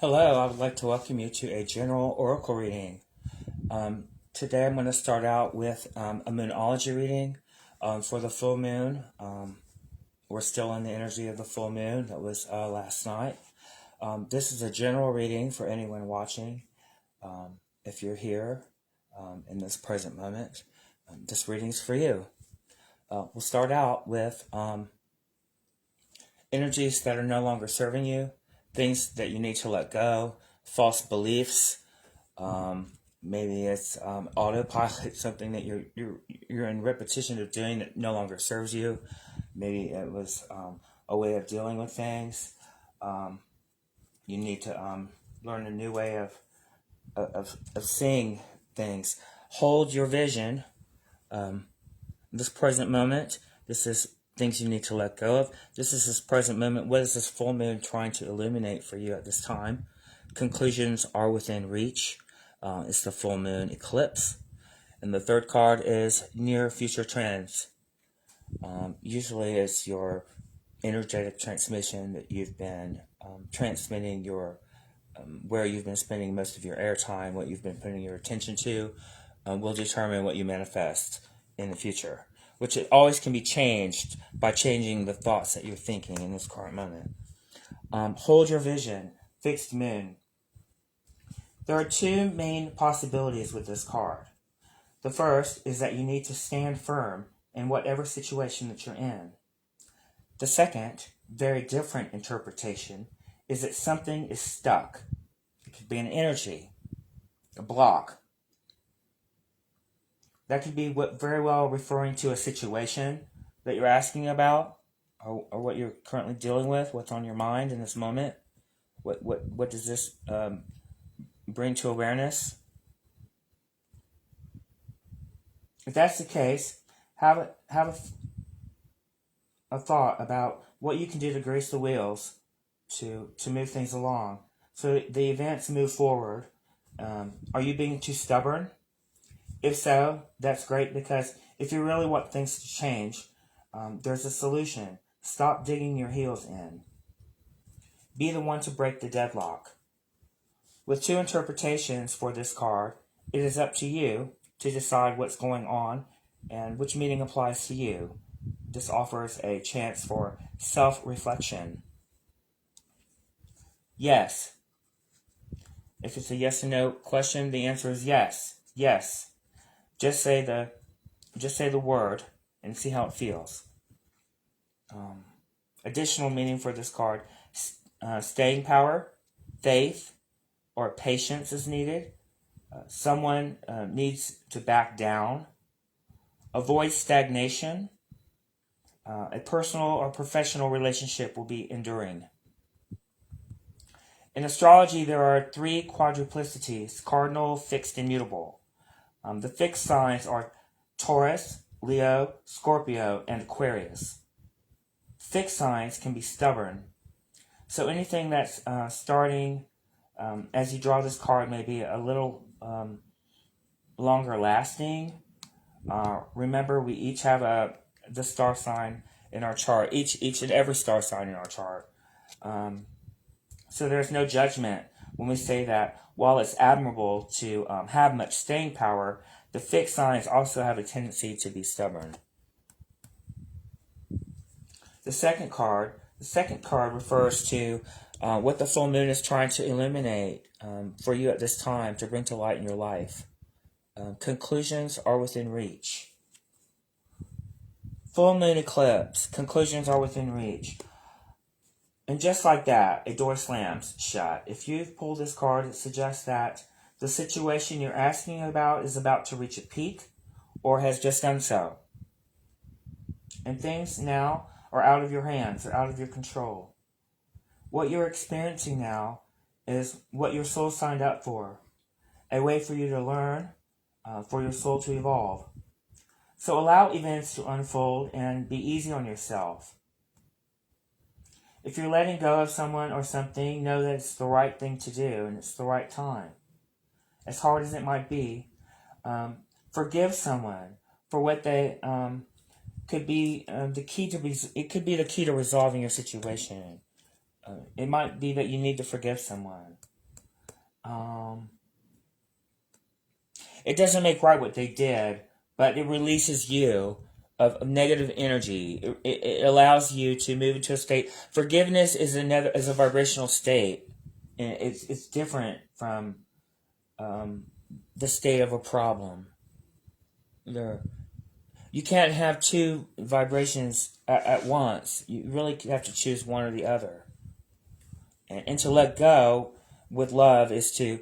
Hello, I would like to welcome you to a general oracle reading. Today I'm going to start out with a moonology reading for the full moon. We're still in the energy of the full moon. That was last night. This is a general reading for anyone watching. If you're here in this present moment, this reading is for you. We'll start out with energies that are no longer serving you, things that you need to let go, false beliefs. Maybe it's autopilot, something that you're in repetition of doing that no longer serves you. Maybe it was a way of dealing with things. You need to learn a new way of seeing things. Hold your vision. This present moment. This is things you need to let go of. This present moment. What is this full moon trying to illuminate for you at this time? Conclusions are within reach. It's the full moon eclipse. And the third card is near future trends. Usually it's your energetic transmission that you've been transmitting your where you've been spending most of your airtime, what you've been putting your attention to, will determine what you manifest in the future, which it always can be changed by changing the thoughts that you're thinking in this current moment. Hold your vision, fixed moon. There are two main possibilities with this card. The first is that you need to stand firm in whatever situation that you're in. The second, very different interpretation, is that something is stuck. It could be an energy, a block. That could be very well referring to a situation that you're asking about, or what you're currently dealing with, what's on your mind in this moment. What does this bring to awareness? If that's the case, have a thought about what you can do to grease the wheels to move things along so the events move forward. Are you being too stubborn? If so, that's great, because if you really want things to change, there's a solution. Stop digging your heels in. Be the one to break the deadlock. With two interpretations for this card, it is up to you to decide what's going on and which meaning applies to you. This offers a chance for self-reflection. Yes. If it's a yes or no question, the answer is yes. Yes. Just say the word and see how it feels. Additional meaning for this card: staying power, faith, or patience is needed. Someone needs to back down. Avoid stagnation. A personal or professional relationship will be enduring. In astrology, there are three quadruplicities: cardinal, fixed, and mutable. The fixed signs are Taurus, Leo, Scorpio, and Aquarius. Fixed signs can be stubborn. So anything that's starting as you draw this card may be a little longer lasting. Remember, we each have the star sign in our chart, each and every star sign in our chart. So there's no judgment when we say that while it's admirable to have much staying power, the fixed signs also have a tendency to be stubborn. The second card refers to what the full moon is trying to illuminate for you at this time to bring to light in your life. Conclusions are within reach. Full moon eclipse. Conclusions are within reach. And just like that, a door slams shut. If you've pulled this card, it suggests that the situation you're asking about is about to reach a peak or has just done so. And things now are out of your hands, or out of your control. What you're experiencing now is what your soul signed up for. A way for you to learn, for your soul to evolve. So allow events to unfold and be easy on yourself. If you're letting go of someone or something, know that it's the right thing to do and it's the right time. As hard as it might be, forgive someone for what they could be the key to resolving your situation. It might be that you need to forgive someone. It doesn't make right what they did, but it releases you of negative energy. It allows you to move into a state. Forgiveness is a vibrational state, and it's different from the state of a problem. You can't have two vibrations at once. You really have to choose one or the other. And to let go with love is to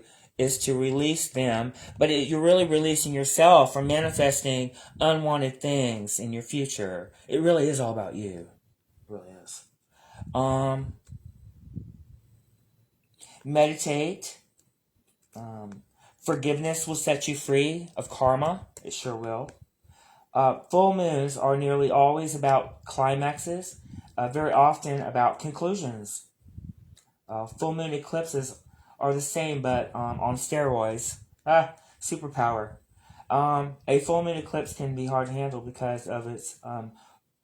release them, but you're really releasing yourself from manifesting unwanted things in your future. It really is all about you. It really is. Meditate. Forgiveness will set you free of karma. It sure will. Full moons are nearly always about climaxes, very often about conclusions. Full moon eclipses are the same, but on steroids. Superpower. A full moon eclipse can be hard to handle because of its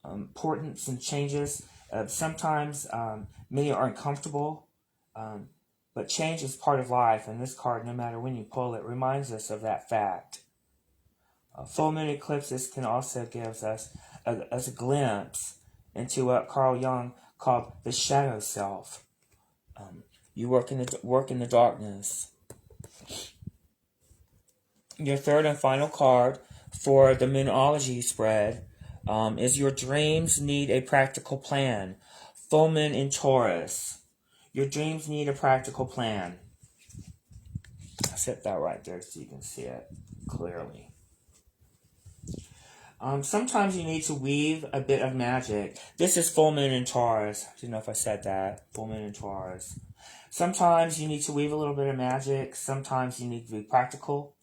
importance and changes. Sometimes many are uncomfortable, but change is part of life, and this card, no matter when you pull it, reminds us of that fact. Full moon eclipses can also give us a glimpse into what Carl Jung called the shadow self. You work in the darkness. Your third and final card for the Moonology spread is your dreams need a practical plan. Full moon in Taurus. Your dreams need a practical plan. I set that right there so you can see it clearly. Sometimes you need to weave a bit of magic. This is full moon in Taurus. I don't know if I said that. Full moon in Taurus. Sometimes you need to weave a little bit of magic. Sometimes you need to be practical.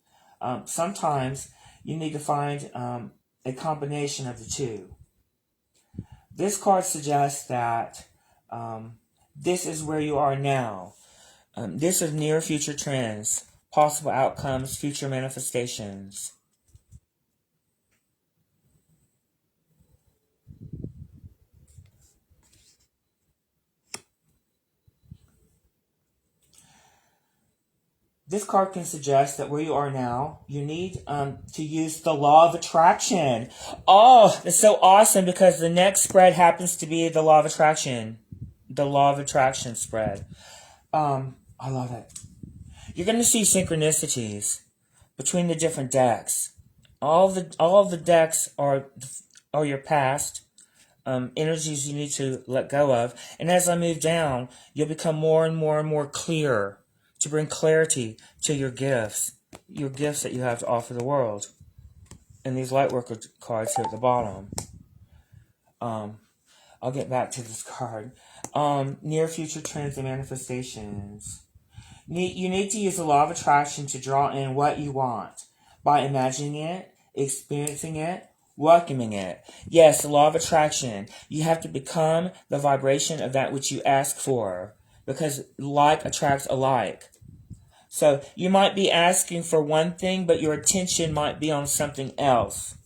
Sometimes you need to find a combination of the two. This card suggests that this is where you are now. This is near future trends, possible outcomes, future manifestations. This card can suggest that where you are now, you need to use the law of attraction. Oh, it's so awesome because the next spread happens to be the law of attraction. The law of attraction spread. I love it. You're going to see synchronicities between the different decks. All of the decks are your past energies you need to let go of. And as I move down, you'll become more and more and more clear to bring clarity to your gifts that you have to offer the world. And these Lightworker cards here at the bottom. I'll get back to this card. Near future trends and manifestations. You need to use the law of attraction to draw in what you want by imagining it, experiencing it, welcoming it. Yes, the law of attraction. You have to become the vibration of that which you ask for, because like attracts alike. So you might be asking for one thing, but your attention might be on something else.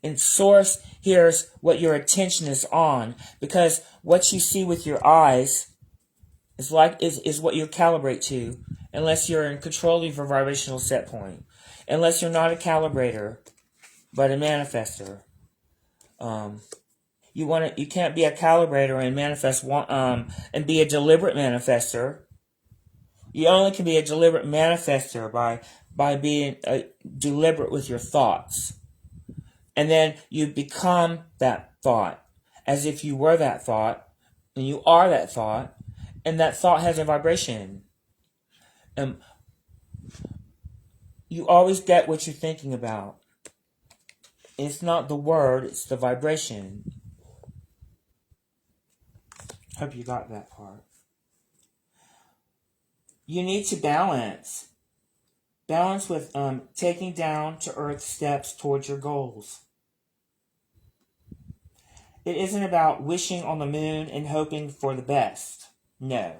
And Source hears what your attention is on, because what you see with your eyes is what you calibrate to, unless you're in control of your vibrational set point. Unless you're not a calibrator, but a manifester. You can't be a calibrator and manifest and be a deliberate manifester. You only can be a deliberate manifester by being deliberate with your thoughts. And then you become that thought as if you were that thought, and you are that thought, and that thought has a vibration. You always get what you're thinking about. It's not the word, it's the vibration. Hope you got that part. You need to balance. Balance with taking down to earth steps towards your goals. It isn't about wishing on the moon and hoping for the best. No.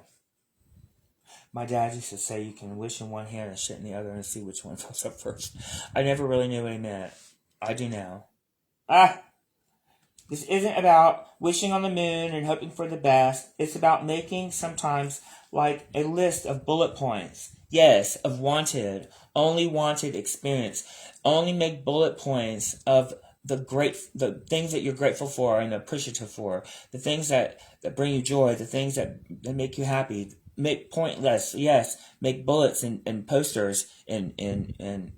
My dad used to say you can wish in one hand and shit in the other and see which one goes up first. I never really knew what he meant. I do now. This isn't about wishing on the moon and hoping for the best. It's about making sometimes like a list of bullet points. Yes, of only wanted experience. Only make bullet points of the things that you're grateful for and appreciative for. The things that bring you joy. The things that make you happy. Make pointless, yes. Make bullets and posters and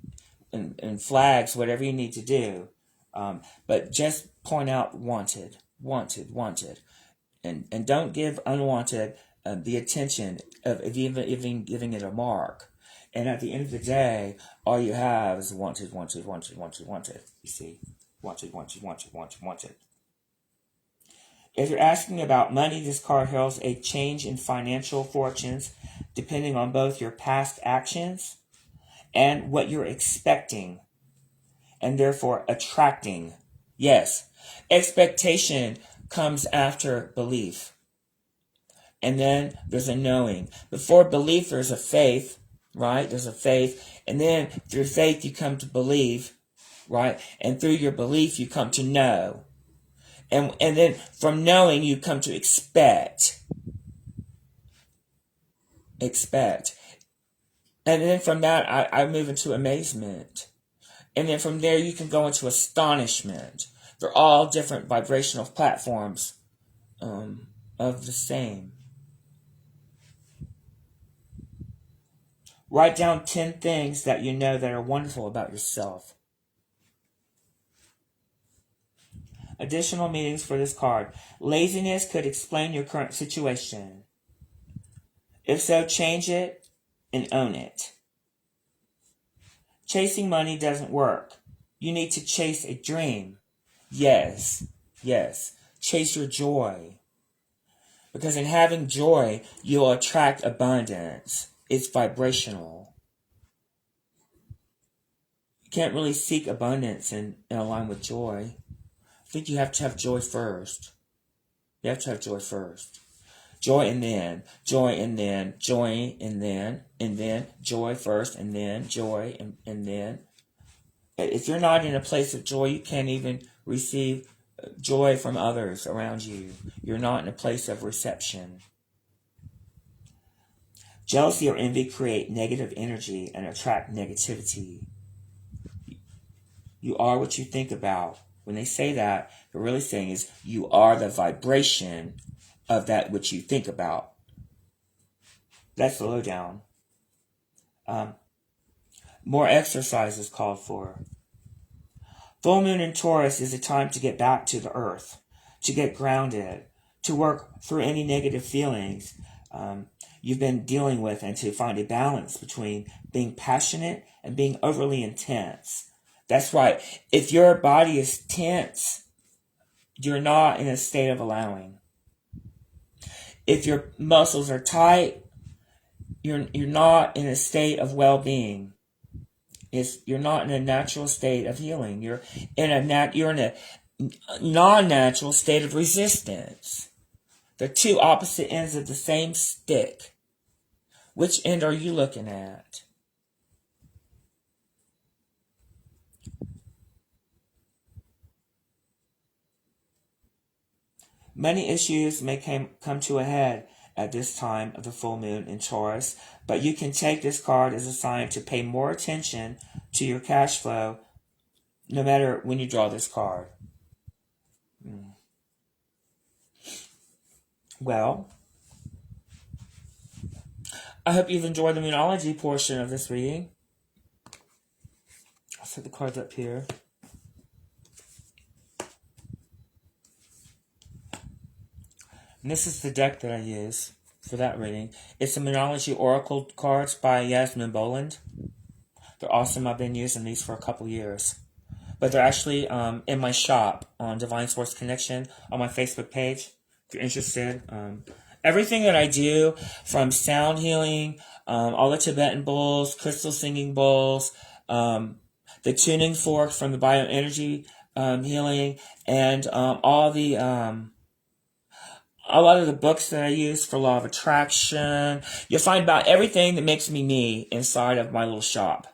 flags, whatever you need to do. But just point out wanted, and don't give unwanted the attention of even giving it a mark. And at the end of the day, all you have is wanted. You see, wanted. If you're asking about money, this card heralds a change in financial fortunes, depending on both your past actions and what you're expecting, and therefore attracting. Yes, expectation comes after belief. And then there's a knowing. Before belief, there's a faith, right? There's a faith. And then through faith, you come to believe, right? And through your belief, you come to know. And then from knowing, you come to expect. Expect. And then from that, I move into amazement. And then from there, you can go into astonishment. They're all different vibrational platforms of the same. Write down 10 things that you know that are wonderful about yourself. Additional meanings for this card. Laziness could explain your current situation. If so, change it and own it. Chasing money doesn't work. You need to chase a dream. Yes. Chase your joy. Because in having joy, you'll attract abundance. It's vibrational. You can't really seek abundance in align with joy. I think you have to have joy first. You have to have joy first. Joy and then, joy and then, joy and then joy first and then joy and then. If you're not in a place of joy, you can't even receive joy from others around you. You're not in a place of reception. Jealousy or envy create negative energy and attract negativity. You are what you think about. When they say that, they're really saying is you are the vibration of that which you think about. That's the lowdown. More exercise is called for. Full moon in Taurus is a time to get back to the earth, to get grounded, to work through any negative feelings you've been dealing with, and to find a balance between being passionate and being overly intense. That's right. If your body is tense, you're not in a state of allowing. If your muscles are tight, you're not in a state of well-being. You're not in a natural state of healing. You're in a non-natural state of resistance. They're two opposite ends of the same stick. Which end are you looking at? Many issues may come to a head at this time of the full moon in Taurus, but you can take this card as a sign to pay more attention to your cash flow no matter when you draw this card. Well, I hope you've enjoyed the Moonology portion of this reading. I'll set the cards up here. And this is the deck that I use for that reading. It's the Moonology Oracle cards by Yasmin Boland. They're awesome. I've been using these for a couple years. But they're actually in my shop on Divine Source Connection on my Facebook page. If you're interested. Everything that I do, from sound healing, all the Tibetan bowls, crystal singing bowls, the tuning fork from the bioenergy healing, and a lot of the books that I use for Law of Attraction. You'll find about everything that makes me me inside of my little shop.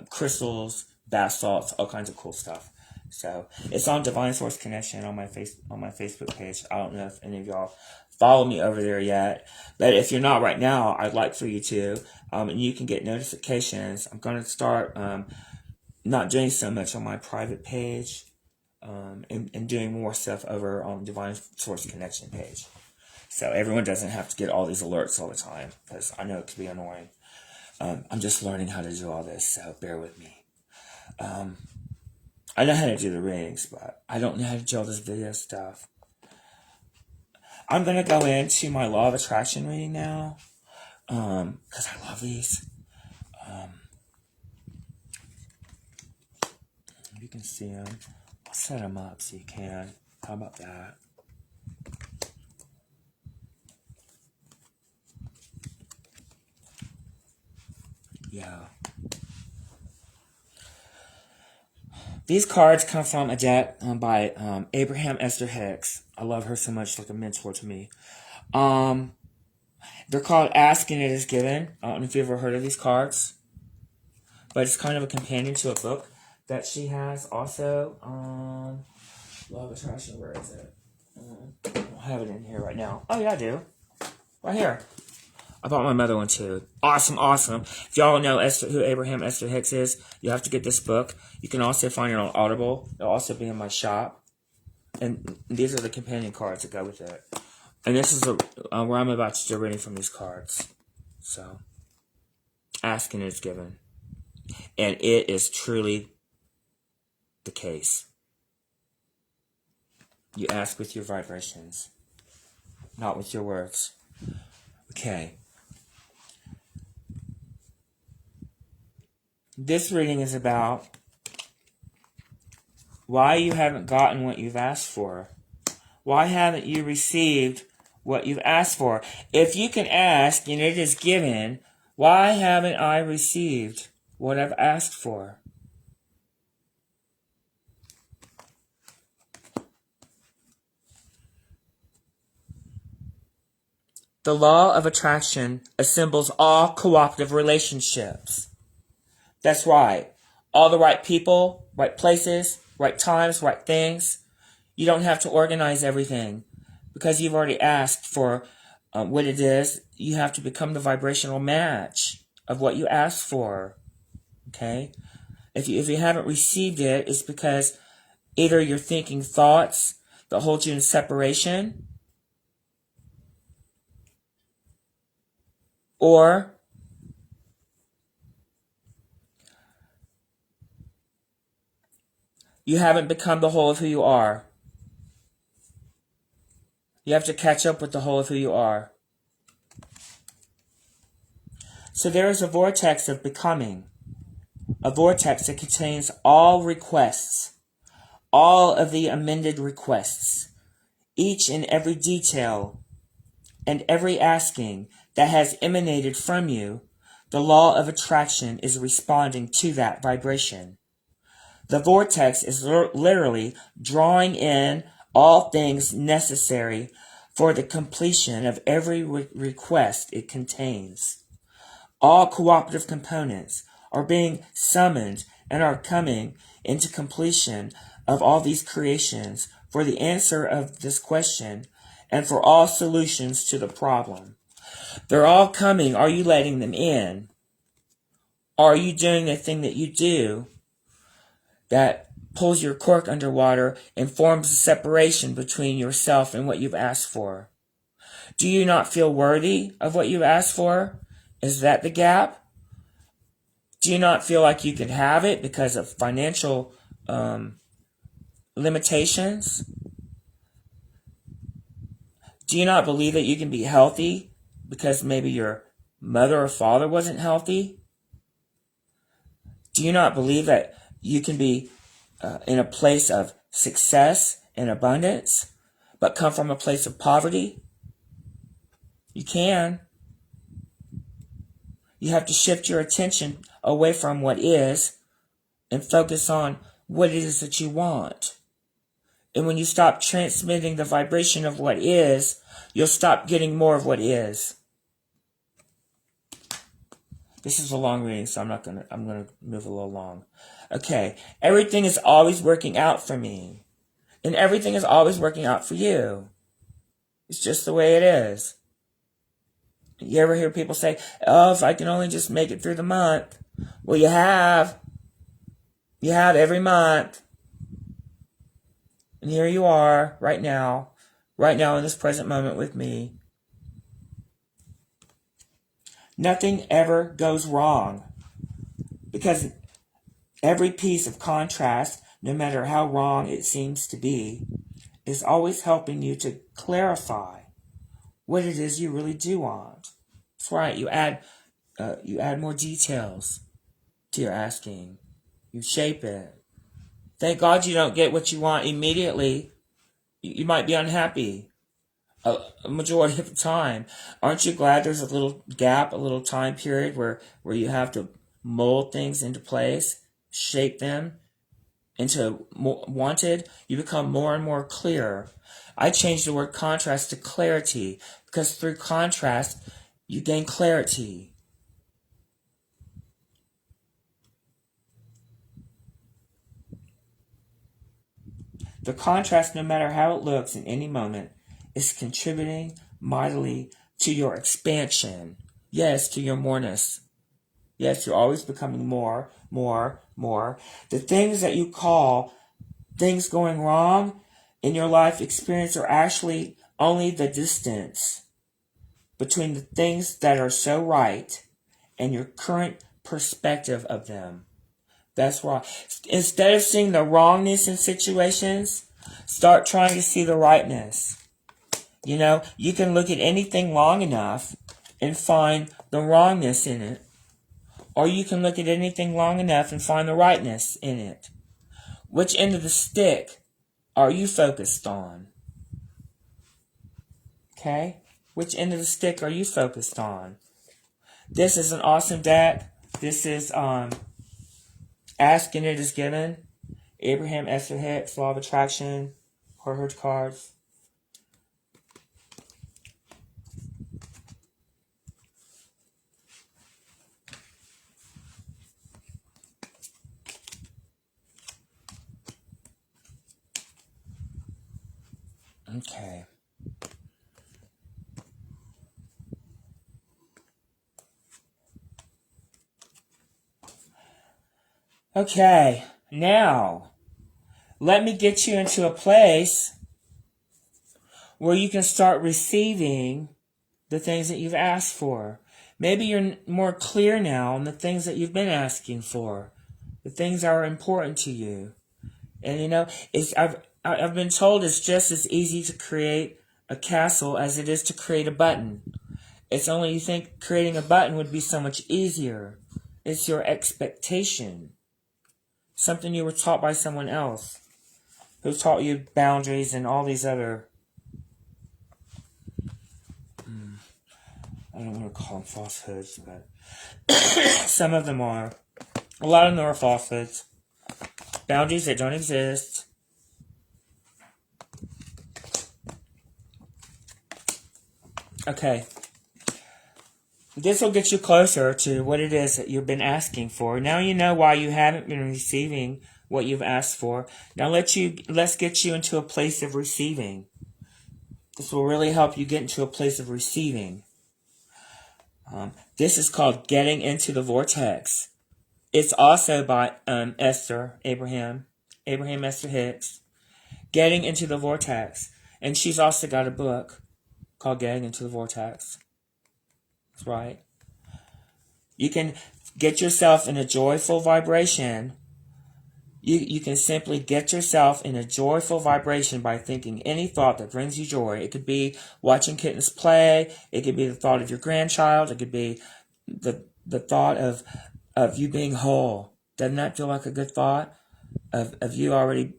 Crystals, bath salts, all kinds of cool stuff. So it's on Divine Source Connection on my Facebook page. I don't know if any of y'all follow me over there yet, but if you're not right now, I'd like for you to, and you can get notifications. I'm going to start not doing so much on my private page, and doing more stuff over on Divine Source Connection page. So everyone doesn't have to get all these alerts all the time, because I know it can be annoying. I'm just learning how to do all this, so bear with me. I know how to do the readings, but I don't know how to do all this video stuff. I'm going to go into my Law of Attraction reading now, because I love these. You can see them. I'll set them up so you can. How about that? Yeah. These cards come from a deck by Abraham Esther Hicks. I love her so much, like a mentor to me. They're called Ask and It Is Given. I don't know if you've ever heard of these cards, but it's kind of a companion to a book that she has also. Law of Attraction, where is it? I don't have it in here right now. Oh yeah, I do. Right here. I bought my mother one too. Awesome, awesome. If y'all know who Abraham Esther Hicks is, you have to get this book. You can also find it on Audible. It'll also be in my shop. And these are the companion cards that go with it. And this is where I'm about to do reading from these cards. So, asking is given. And it is truly the case. You ask with your vibrations, not with your words. Okay. This reading is about why you haven't gotten what you've asked for. Why haven't you received what you've asked for? If you can ask and it is given, why haven't I received what I've asked for? The law of attraction assembles all cooperative relationships. That's right. All the right people, right places, right times, right things. You don't have to organize everything because you've already asked for what it is. You have to become the vibrational match of what you asked for. Okay? If you haven't received it, it's because either you're thinking thoughts that hold you in separation, or you haven't become the whole of who you are. You have to catch up with the whole of who you are. So there is a vortex of becoming. A vortex that contains all requests. All of the amended requests. Each and every detail. And every asking that has emanated from you. The law of attraction is responding to that vibration. The vortex is literally drawing in all things necessary for the completion of every request it contains. All cooperative components are being summoned and are coming into completion of all these creations for the answer of this question and for all solutions to the problem. They're all coming. Are you letting them in? Are you doing the thing that you do that pulls your cork underwater and forms a separation between yourself and what you've asked for? Do you not feel worthy of what you've asked for? Is that the gap? Do you not feel like you can have it because of financial limitations? Do you not believe that you can be healthy because maybe your mother or father wasn't healthy? Do you not believe that you can be in a place of success and abundance, but come from a place of poverty? You can. You have to shift your attention away from what is and focus on what it is that you want. And when you stop transmitting the vibration of what is, you'll stop getting more of what is. This is a long reading, so I'm gonna move a little long. Okay. Everything is always working out for me. And everything is always working out for you. It's just the way it is. You ever hear people say, oh, if I can only just make it through the month. Well, you have. You have every month. And here you are, right now in this present moment with me. Nothing ever goes wrong. Because every piece of contrast, no matter how wrong it seems to be, is always helping you to clarify what it is you really do want. That's right. You add more details to your asking. You shape it. Thank God you don't get what you want immediately. You might be unhappy a majority of the time. Aren't you glad there's a little gap, a little time period where you have to mold things into place, shape them into wanted? You become more and more clear. I changed the word contrast to clarity because through contrast, you gain clarity. The contrast, no matter how it looks in any moment, is contributing mightily to your expansion. Yes, to your moreness. Yes, you're always becoming more. The things that you call things going wrong in your life experience are actually only the distance between the things that are so right and your current perspective of them. That's why. Instead of seeing the wrongness in situations, start trying to see the rightness. You know, you can look at anything long enough and find the wrongness in it. Or you can look at anything long enough and find the rightness in it. Which end of the stick are you focused on? Okay? Which end of the stick are you focused on? This is an awesome deck. This is Ask and It Is Given. Abraham Esther Hicks, Law of Attraction, Horherd cards. Okay. Okay, now, let me get you into a place where you can start receiving the things that you've asked for. Maybe you're more clear now on the things that you've been asking for, the things that are important to you. And you know, I've been told it's just as easy to create a castle as it is to create a button. It's only you think creating a button would be so much easier. It's your expectation. Something you were taught by someone else who taught you boundaries and all these other, I don't want to call them falsehoods, but some of them are. A lot of them are falsehoods. Boundaries that don't exist. Okay. This will get you closer to what it is that you've been asking for. Now you know why you haven't been receiving what you've asked for. Now let's get you into a place of receiving. This will really help you get into a place of receiving. This is called Getting into the Vortex. It's also by Abraham Esther Hicks. Getting into the Vortex. And she's also got a book called Getting into the Vortex. That's right. You can get yourself in a joyful vibration. You can simply get yourself in a joyful vibration by thinking any thought that brings you joy. It could be watching kittens play. It could be the thought of your grandchild. It could be the thought of you being whole. Doesn't that feel like a good thought? Of you already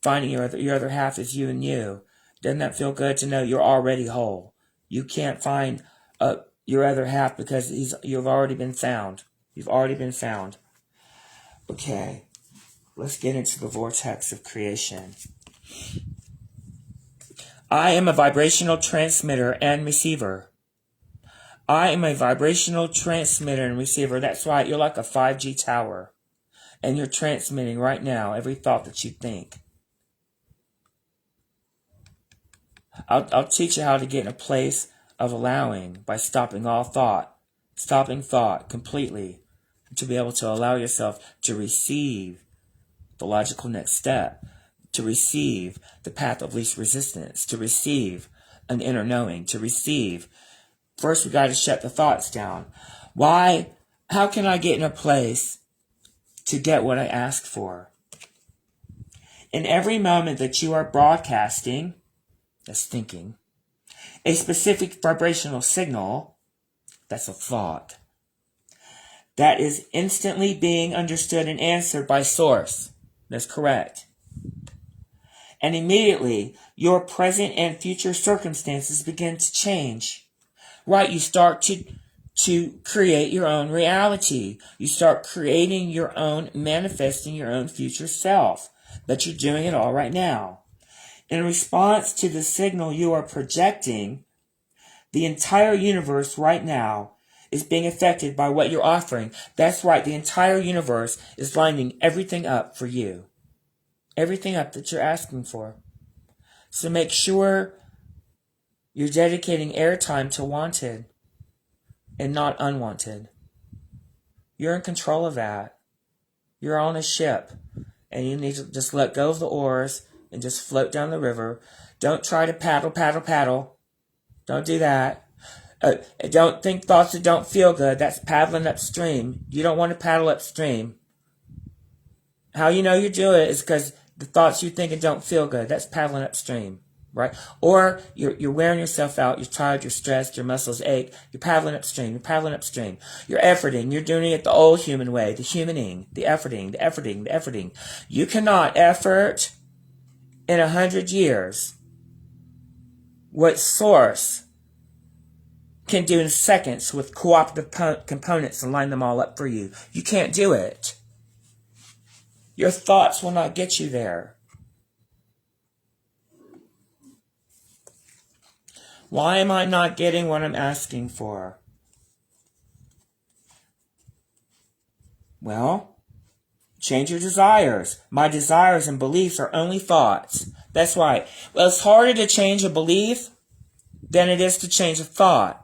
finding your other half is you and you. Doesn't that feel good to know you're already whole? You can't find your other half because you've already been found. You've already been found. Okay, let's get into the vortex of creation. I am a vibrational transmitter and receiver. I am a vibrational transmitter and receiver. That's right. You're like a 5G tower. And you're transmitting right now every thought that you think. I'll teach you how to get in a place of allowing by stopping all thought. Stopping thought completely. To be able to allow yourself to receive the logical next step. To receive the path of least resistance. To receive an inner knowing. To receive. First, we got to shut the thoughts down. Why? How can I get in a place to get what I asked for? In every moment that you are broadcasting, that's thinking, a specific vibrational signal, that's a thought, that is instantly being understood and answered by Source. That's correct. And immediately, your present and future circumstances begin to change. Right? You start to create your own reality. You start creating your own, manifesting your own future self. But you're doing it all right now. In response to the signal you are projecting, the entire universe right now is being affected by what you're offering. That's right. The entire universe is lining everything up for you. Everything up that you're asking for. So make sure you're dedicating airtime to wanted and not unwanted. You're in control of that. You're on a ship and you need to just let go of the oars and just float down the river. Don't try to paddle. Don't do that. Don't think thoughts that don't feel good. That's paddling upstream. You don't want to paddle upstream. How you know you do it is because the thoughts you think don't feel good. That's paddling upstream, right? Or you're wearing yourself out. You're tired. You're stressed. Your muscles ache. You're paddling upstream. You're efforting. You're doing it the old human way. The humaning. The efforting. You cannot effort in 100 years what Source can do in seconds with cooperative components and line them all up for you. You can't do it. Your thoughts will not get you there. Why am I not getting what I'm asking for? Well, change your desires. My desires and beliefs are only thoughts. That's right. Well, it's harder to change a belief than it is to change a thought.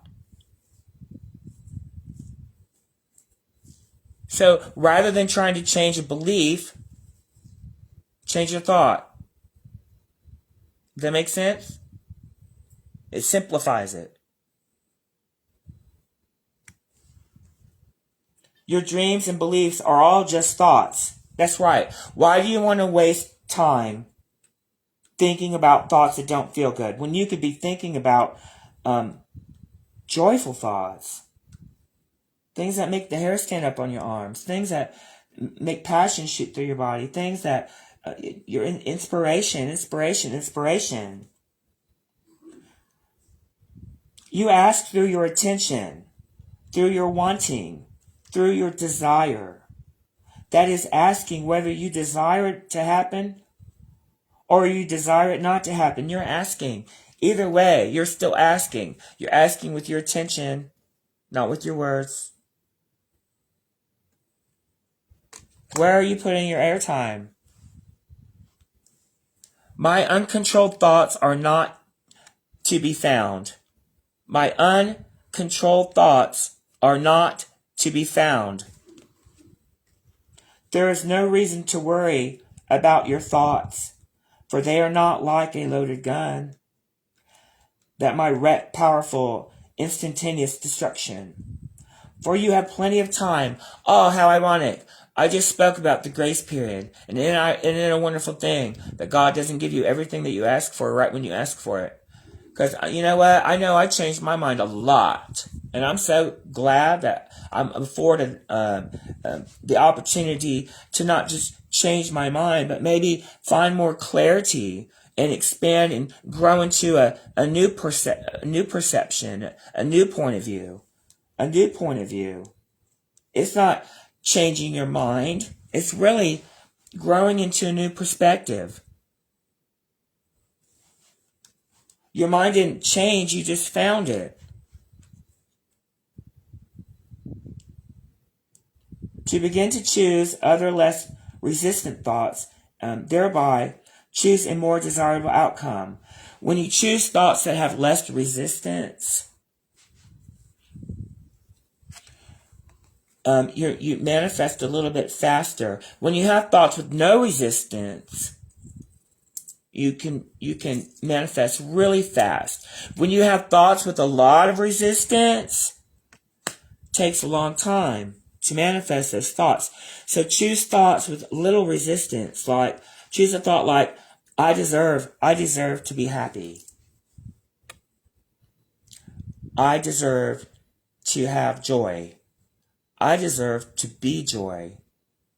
So rather than trying to change a belief, change your thought. Does that make sense? It simplifies it. Your dreams and beliefs are all just thoughts. That's right. Why do you want to waste time thinking about thoughts that don't feel good when you could be thinking about joyful thoughts? Things that make the hair stand up on your arms. Things that make passion shoot through your body. Things that you're inspiration. You ask through your attention, through your wanting, through your desire. That is asking whether you desire it to happen or you desire it not to happen. You're asking. Either way, you're still asking. You're asking with your attention, not with your words. Where are you putting your airtime? My uncontrolled thoughts are not to be found. My uncontrolled thoughts are not to be found. There is no reason to worry about your thoughts, for they are not like a loaded gun that might wreak powerful, instantaneous destruction. For you have plenty of time. Oh, how ironic. I just spoke about the grace period. And isn't a wonderful thing that God doesn't give you everything that you ask for right when you ask for it? Because you know what? I know I changed my mind a lot. And I'm so glad that I'm afforded the opportunity to not just change my mind, but maybe find more clarity and expand and grow into a new perception, a new point of view. It's not changing your mind. It's really growing into a new perspective. Your mind didn't change, you just found it. to begin to choose other less resistant thoughts, thereby choose a more desirable outcome. When you choose thoughts that have less resistance, you manifest a little bit faster. When you have thoughts with no resistance, you can manifest really fast. When you have thoughts with a lot of resistance, it takes a long time to manifest those thoughts. So choose thoughts with little resistance. Like, choose a thought like, I deserve to be happy. I deserve to have joy. I deserve to be joy.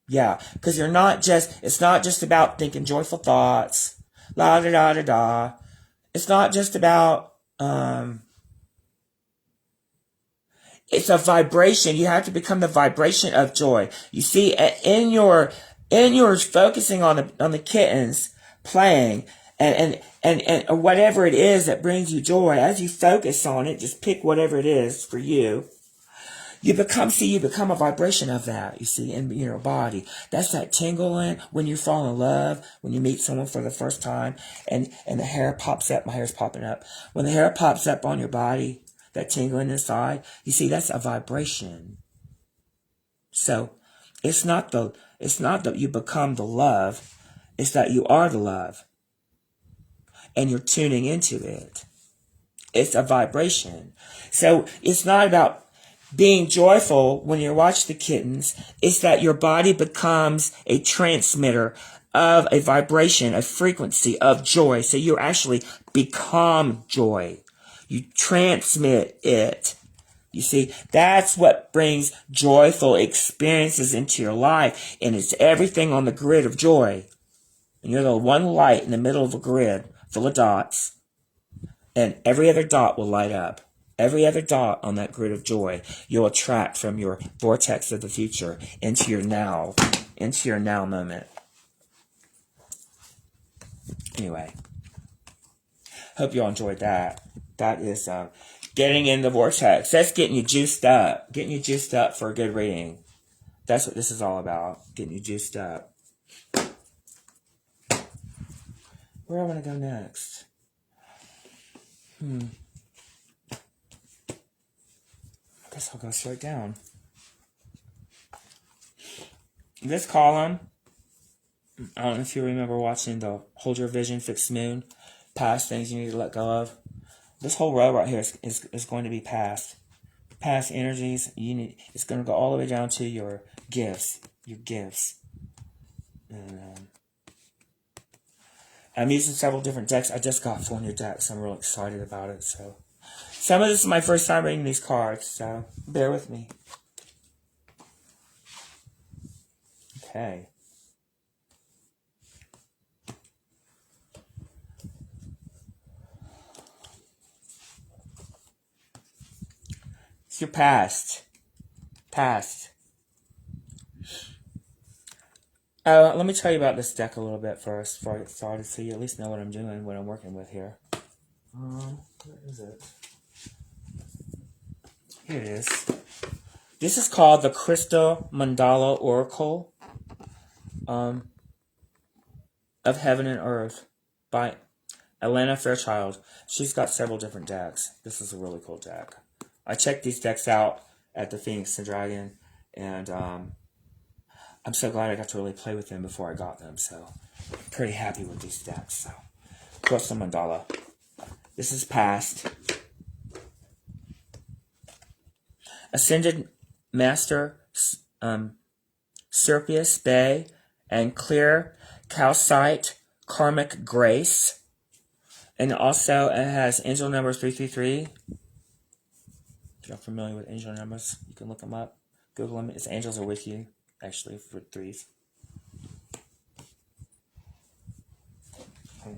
Yeah, because it's not just about thinking joyful thoughts. La da da da da. It's not just about, it's a vibration. You have to become the vibration of joy. You see, in your focusing on the kittens playing and whatever it is that brings you joy, as you focus on it, just pick whatever it is for you. You become a vibration of that, you see, in your body. That's that tingling when you fall in love, when you meet someone for the first time, and the hair pops up. My hair's popping up. When the hair pops up on your body, that tingling inside, you see, that's a vibration. So, it's not that you become the love, it's that you are the love. And you're tuning into it. It's a vibration. So, it's not about being joyful when you watch the kittens. It's that your body becomes a transmitter of a vibration, a frequency of joy. So you actually become joy. You transmit it. You see, that's what brings joyful experiences into your life. And it's everything on the grid of joy. And you're the one light in the middle of a grid full of dots. And every other dot will light up. Every other dot on that grid of joy, you'll attract from your vortex of the future into your now moment. Anyway, hope you all enjoyed that. That is getting in the vortex. That's getting you juiced up. Getting you juiced up for a good reading. That's what this is all about. Getting you juiced up. Where do I want to go next? I guess I'll go straight down. This column, I don't know if you remember watching the Hold Your Vision, Fixed Moon, past things you need to let go of. This whole row right here is going to be past. Past energies, it's going to go all the way down to your gifts. And I'm using several different decks. I just got 4 new decks. I'm real excited about it. So some of this is my first time reading these cards, so bear with me. Okay. It's your past. Let me tell you about this deck a little bit first before I get started, so you at least know what I'm doing, what I'm working with here. Where is it? Here it is. This is called the Crystal Mandala Oracle of Heaven and Earth by Elena Fairchild. She's got several different decks. This is a really cool deck. I checked these decks out at the Phoenix and Dragon, and I'm so glad I got to really play with them before I got them, so I'm pretty happy with these decks. So, Crystal Mandala. This is past. Ascended Master Serpius Bay and Clear Calcite Karmic Grace. And also it has angel number 333. If you're not familiar with angel numbers, you can look them up. Google them. Its angels are with you, actually, for 3s. Okay.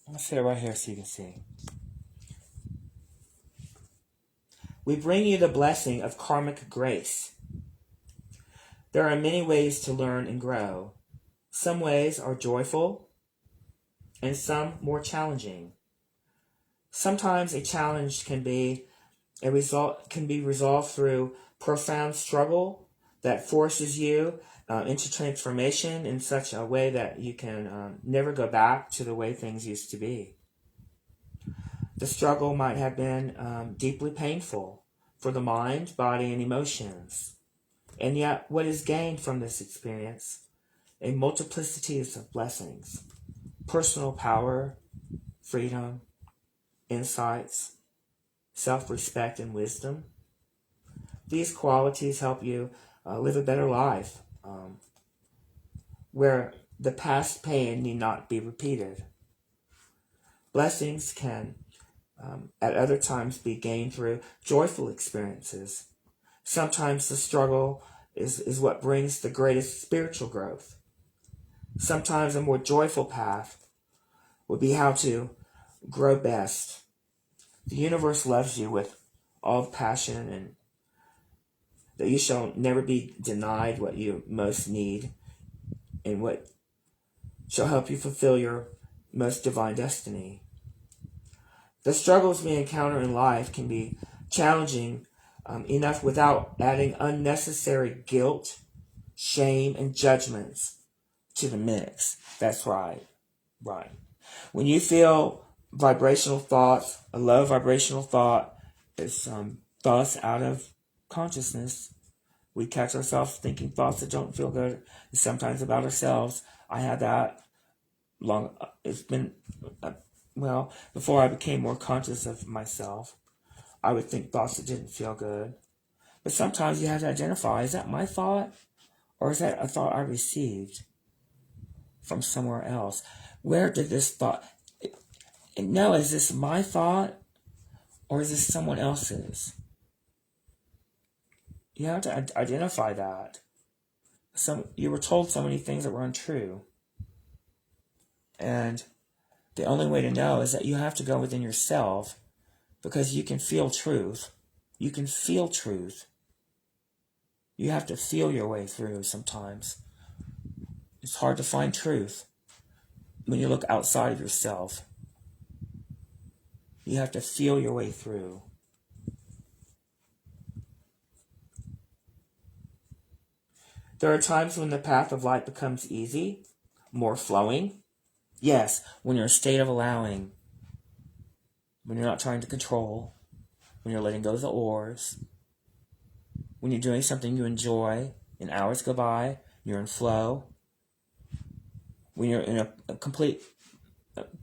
I'm going to sit it right here so you can see. We bring you the blessing of karmic grace. There are many ways to learn and grow. Some ways are joyful, and some more challenging. Sometimes a challenge can be A result can be resolved through profound struggle that forces you into transformation in such a way that you can never go back to the way things used to be. The struggle might have been deeply painful for the mind, body, and emotions. And yet, what is gained from this experience? A multiplicity of blessings, personal power, freedom, insights, self-respect, and wisdom. These qualities help you live a better life where the past pain need not be repeated. Blessings can at other times be gained through joyful experiences. Sometimes the struggle is what brings the greatest spiritual growth. Sometimes a more joyful path would be how to grow best. The universe loves you with all passion, and that you shall never be denied what you most need and what shall help you fulfill your most divine destiny. The struggles we encounter in life can be challenging enough without adding unnecessary guilt, shame, and judgments to the mix. That's right. Right. When you feel vibrational thoughts, a low vibrational thought is thoughts out of consciousness. We catch ourselves thinking thoughts that don't feel good, and sometimes about ourselves. I had that long. It's been, before I became more conscious of myself, I would think thoughts that didn't feel good. But sometimes you have to identify, is that my thought? Or is that a thought I received from somewhere else? Where did this thought... No, is this my thought? Or is this someone else's? You have to identify that. You were told so many things that were untrue. And the only way to know is that you have to go within yourself, because you can feel truth. You can feel truth. You have to feel your way through sometimes. It's hard to find truth when you look outside of yourself. You have to feel your way through. There are times when the path of light becomes easy, more flowing. Yes, when you're in a state of allowing. When you're not trying to control. When you're letting go of the oars. When you're doing something you enjoy and hours go by, you're in flow. When you're in a complete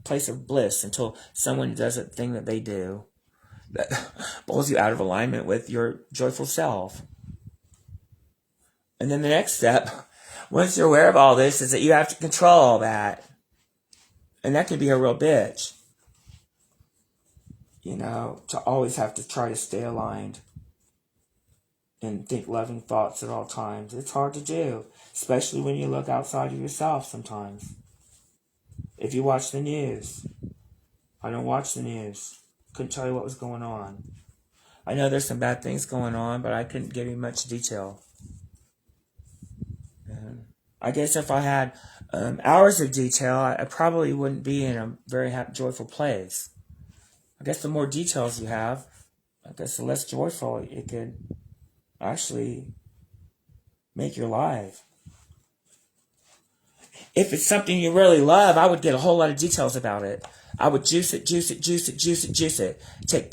place of bliss until someone does a thing that they do that pulls you out of alignment with your joyful self. And then the next step, once you're aware of all this, is that you have to control all that. And that can be a real bitch. To always have to try to stay aligned and think loving thoughts at all times. It's hard to do, especially when you look outside of yourself sometimes. If you watch the news, I don't watch the news. Couldn't tell you what was going on. I know there's some bad things going on, but I couldn't give you much detail. I guess if I had hours of detail, I probably wouldn't be in a very joyful place. I guess the more details you have, I guess the less joyful it could actually make your life. If it's something you really love, I would get a whole lot of details about it. I would juice it. Take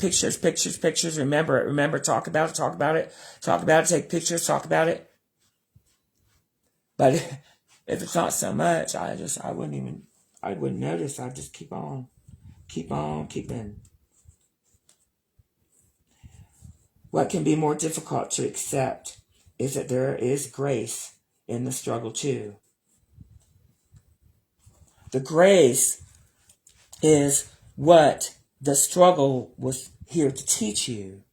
pictures, remember it, talk about it, take pictures, talk about it. But if it's not so much, I wouldn't notice. I'd just keep on keeping. What can be more difficult to accept is that there is grace in the struggle too. The grace is what the struggle was here to teach you.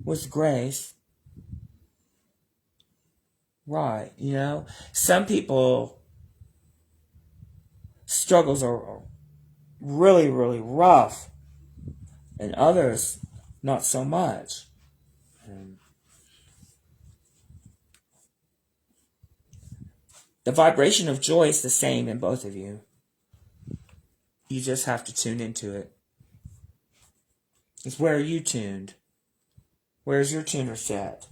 Was grace. Right, some people, struggles are really, really rough, and others not so much. The vibration of joy is the same in both of you. You just have to tune into it. It's where are you tuned? Where's your tuner set?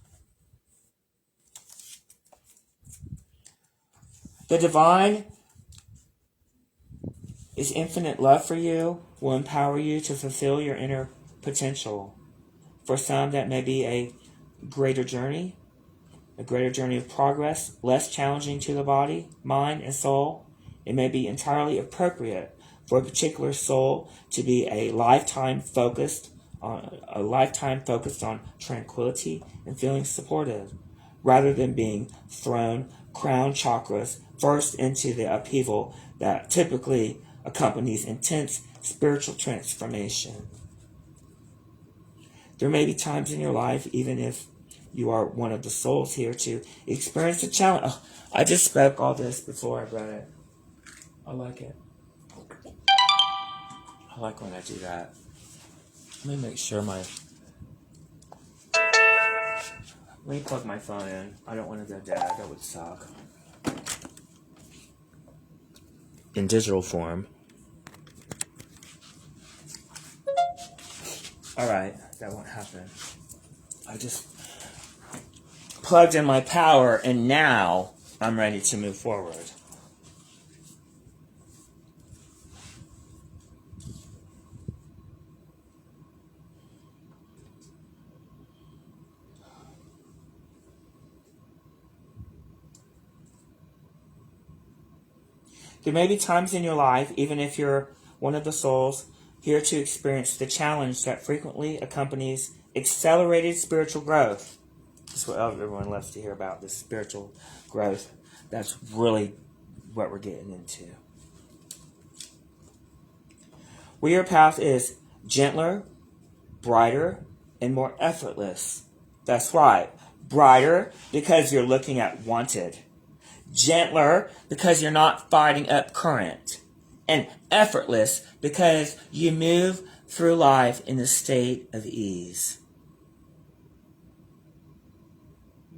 The divine is infinite love for you, will empower you to fulfill your inner potential. For some, that may be a greater journey of progress, less challenging to the body, mind, and soul. It may be entirely appropriate for a particular soul to be a lifetime focused on tranquility and feeling supported, rather than being thrown crown chakras first into the upheaval that typically accompanies intense spiritual transformation. There may be times in your life, even if you are one of the souls here, to experience a challenge. Oh, I just spoke all this before I read it. I like it. I like when I do that. Let me make sure let me plug my phone in. I don't want to go dead. That would suck. In digital form. Alright, that won't happen. I just plugged in my power and now I'm ready to move forward. There may be times in your life, even if you're one of the souls, here to experience the challenge that frequently accompanies accelerated spiritual growth. That's what everyone loves to hear about, this spiritual growth. That's really what we're getting into. Where your path is gentler, brighter, and more effortless. That's right. Brighter because you're looking at wanted. Gentler because you're not fighting up current. And effortless because you move through life in a state of ease.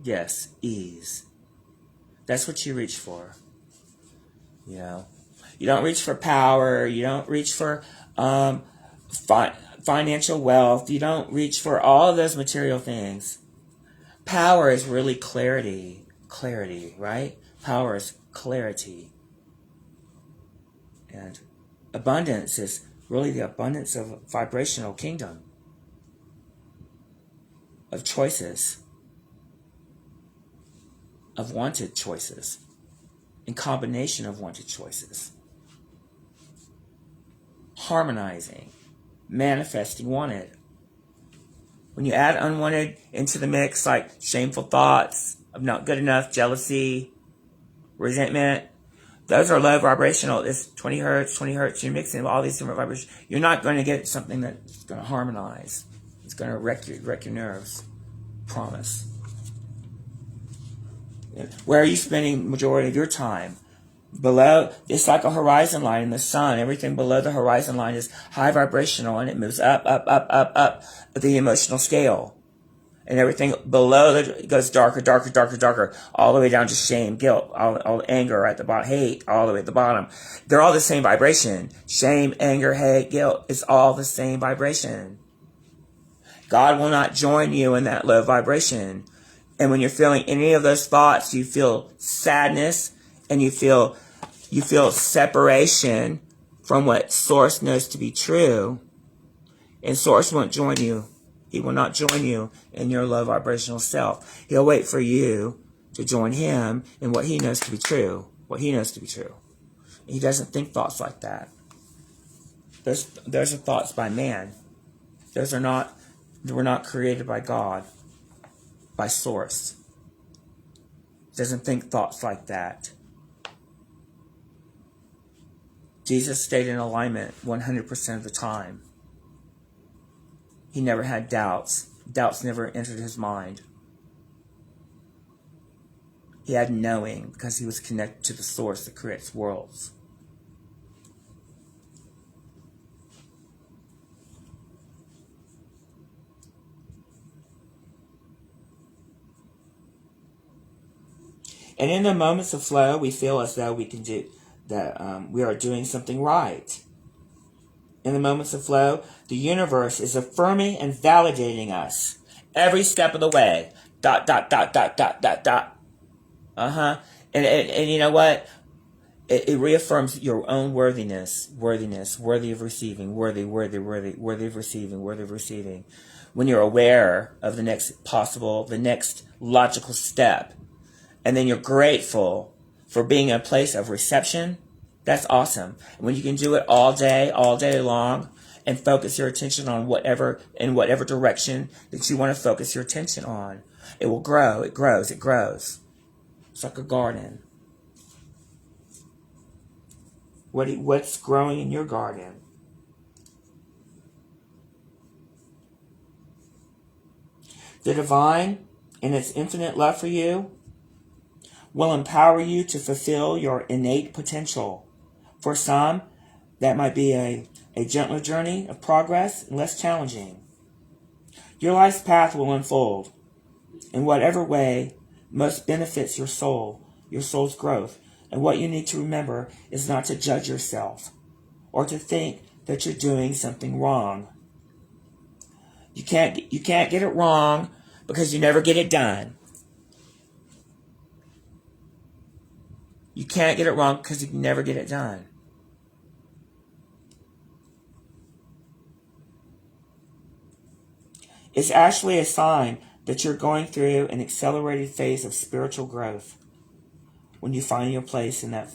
Yes, ease. That's what you reach for. You know, you don't reach for power. You don't reach for financial wealth. You don't reach for all of those material things. Power is really clarity. Clarity, right? Power is clarity. And abundance is really the abundance of a vibrational kingdom of choices, of wanted choices, in combination of wanted choices. Harmonizing, manifesting wanted. When you add unwanted into the mix, like shameful thoughts of not good enough, jealousy, resentment, those are low vibrational. It's 20 hertz, you're mixing all these different vibrations. You're not going to get something that's going to harmonize. It's going to wreck your nerves. Promise. Where are you spending the majority of your time? Below, it's like a horizon line in the sun. Everything below the horizon line is high vibrational, and it moves up the emotional scale. And everything below it goes darker, all the way down to shame, guilt, all anger at the bottom, hate, all the way at the bottom. They're all the same vibration. Shame, anger, hate, guilt, it's all the same vibration. God will not join you in that low vibration. And when you're feeling any of those thoughts, you feel sadness and you feel separation from what Source knows to be true. And Source won't join you. He will not join you in your low vibrational self. He'll wait for you to join him in what he knows to be true. What he knows to be true. He doesn't think thoughts like that. Those are thoughts by man. They were not created by God, by Source. He doesn't think thoughts like that. Jesus stayed in alignment 100% of the time. He never had doubts. Doubts never entered his mind. He had knowing because he was connected to the Source that creates worlds. And in the moments of flow, we feel as though we can do that. We are doing something right. In the moments of flow, the universe is affirming and validating us. Every step of the way. Dot, dot, dot, dot, dot, dot, dot. And you know what? It reaffirms your own worthiness, worthy of receiving, worthy of receiving, worthy of receiving. When you're aware of the next logical step, and then you're grateful for being in a place of reception, that's awesome. When you can do it all day long, and focus your attention on whatever direction that you want to focus your attention on, it will grow. It grows. It's like a garden. What's growing in your garden? The divine, in its infinite love for you, will empower you to fulfill your innate potential. For some, that might be a gentler journey of progress and less challenging. Your life's path will unfold in whatever way most benefits your soul's growth. And what you need to remember is not to judge yourself or to think that you're doing something wrong. You can't get it wrong because you never get it done. You can't get it wrong because you can never get it done. It's actually a sign that you're going through an accelerated phase of spiritual growth. When you find your place in that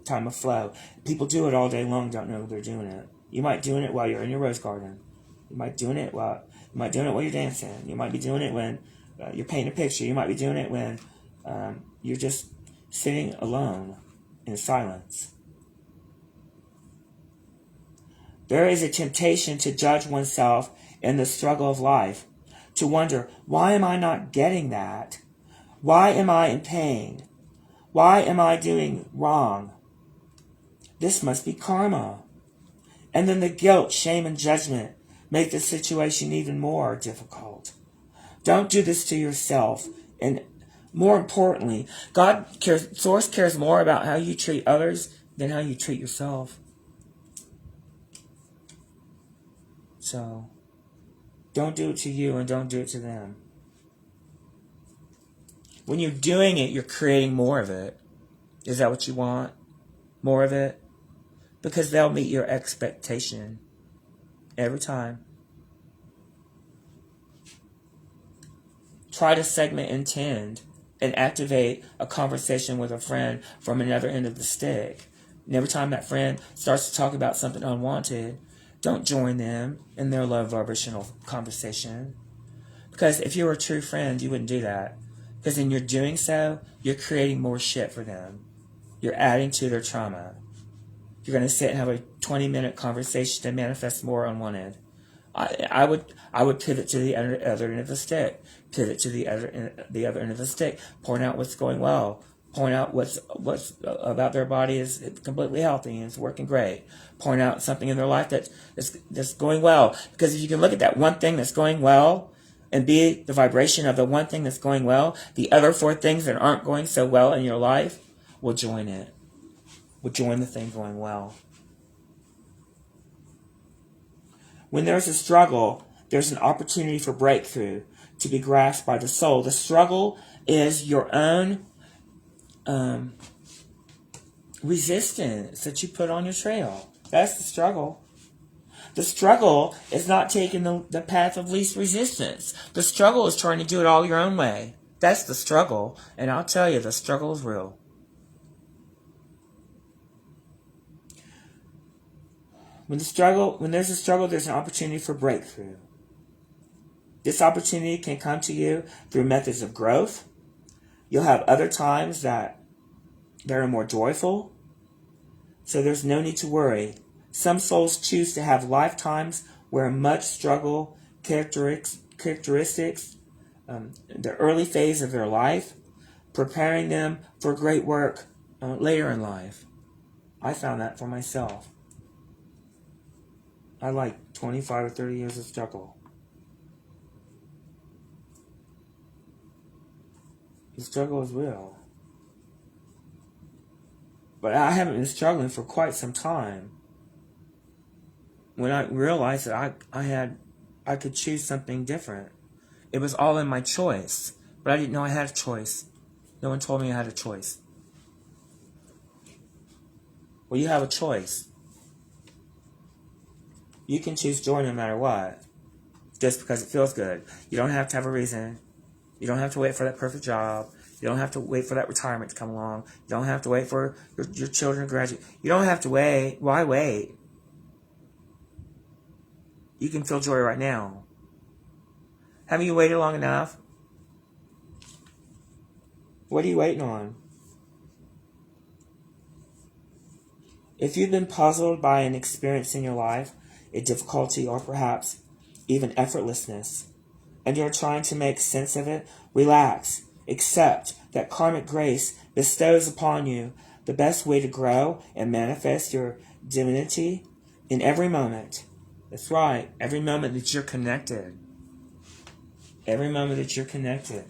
time of flow. People do it all day long, don't know they're doing it. You might be doing it while you're in your rose garden. You might be doing it while you're dancing. You might be doing it when you're painting a picture. You might be doing it when you're just sitting alone in silence. There is a temptation to judge oneself in the struggle of life, to wonder, why am I not getting that? Why am I in pain? Why am I doing wrong? This must be karma. And then the guilt, shame, and judgment make the situation even more difficult. Don't do this to yourself. And more importantly, Source cares more about how you treat others than how you treat yourself. So, don't do it to you and don't do it to them. When you're doing it, you're creating more of it. Is that what you want? More of it? Because they'll meet your expectation every time. Try to segment intend and activate a conversation with a friend from another end of the stick. And every time that friend starts to talk about something unwanted, don't join them in their low vibrational conversation. Because if you were a true friend, you wouldn't do that. Because in your doing so, you're creating more shit for them. You're adding to their trauma. You're going to sit and have a 20-minute conversation to manifest more unwanted. I would pivot to the other end of the stick. Pivot to the other end of the stick. Point out what's going well. Point out what's about their body is completely healthy and it's working great. Point out something in their life that's going well. Because if you can look at that one thing that's going well and be the vibration of the one thing that's going well, the other 4 things that aren't going so well in your life will join it. Will join the thing going well. When there's a struggle, there's an opportunity for breakthrough to be grasped by the soul. The struggle is your own resistance that you put on your trail. That's the struggle. The struggle is not taking the path of least resistance. The struggle is trying to do it all your own way. That's the struggle. And I'll tell you, the struggle is real. When there's a struggle, there's an opportunity for breakthrough. This opportunity can come to you through methods of growth. You'll have other times that are more joyful. So there's no need to worry. Some souls choose to have lifetimes where much struggle characteristics the early phase of their life, preparing them for great work later in life. I found that for myself. I like 25 or 30 years of struggle. The struggle is real. But I haven't been struggling for quite some time. When I realized that I could choose something different. It was all in my choice. But I didn't know I had a choice. No one told me I had a choice. Well, you have a choice. You can choose joy no matter what. Just because it feels good. You don't have to have a reason. You don't have to wait for that perfect job. You don't have to wait for that retirement to come along. You don't have to wait for your children to graduate. You don't have to wait. Why wait? You can feel joy right now. Haven't you waited long enough? What are you waiting on? If you've been puzzled by an experience in your life, a difficulty or perhaps even effortlessness, and you're trying to make sense of it, relax. Accept that karmic grace bestows upon you the best way to grow and manifest your divinity in every moment. That's right, every moment that you're connected. Every moment that you're connected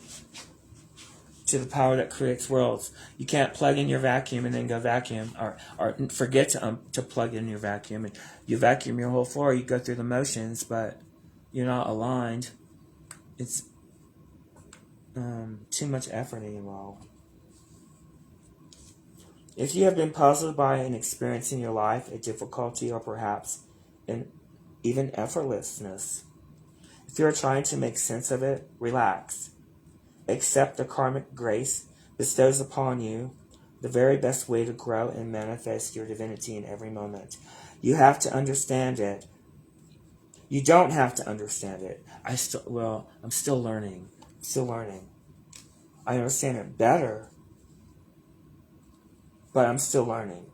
to the power that creates worlds. You can't plug in your vacuum and then go vacuum, or forget to plug in your vacuum. And you vacuum your whole floor, you go through the motions, but you're not aligned. It's too much effort involved. If you have been puzzled by an experience in your life, a difficulty, or perhaps even effortlessness, if you're trying to make sense of it, relax. Accept the karmic grace bestows upon you the very best way to grow and manifest your divinity in every moment. You have to understand it. You don't have to understand it. I'm still learning. I understand it better, but I'm still learning.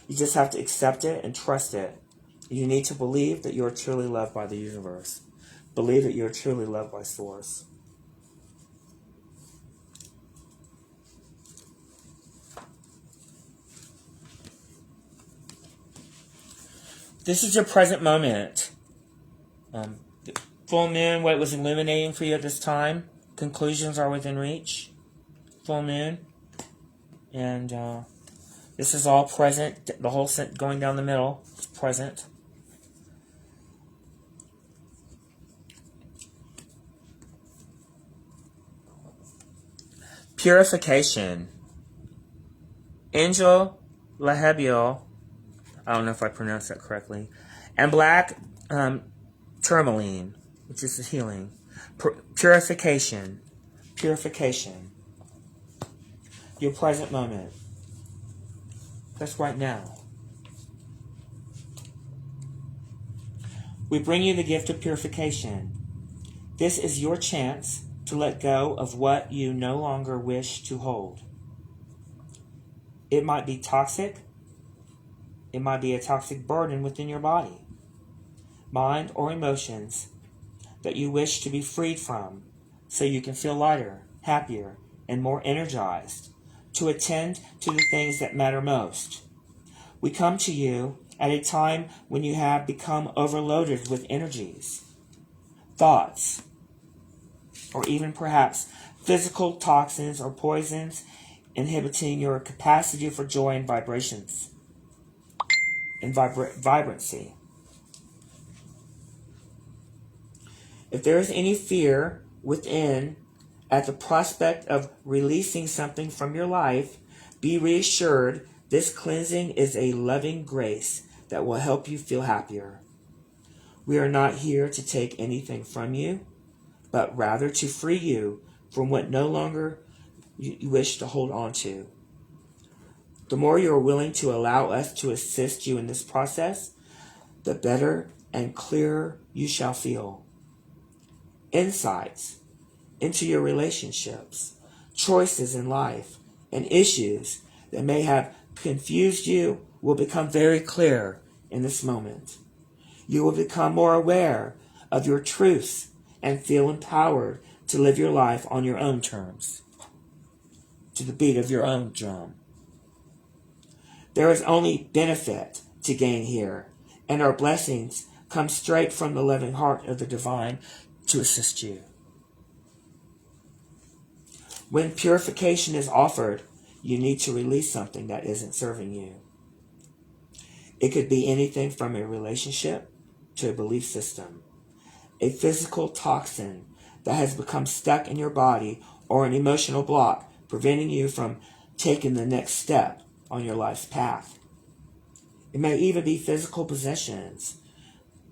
You just have to accept it and trust it. You need to believe that you're truly loved by the universe. Believe that you're truly loved by Source. This is your present moment. Full moon, what was illuminating for you at this time. Conclusions are within reach. Full moon. And this is all present. The whole set going down the middle is present. Purification. Angel Lahebiel, I don't know if I pronounced that correctly, and black tourmaline, which is the healing. Purification. Your present moment. That's right now. We bring you the gift of purification. This is your chance to let go of what you no longer wish to hold. It might be toxic. It might be a toxic burden within your body, mind, or emotions that you wish to be freed from so you can feel lighter, happier, and more energized to attend to the things that matter most. We come to you at a time when you have become overloaded with energies, thoughts, or even perhaps physical toxins or poisons inhibiting your capacity for joy and vibrations and vibrancy. If there is any fear within at the prospect of releasing something from your life, be reassured this cleansing is a loving grace that will help you feel happier. We are not here to take anything from you, but rather to free you from what no longer you wish to hold on to. The more you are willing to allow us to assist you in this process, the better and clearer you shall feel. Insights into your relationships, choices in life, and issues that may have confused you will become very clear in this moment. You will become more aware of your truths and feel empowered to live your life on your own terms, to the beat of your own drum. There is only benefit to gain here, and our blessings come straight from the loving heart of the divine to assist you. When purification is offered, you need to release something that isn't serving you. It could be anything from a relationship to a belief system. a physical toxin that has become stuck in your body, or an emotional block preventing you from taking the next step on your life's path. It may even be physical possessions.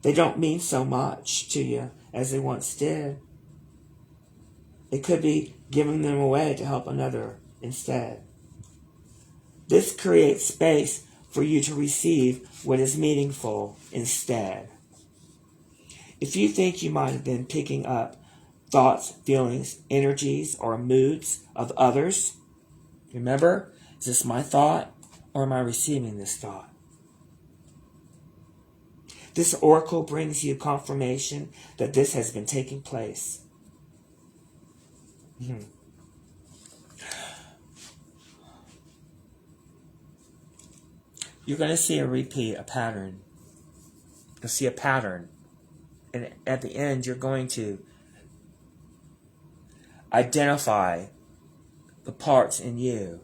They don't mean so much to you as they once did. It could be giving them away to help another instead. This creates space for you to receive what is meaningful instead. If you think you might have been picking up thoughts, feelings, energies, or moods of others, remember, is this my thought or am I receiving this thought? This oracle brings you confirmation that this has been taking place. You're going to see a repeat, a pattern. You'll see a pattern. And at the end, you're going to identify the parts in you.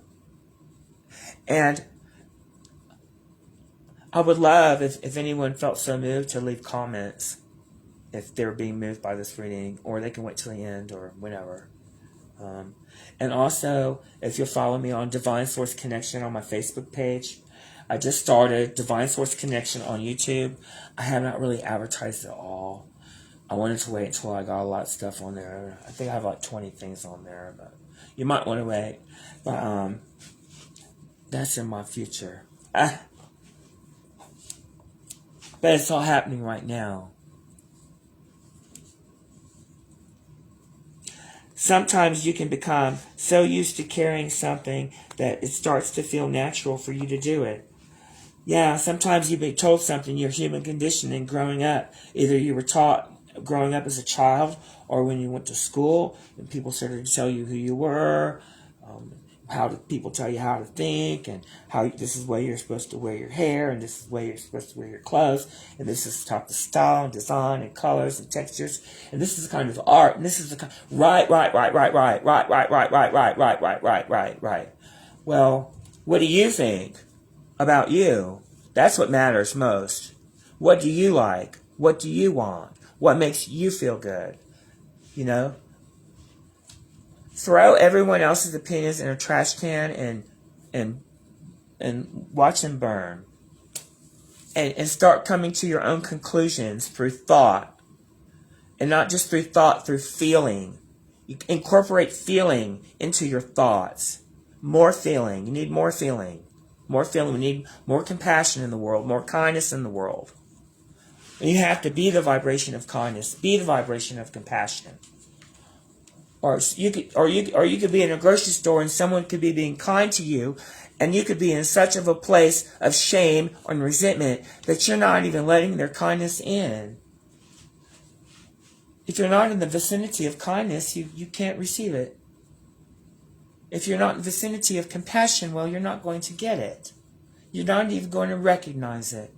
And I would love if anyone felt so moved to leave comments if they're being moved by this reading, or they can wait till the end or whenever. And also, if you'll follow me on Divine Source Connection on my Facebook page. I just started Divine Source Connection on YouTube. I have not really advertised it all. I wanted to wait until I got a lot of stuff on there. I think I have like 20 things on there, but you might want to wait. But that's in my future. But it's all happening right now. Sometimes you can become so used to carrying something that it starts to feel natural for you to do it. Yeah, sometimes you've been told something, your human conditioning growing up. Either you were taught growing up as a child, or when you went to school, and people started to tell you who you were, how do people tell you how to think, and how this is the way you're supposed to wear your hair, and this is the way you're supposed to wear your clothes, and this is the type of style and design and colors and textures, and this is the kind of art, and this is the kind right. Well, what do you think about you? That's what matters most. What do you like? What do you want? What makes you feel good? You know? Throw everyone else's opinions in a trash can and watch them burn. And start coming to your own conclusions through thought. And not just through thought, through feeling. You incorporate feeling into your thoughts. More feeling. You need more feeling. More feeling. We need more compassion in the world, more kindness in the world. And you have to be the vibration of kindness, be the vibration of compassion. Or you could be in a grocery store and someone could be being kind to you, and you could be in such of a place of shame and resentment that you're not even letting their kindness in. If you're not in the vicinity of kindness, you can't receive it. If you're not in the vicinity of compassion, well, you're not going to get it. You're not even going to recognize it.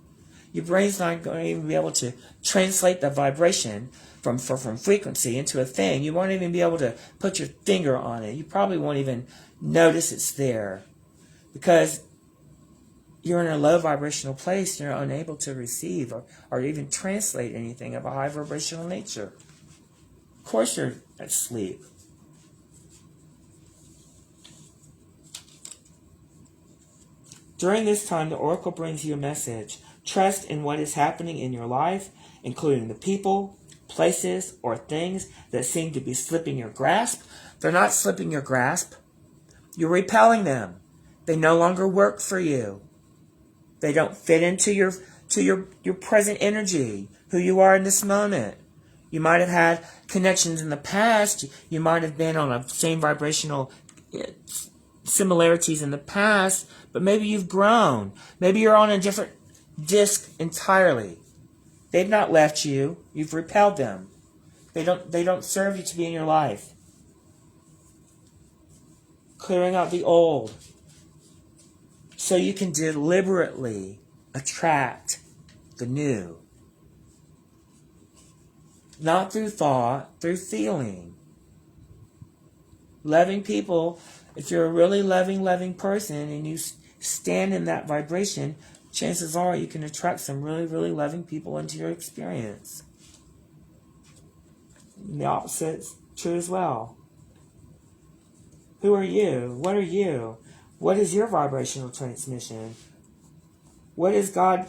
Your brain's not going to even be able to translate the vibration from frequency into a thing. You won't even be able to put your finger on it. You probably won't even notice it's there. Because you're in a low vibrational place, you're unable to receive or even translate anything of a high vibrational nature. Of course you're asleep. During this time, the oracle brings you a message. Trust in what is happening in your life, including the people, places, or things that seem to be slipping your grasp. They're not slipping your grasp. You're repelling them. They no longer work for you. They don't fit into your present energy, who you are in this moment. You might have had connections in the past. You might have been on the same vibrational similarities in the past, but maybe you've grown. Maybe you're on a different disc entirely. They've not left you. You've repelled them. They don't serve you to be in your life. Clearing out the old so you can deliberately attract the new. Not through thought, through feeling. Loving people, if you're a really loving person and you stand in that vibration, chances are you can attract some really, really loving people into your experience. And the opposite is true as well. Who are you? What are you? What is your vibrational transmission? What is God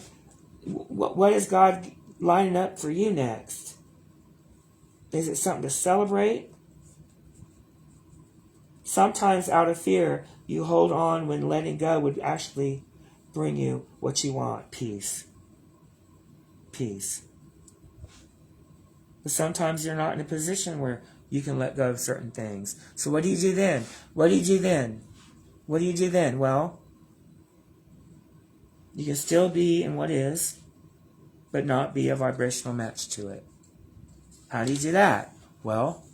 lining up for you next? Is it something to celebrate? Sometimes out of fear, you hold on when letting go would actually bring you what you want, peace. Peace. But sometimes you're not in a position where you can let go of certain things. So what do you do then? What do you do then? What do you do then? Well, you can still be in what is, but not be a vibrational match to it. How do you do that? Well,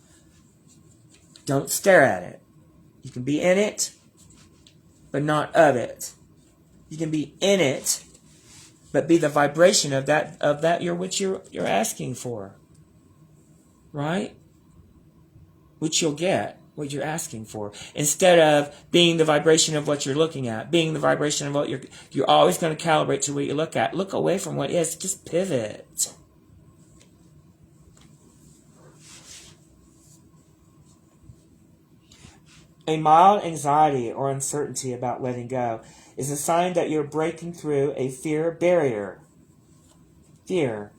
don't stare at it. You can be in it, but not of it. You can be in it, but be the vibration of that which you're asking for. Right? Which you'll get, what you're asking for. Instead of being the vibration of what you're looking at, being the vibration of what you're always going to calibrate to what you look at. Look away from what is. Just pivot. A mild anxiety or uncertainty about letting go is a sign that you're breaking through a fear barrier. Fear.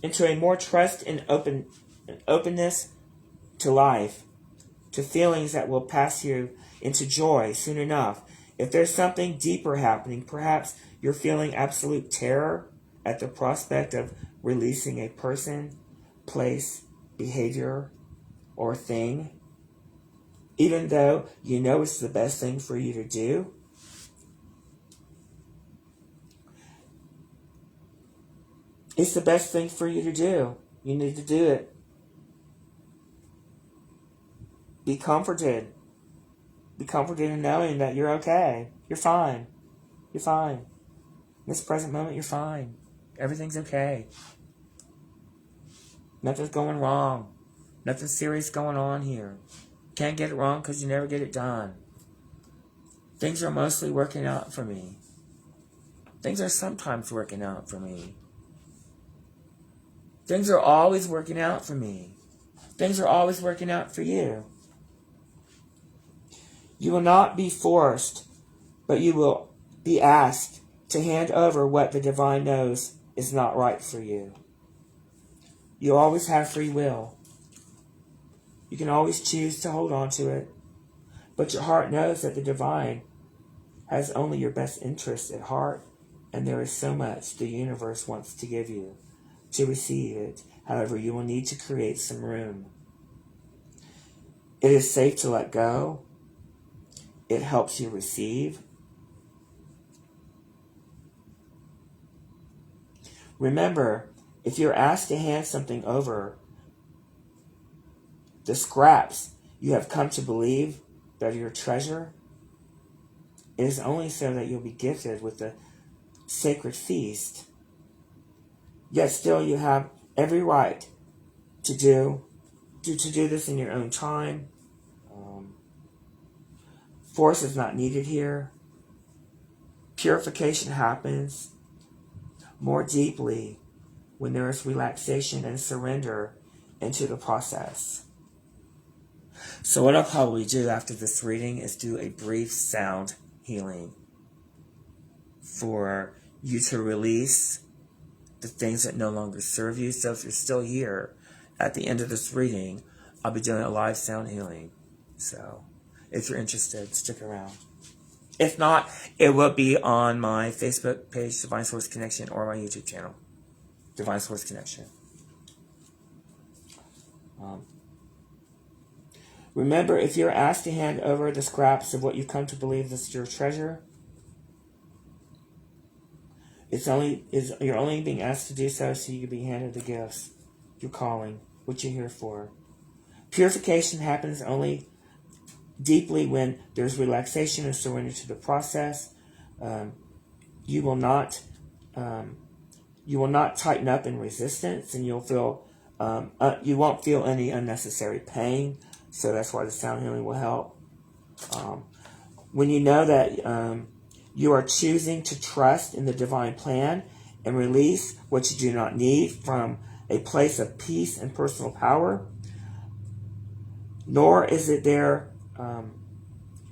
Into a more trust and openness to life, to feelings that will pass you into joy soon enough. If there's something deeper happening, perhaps you're feeling absolute terror at the prospect of releasing a person, place, behavior, or thing, even though you know it's the best thing for you to do. It's the best thing for you to do. You need to do it. Be comforted. Be comforted in knowing that you're okay. You're fine. You're fine. In this present moment, you're fine. Everything's okay. Nothing's going wrong. Nothing serious going on here. Can't get it wrong because you never get it done. Things are mostly working out for me. Things are sometimes working out for me. Things are always working out for me. Things are always working out for you. You will not be forced, but you will be asked to hand over what the divine knows is not right for you. You always have free will. You can always choose to hold on to it, but your heart knows that the divine has only your best interest at heart, and there is so much the universe wants to give you. To receive it, however, you will need to create some room. It is safe to let go. It helps you receive. Remember, if you're asked to hand something over, the scraps you have come to believe that are your treasure, it is only so that you'll be gifted with the sacred feast. Yet still you have every right to do this in your own time. Force is not needed here. Purification happens more deeply when there is relaxation and surrender into the process. So what I'll probably do after this reading is do a brief sound healing for you to release the things that no longer serve you. So if you're still here at the end of this reading, I'll be doing a live sound healing. So if you're interested, stick around. If not, it will be on my Facebook page, Divine Source Connection, or my YouTube channel, Divine Source Connection. Remember, if you're asked to hand over the scraps of what you've come to believe is your treasure, you're only being asked to do so you can be handed the gifts, your calling, what you're here for. Purification happens only deeply when there's relaxation and surrender to the process. You will not tighten up in resistance, and you won't feel any unnecessary pain. So that's why the sound healing will help. When you know that you are choosing to trust in the divine plan and release what you do not need from a place of peace and personal power, nor is there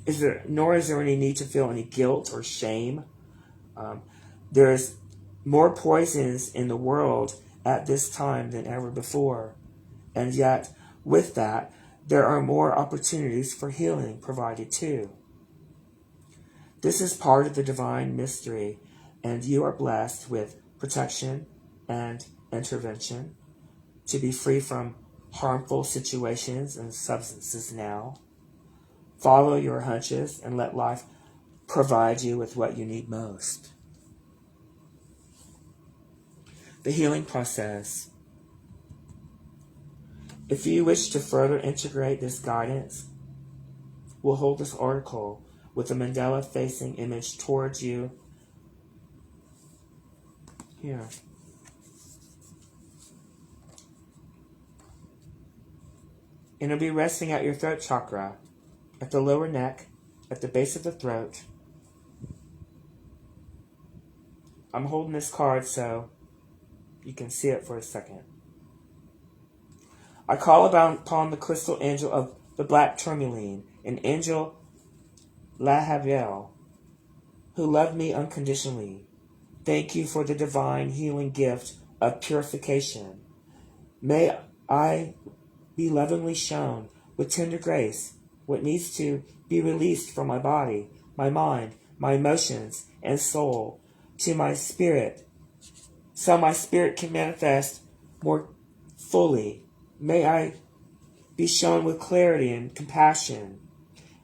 any need to feel any guilt or shame. There's more poisons in the world at this time than ever before, and yet with that, there are more opportunities for healing provided too. This is part of the divine mystery, and you are blessed with protection and intervention to be free from harmful situations and substances now. Follow your hunches and let life provide you with what you need most. The healing process. If you wish to further integrate this guidance, we'll hold this oracle with the Mandala facing image towards you here. And it'll be resting at your throat chakra, at the lower neck, at the base of the throat. I'm holding this card so you can see it for a second. I call upon the crystal angel of the black tourmaline, an angel Lahavel, who loved me unconditionally. Thank you for the divine healing gift of purification. May I be lovingly shown with tender grace what needs to be released from my body, my mind, my emotions, and soul to my spirit, so my spirit can manifest more fully. May I be shown with clarity and compassion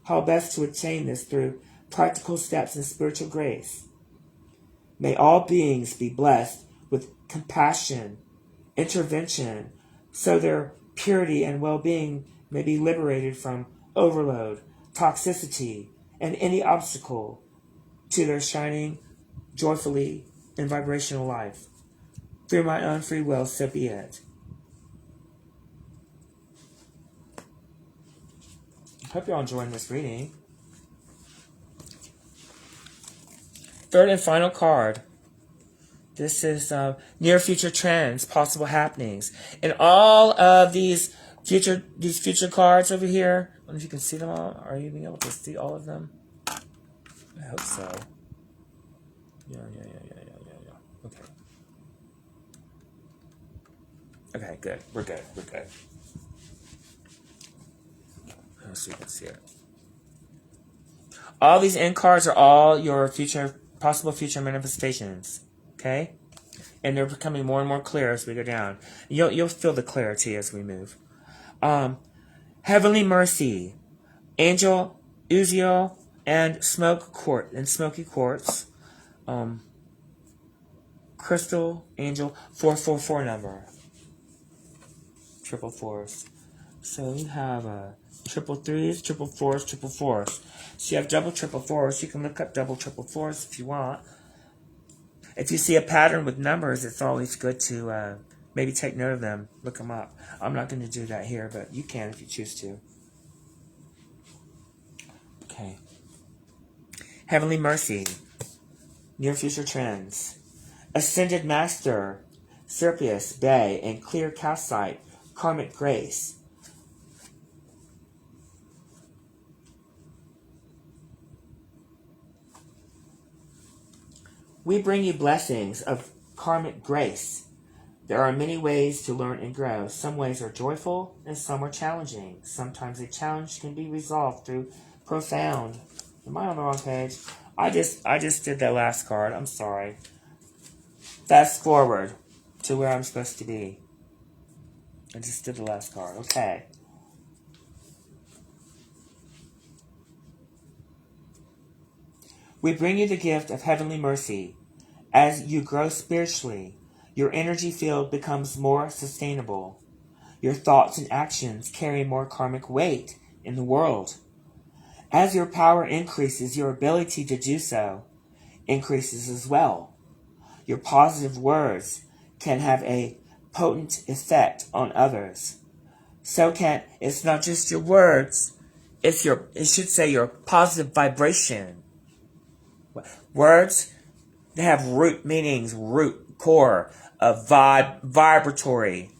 how best to attain this through practical steps in spiritual grace. May all beings be blessed with compassion, intervention, so their purity and well-being may be liberated from overload, toxicity, and any obstacle to their shining joyfully in vibrational life. Through my own free will, so be it. I hope you're all enjoying this reading. Third and final card. This is near future trends, possible happenings. And all of these future cards over here, I don't know if you can see them all. Are you being able to see all of them? I hope so. Yeah. Okay. Okay, good. We're good. So you can see it. All these end cards are all your possible future manifestations. Okay? And they're becoming more and more clear as we go down. You'll feel the clarity as we move. Heavenly Mercy, Angel Uziel, and Smoky Quartz. Crystal Angel 444 number. Triple fours. So you have triple threes, triple fours, triple fours. So you have double triple fours. You can look up double triple fours if you want. If you see a pattern with numbers, it's always good to maybe take note of them. Look them up. I'm not going to do that here, but you can if you choose to. Okay. Heavenly Mercy. Near Future Trends. Ascended Master. Serpius, Bay, and Clear Calcite. Karmic Grace. We bring you blessings of karmic grace. There are many ways to learn and grow. Some ways are joyful and some are challenging. Sometimes a challenge can be resolved through profound. Am I on the wrong page? I just did that last card. I'm sorry. Fast forward to where I'm supposed to be. I just did the last card. Okay. We bring you the gift of heavenly mercy. As you grow spiritually, your energy field becomes more sustainable. Your thoughts and actions carry more karmic weight in the world. As your power increases, your ability to do so increases as well. Your positive words can have a potent effect on others. It's not just your words, it should say your positive vibration. Words, they have root meanings, root, core, vibratory.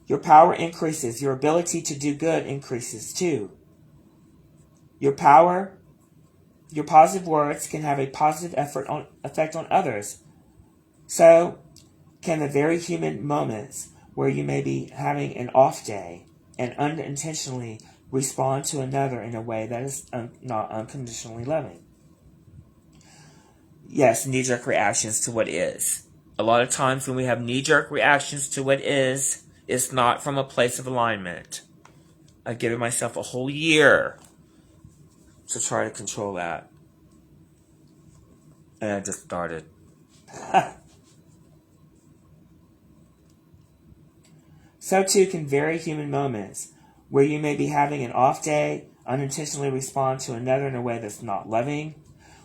Your power increases. Your ability to do good increases too. Your positive words can have a positive effect on others. So can the very human moments where you may be having an off day and unintentionally respond to another in a way that is not unconditionally loving. Yes, knee-jerk reactions to what is. A lot of times when we have knee-jerk reactions to what is, it's not from a place of alignment. I've given myself a whole year to try to control that. And I just started. So too can very human moments where you may be having an off day, unintentionally respond to another in a way that's not loving.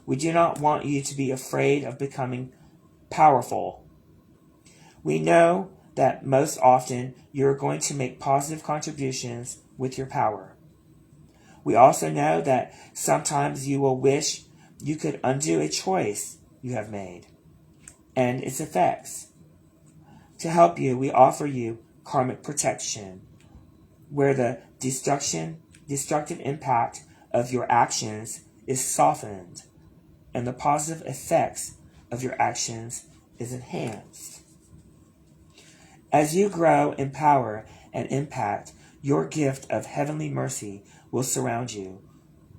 We do not want you to be afraid of becoming powerful. We know that most often you're going to make positive contributions with your power. We also know that sometimes you will wish you could undo a choice you have made and its effects. To help you, we offer you karmic protection, where the destructive impact of your actions is softened and the positive effects of your actions is enhanced. As you grow in power and impact, your gift of heavenly mercy will surround you,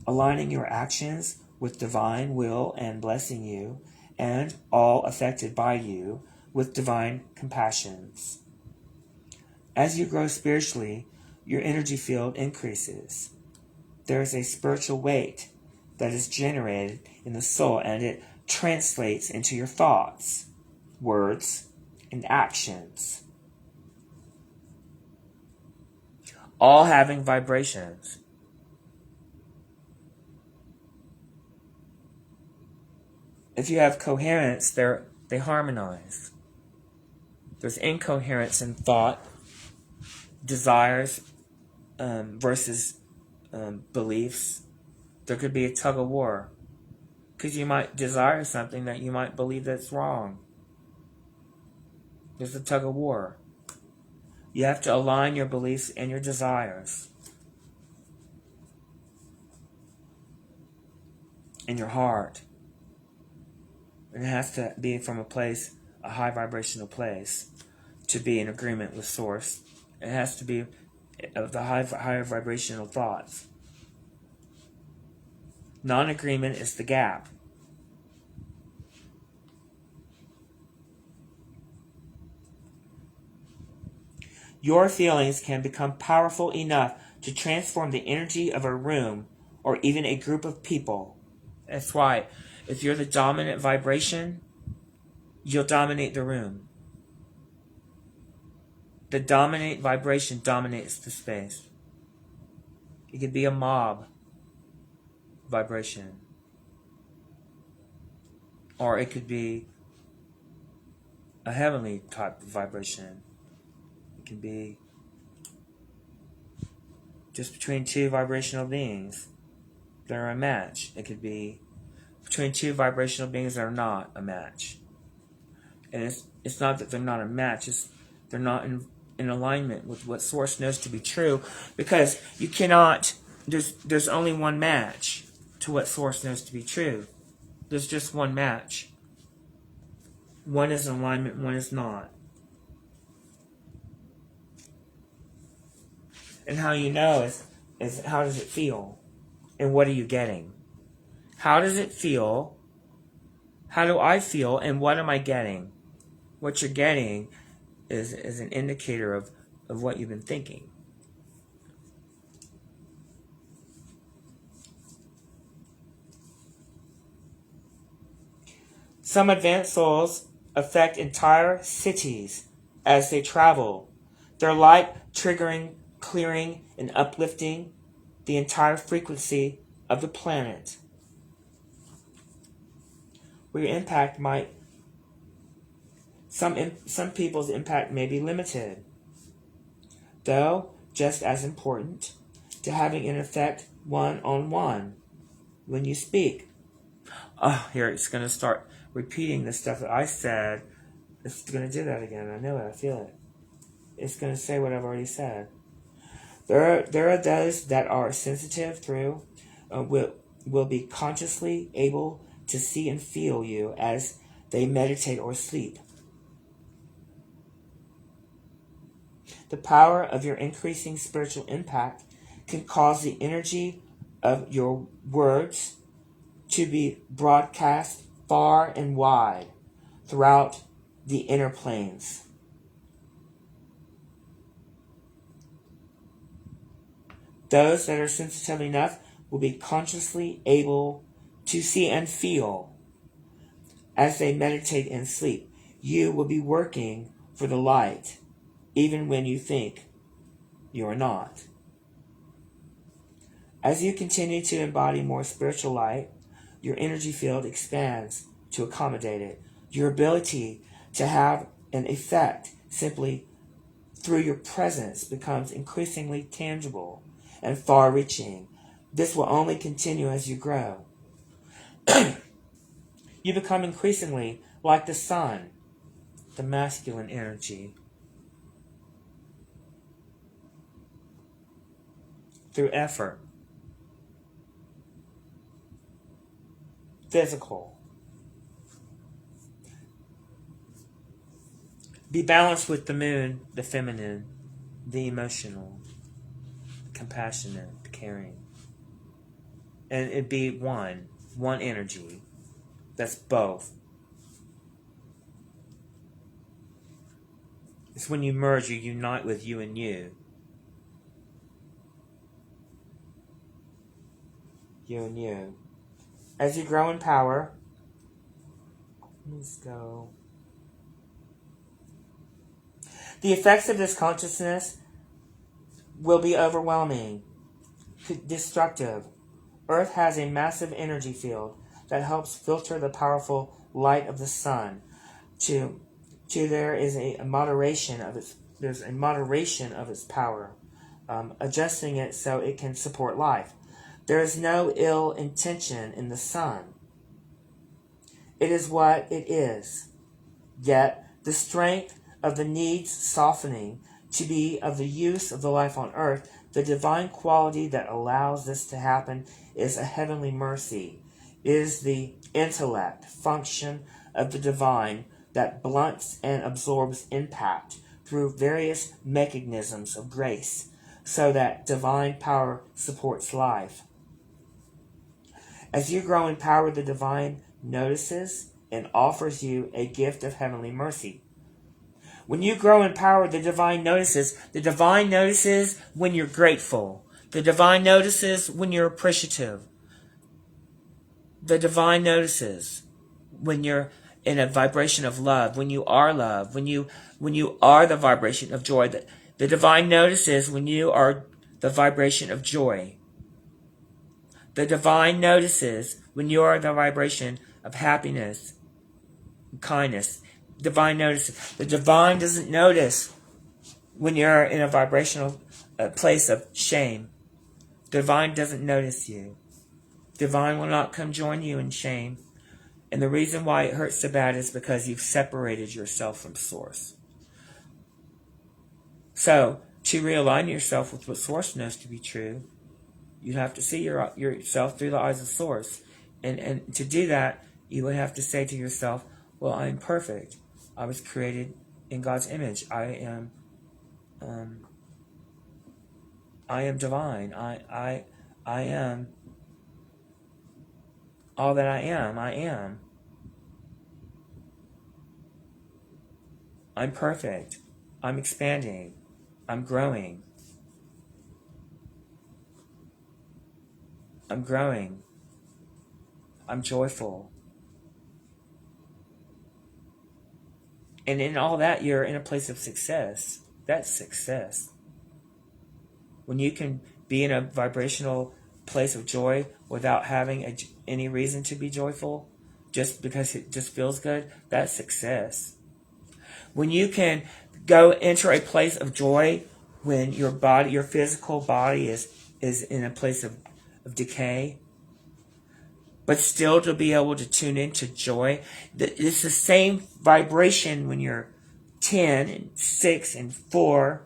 aligning your actions with divine will and blessing you, and all affected by you with divine compassions. As you grow spiritually, your energy field increases. There is a spiritual weight that is generated in the soul, and it translates into your thoughts, words, and actions, all having vibrations. If you have coherence, they harmonize. There's incoherence in thought, desires versus beliefs. There could be a tug of war, because you might desire something that you might believe that's wrong. There's a tug of war. You have to align your beliefs and your desires in your heart. And it has to be from a high vibrational place, to be in agreement with Source. It has to be of the higher vibrational thoughts. Non-agreement is the gap. Your feelings can become powerful enough to transform the energy of a room or even a group of people. That's why, if you're the dominant vibration, you'll dominate the room. The dominant vibration dominates the space. It could be a mob vibration, or it could be a heavenly type of vibration. It can be just between two vibrational beings that are a match. It could be between two vibrational beings that are not a match. And it's not that they're not a match, they're not in alignment with what Source knows to be true, because you cannot, there's only one match to what Source knows to be true. There's just one match. One is in alignment, one is not. And how you know is how does it feel? And what are you getting? How does it feel? How do I feel? And what am I getting? What you're getting is an indicator of what you've been thinking. Some advanced souls affect entire cities as they travel. Their light triggering, clearing, and uplifting the entire frequency of the planet. Where your impact might, some people's impact may be limited, though just as important to having an effect one-on-one when you speak. Oh, here it's going to start repeating the stuff that I said. It's going to do that again. I know it. I feel it. It's going to say what I've already said. There are those that are sensitive through, will be consciously able to see and feel you as they meditate or sleep. The power of your increasing spiritual impact can cause the energy of your words to be broadcast far and wide throughout the inner planes. Those that are sensitive enough will be consciously able to see and feel as they meditate and sleep. You will be working for the light, even when you think you are not. As you continue to embody more spiritual light, your energy field expands to accommodate it. Your ability to have an effect simply through your presence becomes increasingly tangible and far-reaching. This will only continue as you grow. You become increasingly like the sun, the masculine energy. Through effort, physical. Be balanced with the moon, the feminine, the emotional, compassionate, caring. And it'd be one energy. That's both. It's when you merge, you unite with you and you. You and you. As you grow in power, let's go. The effects of this consciousness will be overwhelming, destructive. Earth has a massive energy field that helps filter the powerful light of the sun. There is a moderation of its power, adjusting it so it can support life. There is no ill intention in the sun. It is what it is. Yet the strength of the needs softening to be of the use of the life on earth, the divine quality that allows this to happen is a heavenly mercy, is the intellect function of the divine that blunts and absorbs impact through various mechanisms of grace, so that divine power supports life. As you grow in power, the divine notices and offers you a gift of heavenly mercy. When you grow in power, the divine notices. The divine notices when you're grateful. The divine notices when you're appreciative. The divine notices when you're in a vibration of love, when you are love, when you are the vibration of joy. The divine notices when you are the vibration of joy. The divine notices when you are the vibration of happiness and kindness. Divine notices. The divine doesn't notice when you're in a vibrational place of shame. Divine doesn't notice you. Divine will not come join you in shame. And the reason why it hurts so bad is because you've separated yourself from Source. So, to realign yourself with what Source knows to be true, you have to see yourself through the eyes of Source. And to do that, you would have to say to yourself, well, I am perfect. I was created in God's image. I am divine. I am all that I am. I am. I'm perfect. I'm expanding. I'm growing. I'm growing. I'm joyful. And in all that, you're in a place of success. That's success. When you can be in a vibrational place of joy without having any reason to be joyful, just because it just feels good, that's success. When you can go enter a place of joy when your body, your physical body is in a place of decay, but still to be able to tune into joy. It's the same vibration when you're 10 and 6 and 4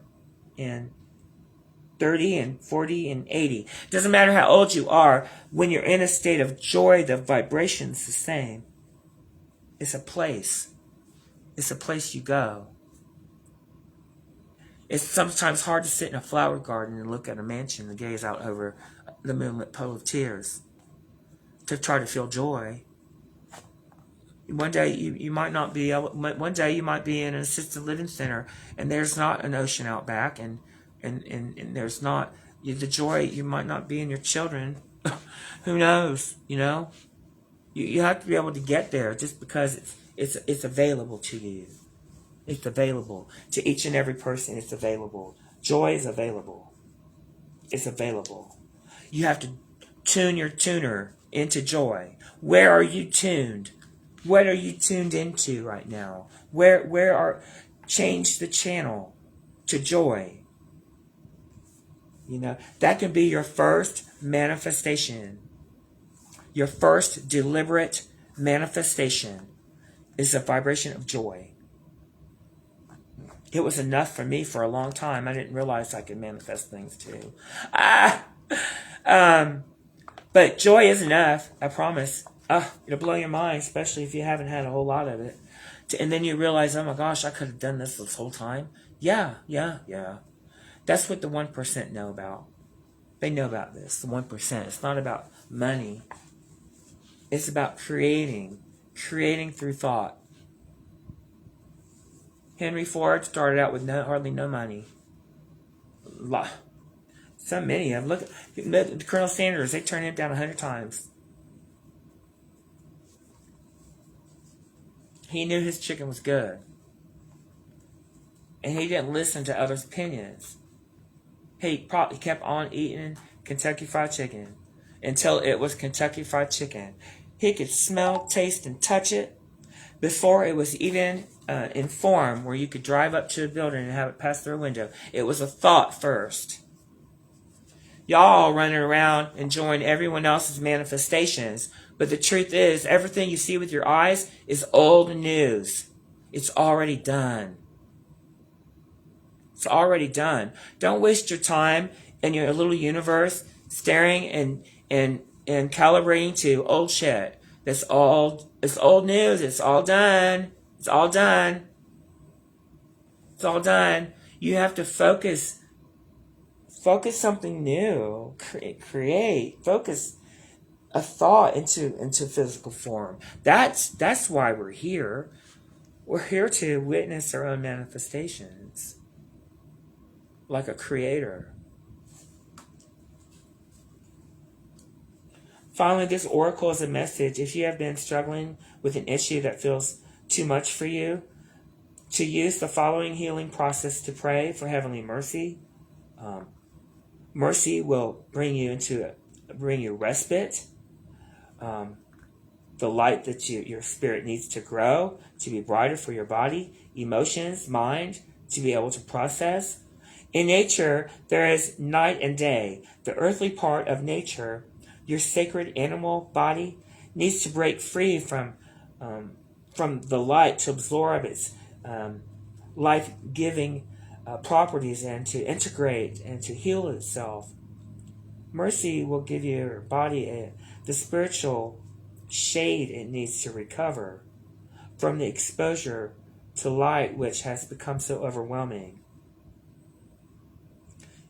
and 30 and 40 and 80. It doesn't matter how old you are. When you're in a state of joy, the vibration's the same. It's a place. It's a place you go. It's sometimes hard to sit in a flower garden and look at a mansion and gaze out over the moonlit puddle of tears to try to feel joy. One day you might not be able. One day you might be in an assisted living center and there's not an ocean out back, and there's not the joy. You might not be in your children. Who knows? You know, you have to be able to get there just because it's available to you. It's available to each and every person. It's available. Joy is available. It's available. You have to tune your tuner into joy. Where are you tuned? What are you tuned into right now? Change the channel to joy. You know, that can be your first manifestation. Your first deliberate manifestation is a vibration of joy. It was enough for me for a long time. I didn't realize I could manifest things too. But joy is enough, I promise. It'll blow your mind, especially if you haven't had a whole lot of it. And then you realize, oh my gosh, I could have done this whole time. Yeah. That's what the 1% know about. They know about this, the 1%. It's not about money. It's about creating through thought. Henry Ford started out with hardly no money. So many of them. Look at Colonel Sanders. They turned him down 100 times. He knew his chicken was good. And he didn't listen to others' opinions. He kept on eating Kentucky Fried Chicken until it was Kentucky Fried Chicken. He could smell, taste, and touch it before it was even in form where you could drive up to a building and have it pass through a window. It was a thought first. Y'all running around enjoying everyone else's manifestations, but the truth is, everything you see with your eyes is old news. It's already done. It's already done. Don't waste your time in your little universe staring and calibrating to old shit. It's old news. It's all done. It's all done. It's all done. You have to focus something new. Create. Focus a thought into physical form. That's why we're here. We're here to witness our own manifestations. Like a creator. Finally, this oracle is a message. If you have been struggling with an issue that feels too much for you, to use the following healing process to pray for heavenly mercy. Mercy will bring you respite. The light that your spirit needs to grow, to be brighter for your body, emotions, mind, to be able to process. In nature, there is night and day. The earthly part of nature, your sacred animal body, needs to break free from the light to absorb its life-giving properties and to integrate and to heal itself. Mercy will give your body the spiritual shade it needs to recover from the exposure to light which has become so overwhelming.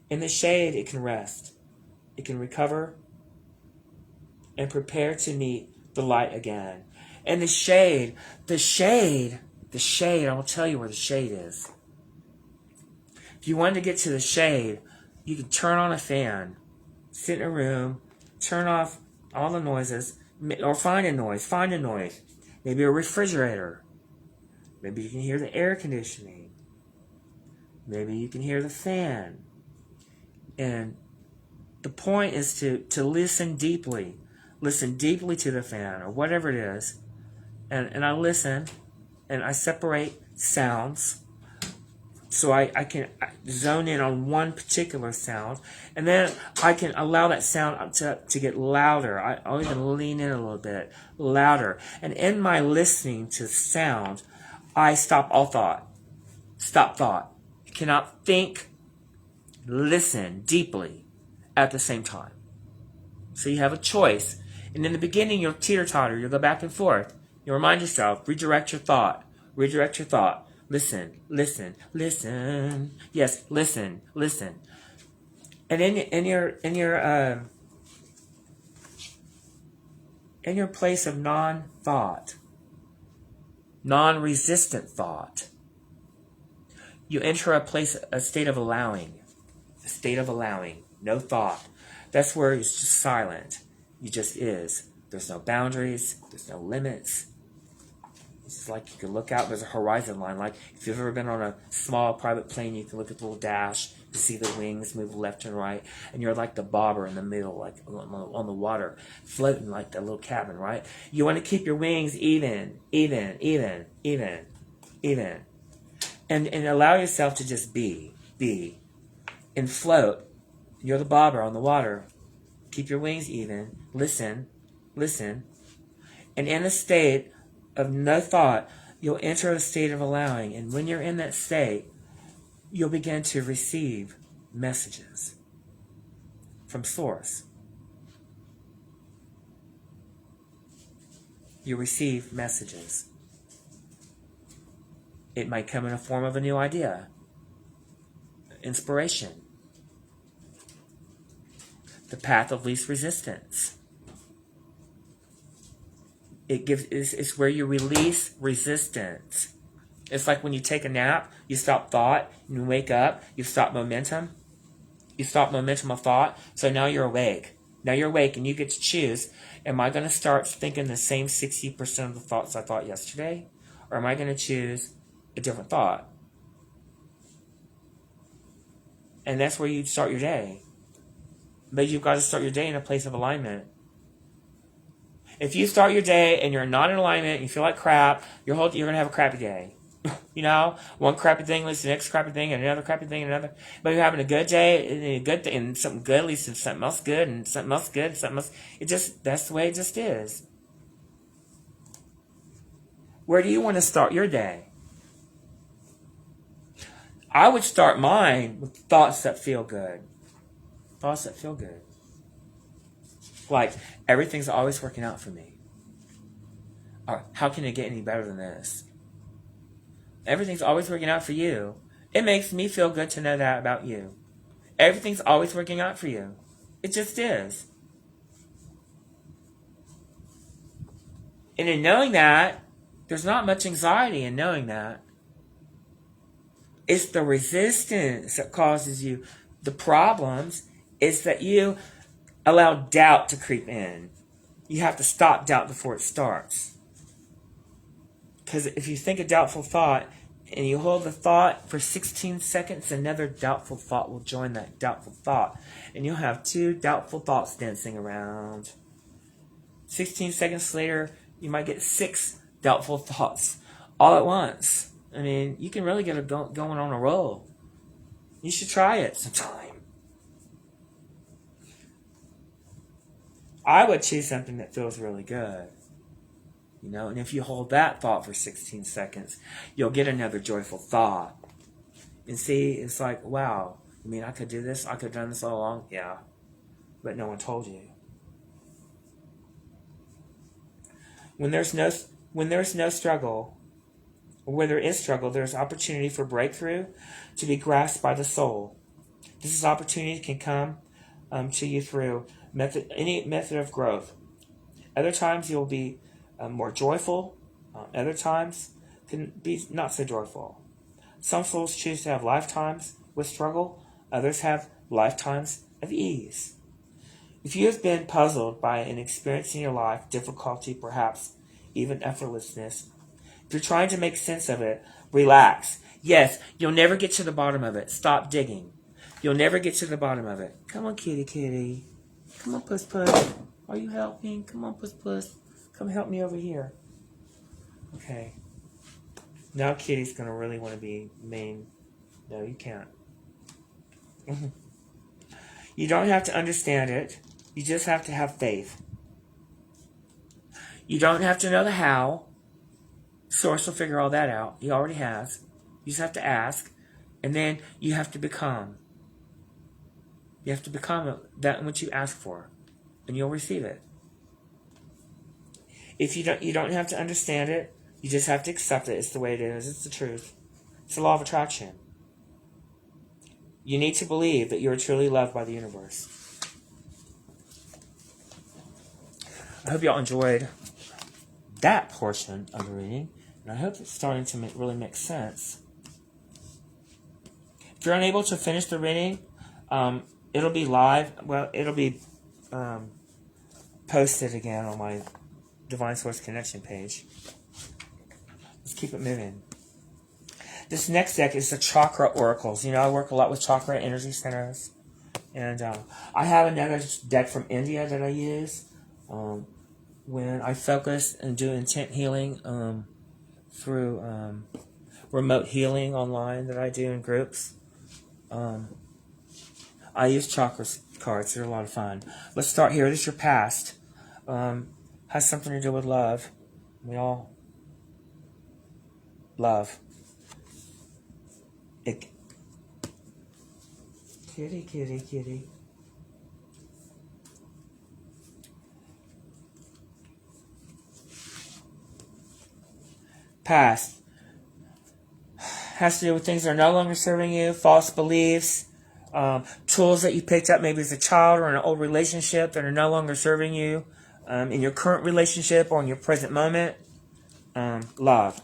In the shade, it can rest. It can recover and prepare to meet the light again. And the shade, I will tell you where the shade is. If you wanted to get to the shade, you can turn on a fan, sit in a room, turn off all the noises, or find a noise. Maybe a refrigerator. Maybe you can hear the air conditioning. Maybe you can hear the fan. And the point is to listen deeply. Listen deeply to the fan or whatever it is. And I listen and I separate sounds So I can zone in on one particular sound, and then I can allow that sound to get louder. I'll even lean in a little bit louder. And in my listening to sound, I stop all thought. Stop thought. You cannot think, listen deeply at the same time. So you have a choice. And in the beginning, you'll teeter-totter. You'll go back and forth. You'll remind yourself, redirect your thought. Redirect your thought. Listen, listen, listen. Yes, listen, listen. And in your place of non-thought, non-resistant thought, you enter a state of allowing. A state of allowing. No thought. That's where it's just silent. You just is. There's no boundaries. There's no limits. It's just like you can look out. There's a horizon line. Like if you've ever been on a small private plane, you can look at the little dash to see the wings move left and right. And you're like the bobber in the middle, like on the water, floating like that little cabin, right? You want to keep your wings even. And allow yourself to just be. And float. You're the bobber on the water. Keep your wings even. Listen. And in a state of no thought, you'll enter a state of allowing. And when you're in that state, you'll begin to receive messages from Source. You receive messages. It might come in the form of a new idea, inspiration, the path of least resistance. It's where you release resistance. It's like when you take a nap, you stop thought, and you wake up, you stop momentum. You stop momentum of thought, so now you're awake. Now you're awake and you get to choose, am I going to start thinking the same 60% of the thoughts I thought yesterday? Or am I going to choose a different thought? And that's where you start your day. But you've got to start your day in a place of alignment. If you start your day and you're not in alignment, you feel like crap, you're going to have a crappy day. You know, one crappy thing leads to the next crappy thing, and another crappy thing, and another. But you're having a good day, and a good thing, and something good leads to something else good, and something else good, and something else. That's the way it just is. Where do you want to start your day? I would start mine with thoughts that feel good. Thoughts that feel good. Like, everything's always working out for me. Or, how can it get any better than this? Everything's always working out for you. It makes me feel good to know that about you. Everything's always working out for you. It just is. And in knowing that, there's not much anxiety in knowing that. It's the resistance that causes you the problems. It's that you allow doubt to creep in. You have to stop doubt before it starts. Because if you think a doubtful thought and you hold the thought for 16 seconds, another doubtful thought will join that doubtful thought. And you'll have two doubtful thoughts dancing around. 16 seconds later, you might get 6 doubtful thoughts all at once. I mean, you can really get it going on a roll. You should try it sometime. I would choose something that feels really good. You know, and if you hold that thought for 16 seconds, you'll get another joyful thought. And see, it's like, wow, you mean I could do this? I could have done this all along? Yeah. But no one told you. When there's no struggle, or where there is struggle, there's opportunity for breakthrough to be grasped by the soul. This is opportunity can come to you through any method of growth. Other times you'll be more joyful. Other times can be not so joyful. Some souls choose to have lifetimes with struggle. Others have lifetimes of ease. If you have been puzzled by an experience in your life, difficulty, perhaps even effortlessness, if you're trying to make sense of it, relax. Yes, you'll never get to the bottom of it. Stop digging. You'll never get to the bottom of it. Come on, kitty, kitty. Come on, puss, puss. Are you helping? Come on, puss, puss. Come help me over here. Okay. Now kitty's going to really want to be main No, you can't. You don't have to understand it. You just have to have faith. You don't have to know the how. Source will figure all that out. He already has. You just have to ask. And then you have to become. You have to become that which you ask for. And you'll receive it. If you don't have to understand it. You just have to accept it. It's the way it is. It's the truth. It's the law of attraction. You need to believe that you are truly loved by the universe. I hope y'all enjoyed that portion of the reading. And I hope it's starting to really make sense. If you're unable to finish the reading, it'll be live. Well, it'll be posted again on my Divine Source Connection page. Let's keep it moving. This next deck is the Chakra Oracles. You know, I work a lot with chakra energy centers. And I have another deck from India that I use when I focus and do intent healing through remote healing online that I do in groups. I use chakra cards. They're a lot of fun. Let's start here. This is your past. Has something to do with love. We all love. Kitty, kitty, kitty. Past. Has to do with things that are no longer serving you, false beliefs, tools that you picked up maybe as a child or in an old relationship that are no longer serving you in your current relationship or in your present moment. Love.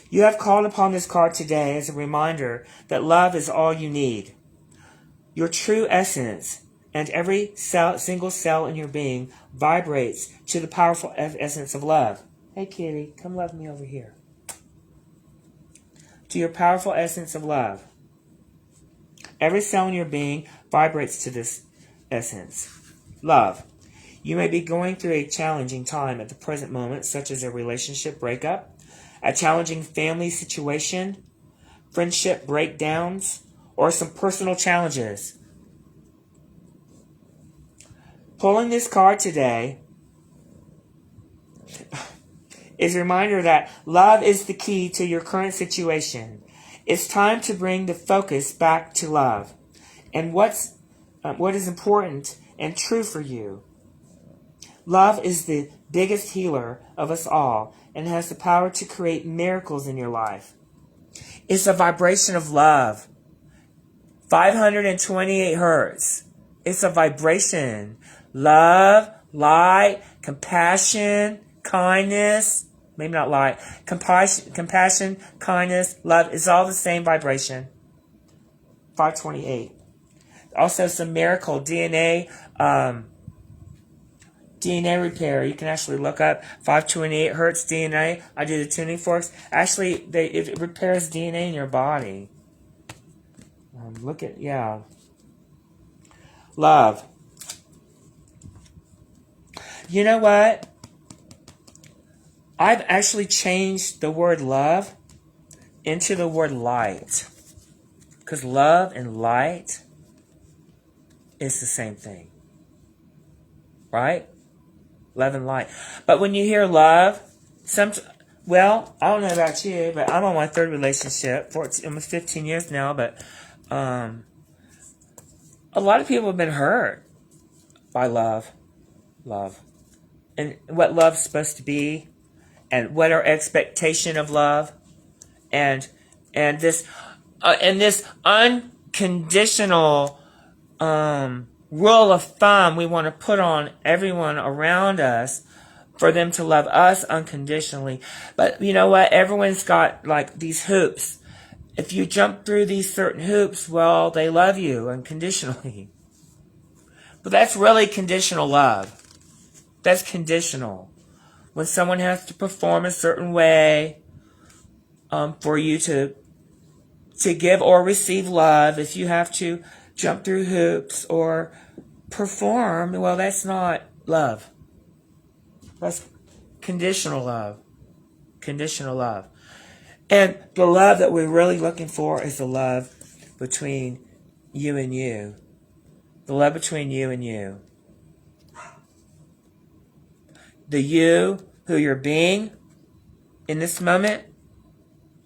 You have called upon this card today as a reminder that love is all you need. Your true essence and every single cell in your being vibrates to the powerful essence of love. Hey, kitty, come love me over here. To your powerful essence of love. Every cell in your being vibrates to this essence. Love. You may be going through a challenging time at the present moment, such as a relationship breakup, a challenging family situation, friendship breakdowns, or some personal challenges. Pulling this card today is a reminder that love is the key to your current situation. It's time to bring the focus back to love and what is important and true for you. Love is the biggest healer of us all and has the power to create miracles in your life. It's a vibration of love. 528 hertz. It's a vibration. Love, light, compassion, kindness. Maybe not light. Compassion, kindness, love. It's all the same vibration. 528. Also some miracle DNA repair. You can actually look up 528 hertz DNA. I do the tuning forks. Actually, it repairs DNA in your body. Love. You know what? I've actually changed the word love into the word light. Because love and light is the same thing. Right? Love and light. But when you hear love, I don't know about you, but I'm on my third relationship, almost 15 years now, but a lot of people have been hurt by love. And what love's supposed to be, and what our expectation of love, and this unconditional rule of thumb we want to put on everyone around us for them to love us unconditionally. But you know what? Everyone's got like these hoops. If you jump through these certain hoops, well, they love you unconditionally. But that's really conditional love. That's conditional. When someone has to perform a certain way for you to give or receive love, if you have to jump through hoops or perform, well, that's not love. That's conditional love. Conditional love. And the love that we're really looking for is the love between you and you. The love between you and you. The you who you're being in this moment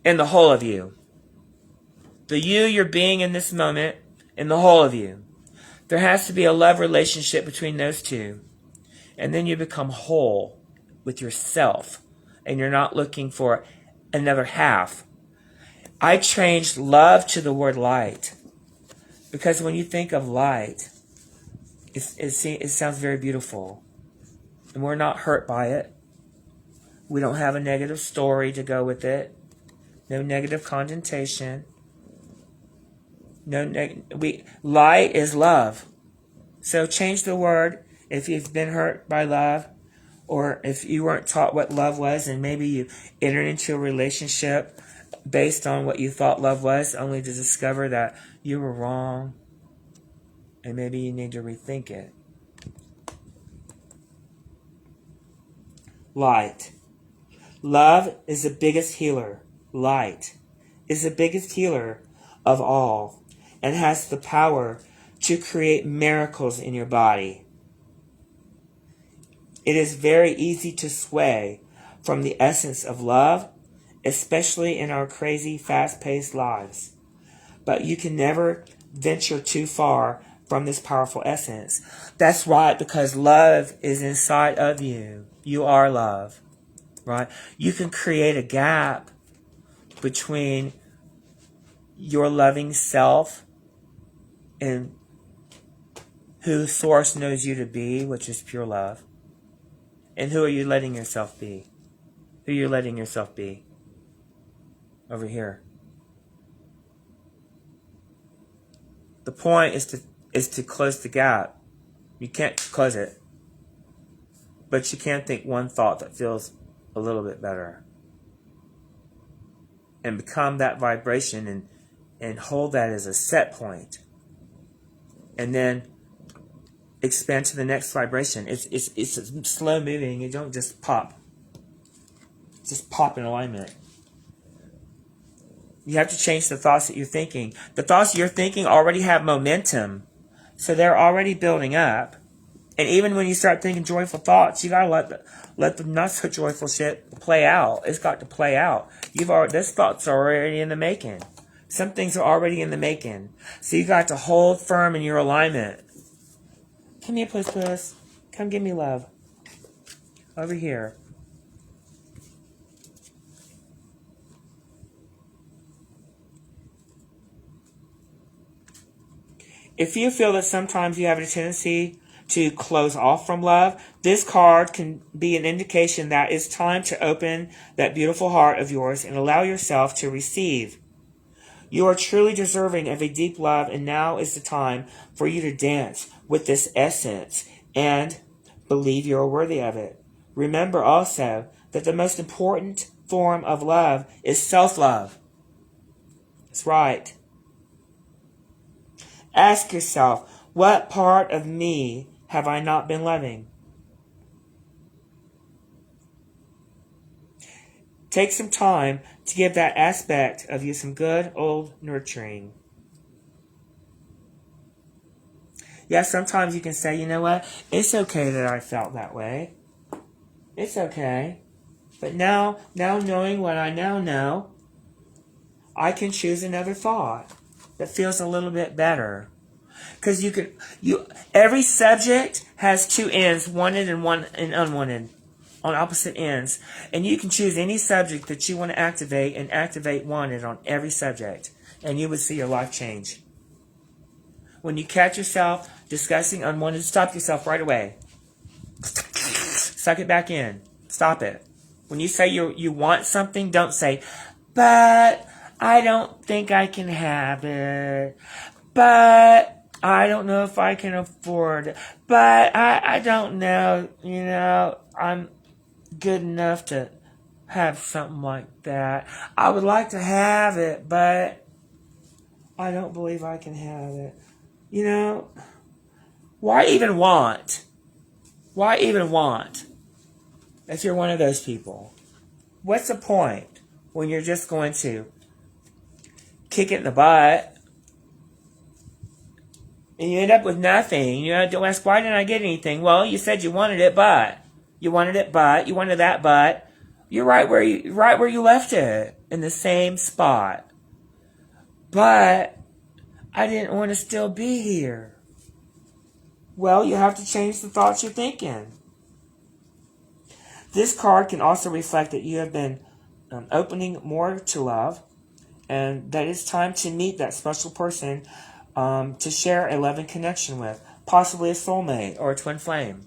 and the whole of you. The you you're being in this moment and the whole of you. There has to be a love relationship between those two. And then you become whole with yourself. And you're not looking for another half. I changed love to the word light. Because when you think of light, it sounds very beautiful. And we're not hurt by it. We don't have a negative story to go with it. No negative connotation. Light is love. So change the word if you've been hurt by love, or if you weren't taught what love was, and maybe you entered into a relationship based on what you thought love was, only to discover that you were wrong, and maybe you need to rethink it. Light. Love is the biggest healer. Light is the biggest healer of all, and has the power to create miracles in your body. It is very easy to sway from the essence of love, especially in our crazy, fast-paced lives. But you can never venture too far from this powerful essence. That's right, because love is inside of you. You are love, right? You can create a gap between your loving self and who Source knows you to be, which is pure love. And who are you letting yourself be? Who are you letting yourself be? Over here. The point is to close the gap. You can't close it. But you can think one thought that feels a little bit better. And become that vibration and hold that as a set point. And then expand to the next vibration. It's slow moving. You don't just pop. Just pop in alignment. You have to change the thoughts that you're thinking. The thoughts you're thinking already have momentum. So they're already building up. And even when you start thinking joyful thoughts, you gotta let the not so joyful shit play out. It's got to play out. This thoughts are already in the making. Some things are already in the making. So you got to hold firm in your alignment. Come here, puss. Come give me love. Over here. If you feel that sometimes you have a tendency to close off from love, this card can be an indication that it's time to open that beautiful heart of yours and allow yourself to receive. You are truly deserving of a deep love, and now is the time for you to dance with this essence and believe you are worthy of it. Remember also that the most important form of love is self-love. That's right. Ask yourself, what part of me have I not been loving? Take some time to give that aspect of you some good old nurturing. Yeah, sometimes you can say, you know what? It's okay that I felt that way. It's okay. But now knowing what I now know, I can choose another thought that feels a little bit better. Because every subject has two ends, wanted and unwanted, on opposite ends. And you can choose any subject that you want to activate and activate wanted on every subject. And you would see your life change. When you catch yourself discussing unwanted, stop yourself right away. Suck it back in. Stop it. When you say you want something, don't say, but I don't think I can have it. But I don't know if I can afford it. But I don't know, I'm good enough to have something like that. I would like to have it, but I don't believe I can have it. Why even want? Why even want? If you're one of those people. What's the point? when you're just going to kick it in the butt and you end up with nothing. You know, don't ask, why didn't I get anything? Well, you said you wanted it, but you wanted that, but you're right where you left it, in the same spot. But I didn't want to still be here. Well, you have to change the thoughts you're thinking. This card can also reflect that you have been opening more to love, and that it's time to meet that special person to share a loving connection with, possibly a soulmate or a twin flame.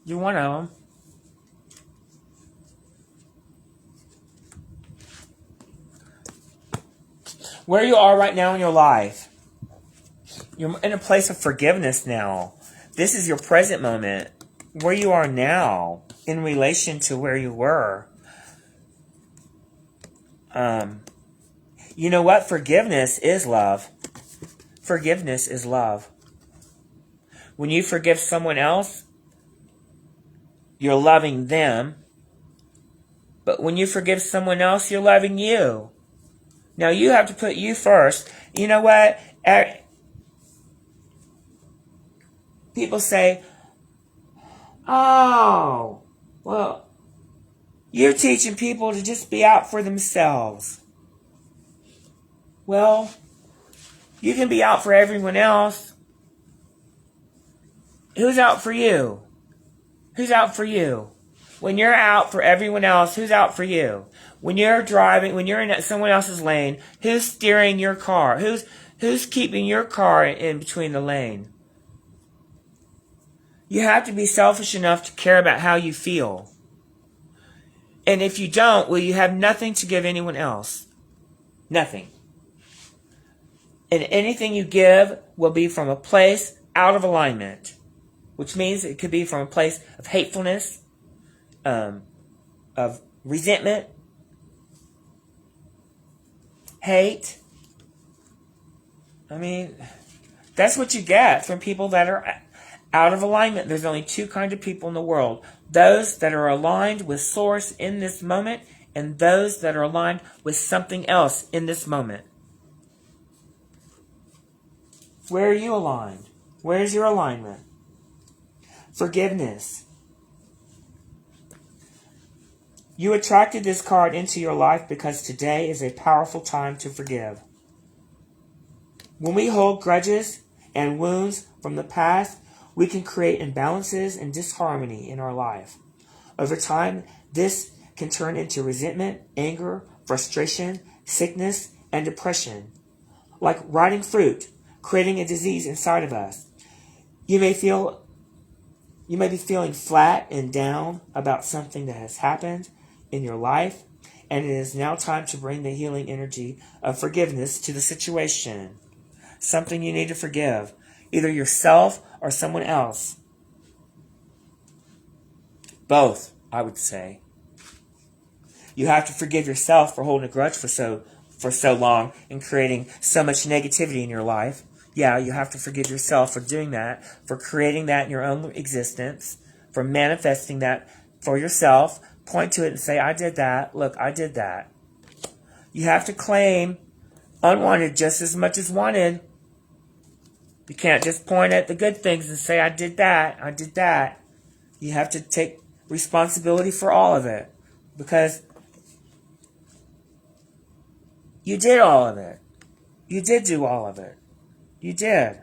You're one of them. Where you are right now in your life, you're in a place of forgiveness now. This is your present moment. Where you are now in relation to where you were. You know what? Forgiveness is love. Forgiveness is love. When you forgive someone else, you're loving them. But when you forgive someone else, you're loving you. Now you have to put you first. You know what? People say, oh, well, you're teaching people to just be out for themselves. Well, you can be out for everyone else. Who's out for you? Who's out for you? When you're out for everyone else, who's out for you? When you're driving, when you're in someone else's lane, who's steering your car? Who's keeping your car in between the lane? You have to be selfish enough to care about how you feel. And if you don't, well, you have nothing to give anyone else. Nothing. And anything you give will be from a place out of alignment. Which means it could be from a place of hatefulness, of resentment, hate. I mean, that's what you get from people that are out of alignment. There's only two kinds of people in the world. Those that are aligned with Source in this moment, and those that are aligned with something else in this moment. Where are you aligned? Where's your alignment? Forgiveness. You attracted this card into your life because today is a powerful time to forgive. When we hold grudges and wounds from the past, we can create imbalances and disharmony in our life. Over time, this can turn into resentment, anger, frustration, sickness, and depression. Like rotting fruit, creating a disease inside of us. You may be feeling flat and down about something that has happened in your life, and it is now time to bring the healing energy of forgiveness to the situation. Something you need to forgive, either yourself or someone else. Both, I would say. You have to forgive yourself for holding a grudge for so long and creating so much negativity in your life. Yeah, you have to forgive yourself for doing that, for creating that in your own existence, for manifesting that for yourself. Point to it and say, I did that. Look, I did that. You have to claim unwanted just as much as wanted. You can't just point at the good things and say, I did that. I did that. You have to take responsibility for all of it, because you did all of it. You did do all of it. You did.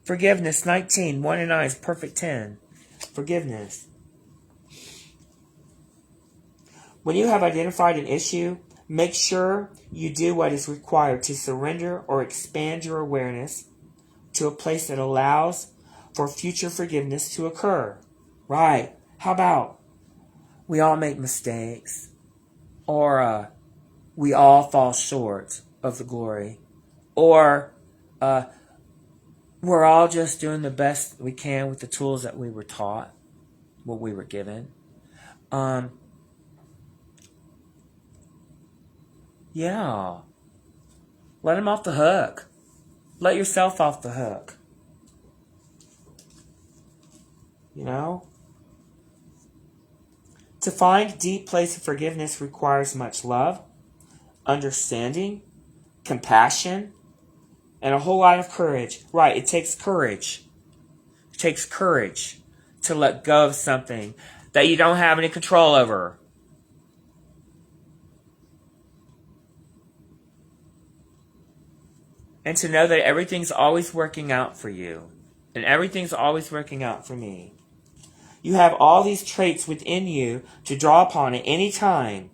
Forgiveness, 19. 1 and 9 is perfect 10. Forgiveness. When you have identified an issue, make sure you do what is required to surrender or expand your awareness to a place that allows for future forgiveness to occur. Right. How about we all make mistakes, or we all fall short of the glory, or we're all just doing the best we can with the tools that we were taught, what we were given. Yeah. Let him off the hook. Let yourself off the hook. You know? To find a deep place of forgiveness requires much love, understanding, compassion, and a whole lot of courage. Right, it takes courage. It takes courage to let go of something that you don't have any control over. And to know that everything's always working out for you. And everything's always working out for me. You have all these traits within you to draw upon at any time.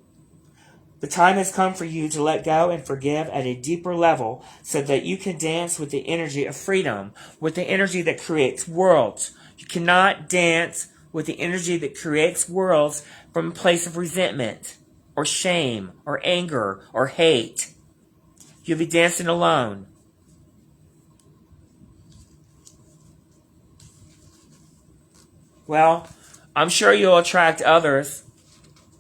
The time has come for you to let go and forgive at a deeper level so that you can dance with the energy of freedom, with the energy that creates worlds. You cannot dance with the energy that creates worlds from a place of resentment or shame or anger or hate. You'll be dancing alone. Well, I'm sure you'll attract others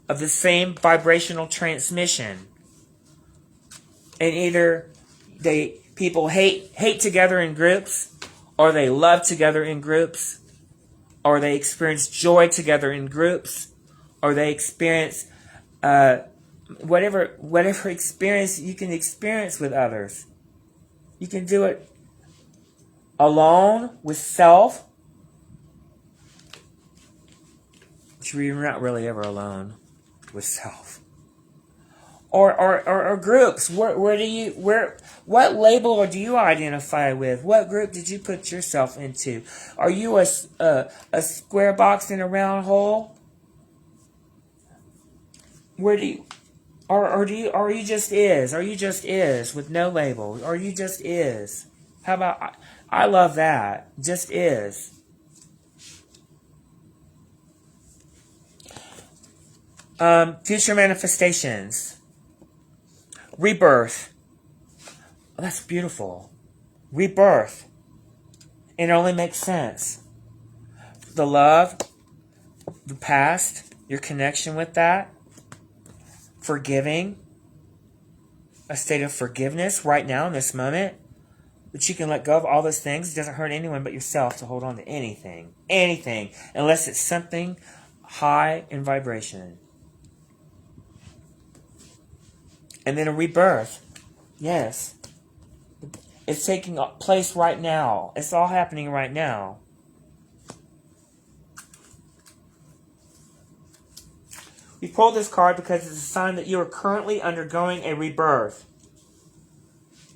of the same vibrational transmission. And either people hate together in groups, or they love together in groups, or they experience joy together in groups, or they experience whatever experience you can experience with others. You can do it alone with self, which you're not really ever alone with self. Or groups. What label do you identify with? What group did you put yourself into? Are you a square box in a round hole? Are you just is? Are you just is with no label? Are you just is? How about I love that. Just is. Future manifestations. Rebirth. Oh, that's beautiful. Rebirth. It only makes sense. The love, the past, your connection with that. Forgiving. A state of forgiveness right now in this moment. That you can let go of all those things. It doesn't hurt anyone but yourself to hold on to anything. Anything. Unless it's something high in vibration. And then a rebirth. Yes. It's taking place right now. It's all happening right now. We pulled this card because it's a sign that you are currently undergoing a rebirth.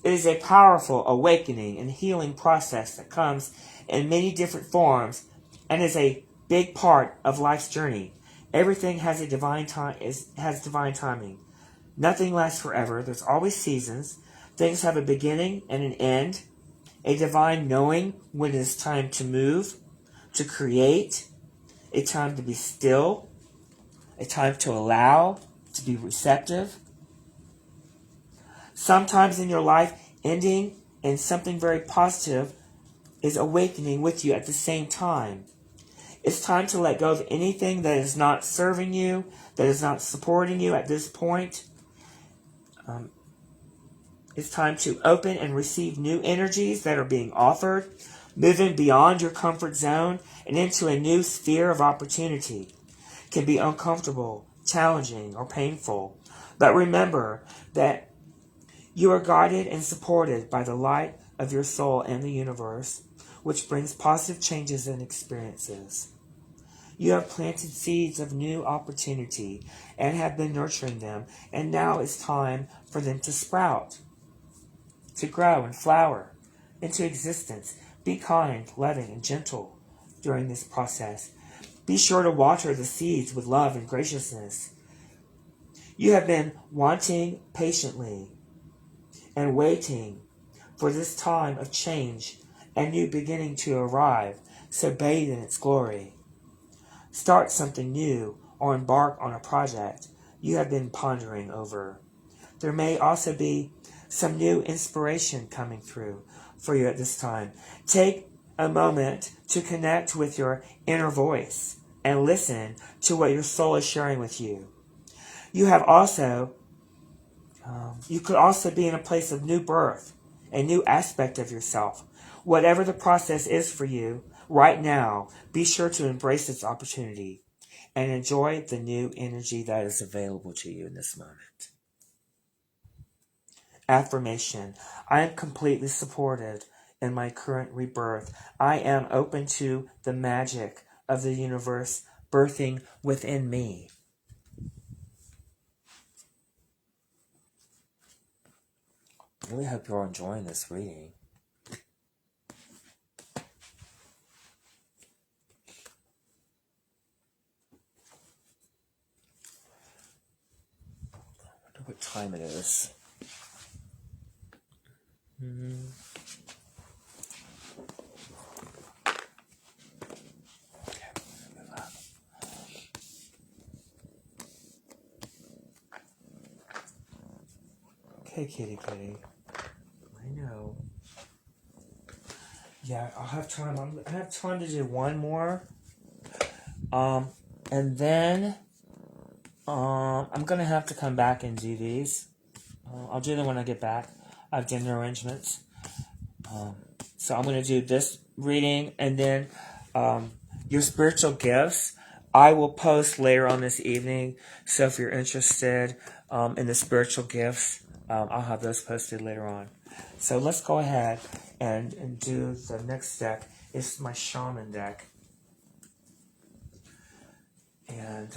It is a powerful awakening and healing process that comes in many different forms and is a big part of life's journey. Everything has a divine timing. Nothing lasts forever. There's always seasons. Things have a beginning and an end. A divine knowing when it is time to move, to create, a time to be still, a time to allow, to be receptive. Sometimes in your life, ending in something very positive is awakening with you at the same time. It's time to let go of anything that is not serving you, that is not supporting you at this point. It's time to open and receive new energies that are being offered, moving beyond your comfort zone and into a new sphere of opportunity. It can be uncomfortable, challenging, or painful. But remember that you are guided and supported by the light of your soul and the universe, which brings positive changes and experiences. You have planted seeds of new opportunity and have been nurturing them, and now it's time for them to sprout, to grow and flower into existence. Be kind, loving, and gentle during this process. Be sure to water the seeds with love and graciousness. You have been wanting patiently and waiting for this time of change and new beginning to arrive, so bathe in its glory. Start something new or embark on a project you have been pondering over. There may also be some new inspiration coming through for you at this time. Take a moment to connect with your inner voice and listen to what your soul is sharing with you. You could also be in a place of new birth, a new aspect of yourself. Whatever the process is for you right now, be sure to embrace this opportunity. and enjoy the new energy that is available to you in this moment. Affirmation. I am completely supported in my current rebirth. I am open to the magic of the universe birthing within me. I really hope you're all enjoying this reading. I wonder what time it is. Okay, kitty. I know. Yeah, I'll have time. I have time to do one more. And then I'm gonna have to come back and do these. I'll do them when I get back. I have dinner arrangements. So I'm gonna do this reading, and then your spiritual gifts I will post later on this evening. So if you're interested in the spiritual gifts, I'll have those posted later on. So let's go ahead and do the next deck. It's my Shaman deck. And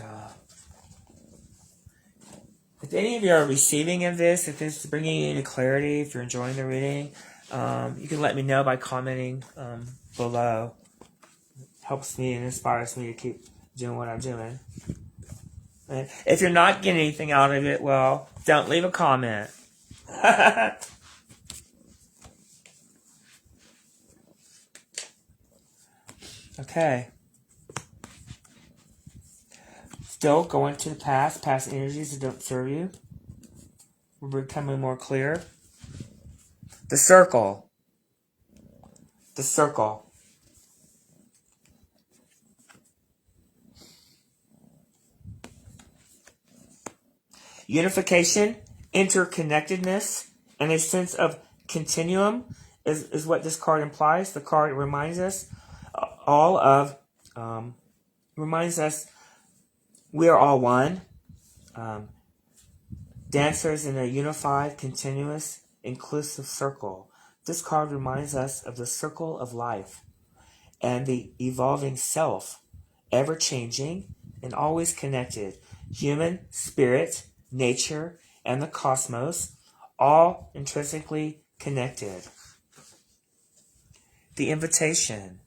if any of you are receiving of this, if it's bringing you any clarity, if you're enjoying the reading, you can let me know by commenting below. Helps me and inspires me to keep doing what I'm doing. And if you're not getting anything out of it, well, don't leave a comment. Okay. Still going to the past energies that don't serve you. We're becoming more clear. The circle. The circle. Unification, interconnectedness, and a sense of continuum is what this card implies. The card reminds us we are all one. Dancers in a unified, continuous, inclusive circle. This card reminds us of the circle of life and the evolving self, ever-changing and always connected. Human, spirit, nature, and the cosmos, all intrinsically connected. The invitation.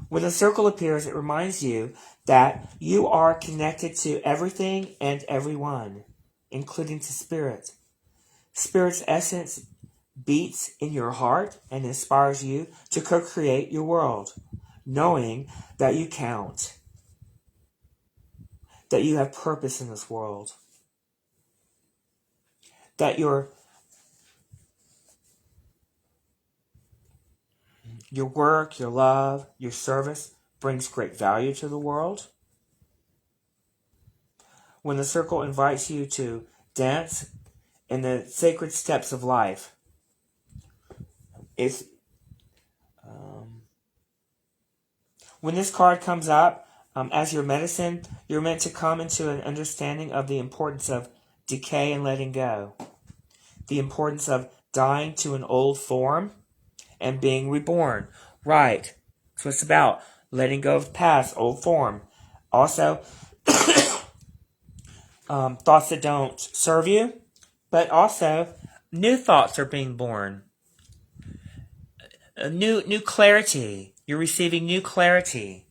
When the circle appears, it reminds you that you are connected to everything and everyone, including to spirit. Spirit's essence beats in your heart and inspires you to co-create your world, knowing that you count, that you have purpose in this world, that your work, your love, your service brings great value to the world. When the circle invites you to dance in the sacred steps of life, when this card comes up as your medicine, you're meant to come into an understanding of the importance of decay and letting go, the importance of dying to an old form and being reborn. Right. That's what it's about. Letting go of the past, old form. Also, thoughts that don't serve you, but also new thoughts are being born. New clarity. You're receiving new clarity.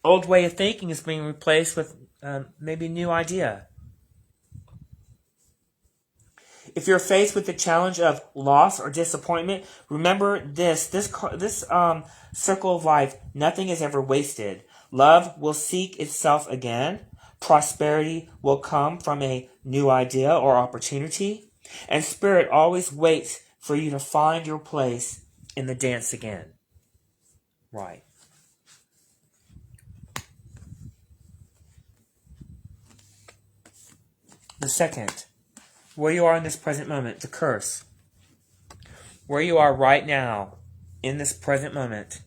Old way of thinking is being replaced with maybe a new idea. If you're faced with the challenge of loss or disappointment, remember this circle of life, nothing is ever wasted. Love will seek itself again. Prosperity will come from a new idea or opportunity. And spirit always waits for you to find your place in the dance again. Right. The second, where you are in this present moment, the curse. Where you are right now, in this present moment.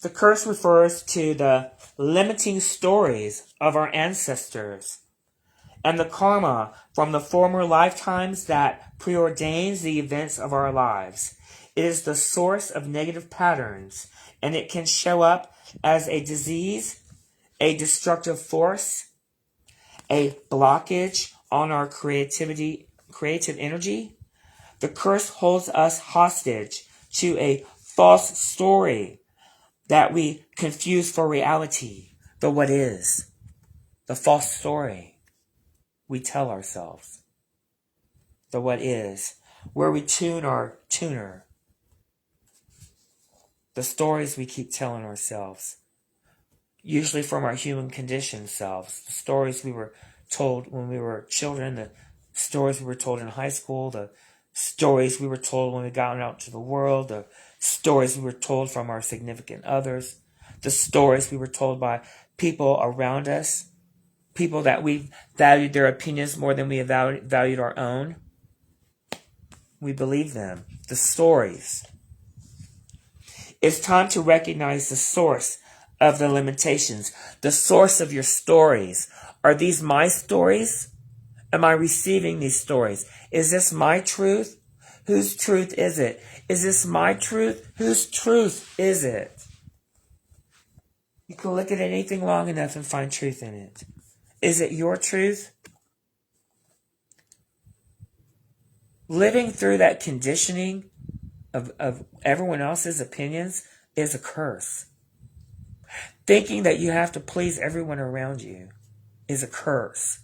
The curse refers to the limiting stories of our ancestors and the karma from the former lifetimes that preordains the events of our lives. It is the source of negative patterns, and it can show up as a disease, a destructive force, a blockage on our creative energy. The curse holds us hostage to a false story that we confuse for reality, the what is, the false story we tell ourselves, the what is, where we tune our tuner, the stories we keep telling ourselves, usually from our human conditioned selves, the stories we were told when we were children, the stories we were told in high school, the stories we were told when we got out to the world, the stories we were told from our significant others, the stories we were told by people around us, people that we valued their opinions more than we valued our own. We believe them. The stories. It's time to recognize the source of the limitations, the source of your stories. Are these my stories? Am I receiving these stories? Is this my truth? Whose truth is it? Is this my truth? Whose truth is it? You can look at anything long enough and find truth in it. Is it your truth? Living through that conditioning of everyone else's opinions is a curse. Thinking that you have to please everyone around you is a curse.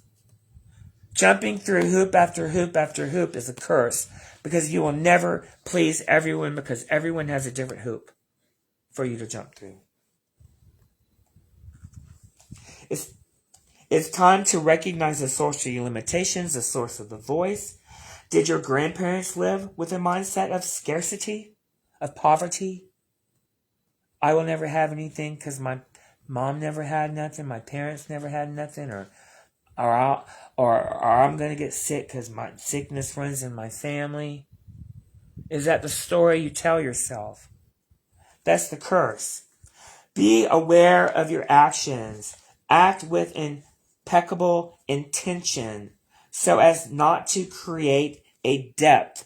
Jumping through hoop after hoop after hoop is a curse, because you will never please everyone, because everyone has a different hoop for you to jump through. It's time to recognize the source of your limitations, the source of the voice. Did your grandparents live with a mindset of scarcity, of poverty? I will never have anything because my mom never had nothing, my parents never had nothing, or I'm going to get sick because my sickness runs in my family. Is that the story you tell yourself? That's the curse. Be aware of your actions. Act with impeccable intention so as not to create a debt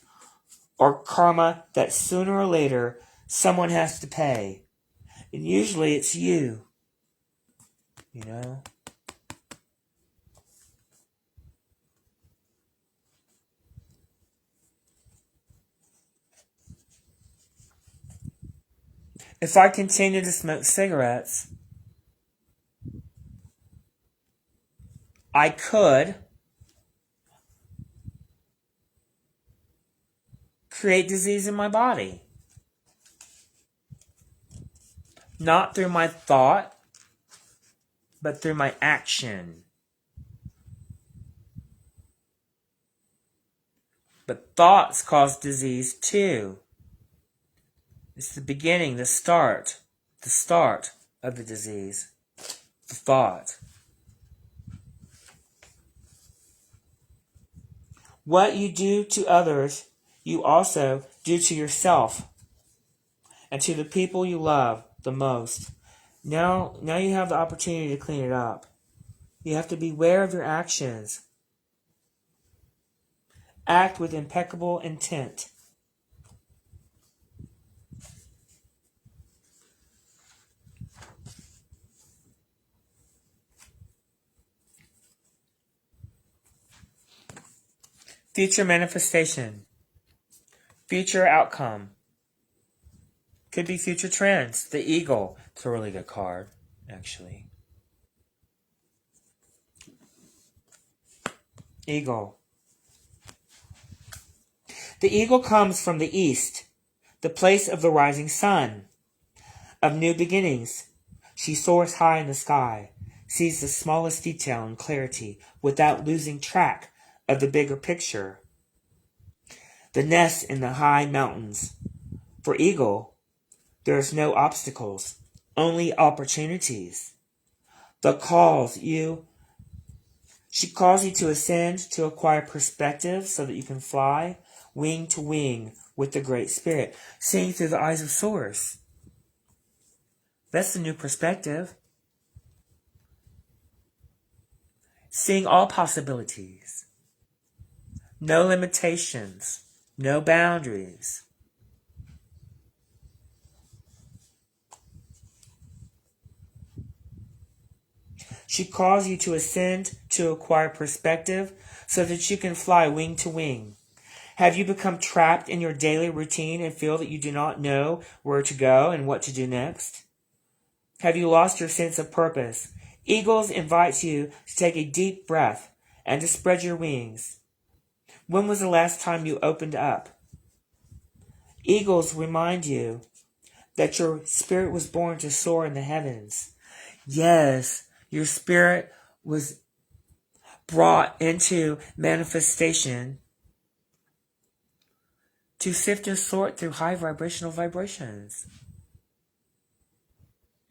or karma that sooner or later someone has to pay. And usually it's you. You know? If I continue to smoke cigarettes, I could create disease in my body. Not through my thought, but through my action. But thoughts cause disease too. It's the beginning, the start of the disease. The thought. What you do to others, you also do to yourself and to the people you love the most. Now you have the opportunity to clean it up. You have to be aware of your actions. Act with impeccable intent. Future manifestation. Future outcome. Could be future trends. The eagle. It's a really good card, actually. Eagle. The eagle comes from the east, the place of the rising sun, of new beginnings. She soars high in the sky, sees the smallest detail in clarity without losing track of the bigger picture. The nest in the high mountains. For eagle, there's no obstacles, only opportunities. She calls you to ascend, to acquire perspective so that you can fly wing to wing with the Great Spirit, seeing through the eyes of Source. That's the new perspective. Seeing all possibilities. No limitations. No boundaries. She calls you to ascend, to acquire perspective, so that you can fly wing to wing. Have you become trapped in your daily routine and feel that you do not know where to go and what to do next? Have you lost your sense of purpose? Eagles invites you to take a deep breath and to spread your wings. When was the last time you opened up? Eagles remind you that your spirit was born to soar in the heavens. Yes, your spirit was brought into manifestation to sift and sort through high vibrational vibrations.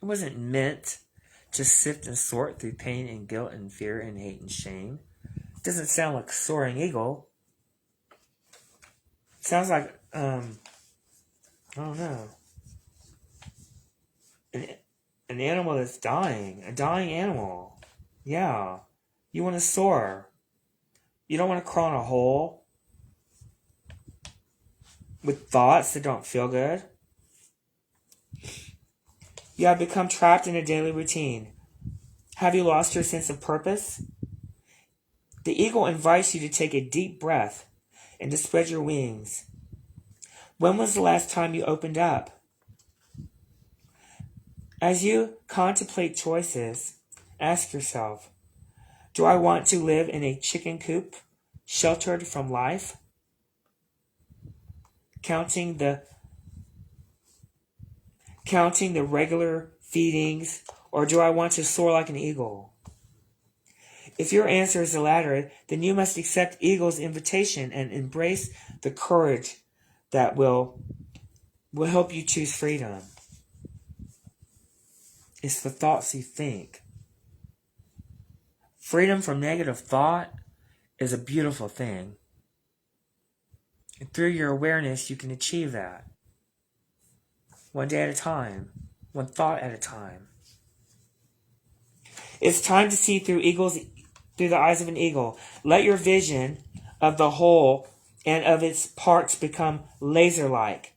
It wasn't meant to sift and sort through pain and guilt and fear and hate and shame. It doesn't sound like a soaring eagle. It sounds like, I don't know, an animal that's dying. A dying animal. Yeah. You want to soar. You don't want to crawl in a hole with thoughts that don't feel good. You have become trapped in a daily routine. Have you lost your sense of purpose? The eagle invites you to take a deep breath and to spread your wings. When was the last time you opened up? As you contemplate choices, ask yourself, do I want to live in a chicken coop, sheltered from life? Counting the regular feedings, or do I want to soar like an eagle? If your answer is the latter, then you must accept Eagle's invitation and embrace the courage that will help you choose freedom. It's the thoughts you think. Freedom from negative thought is a beautiful thing. And through your awareness, you can achieve that. One day at a time. One thought at a time. It's time to see through the eyes of an eagle. Let your vision of the whole and of its parts become laser-like.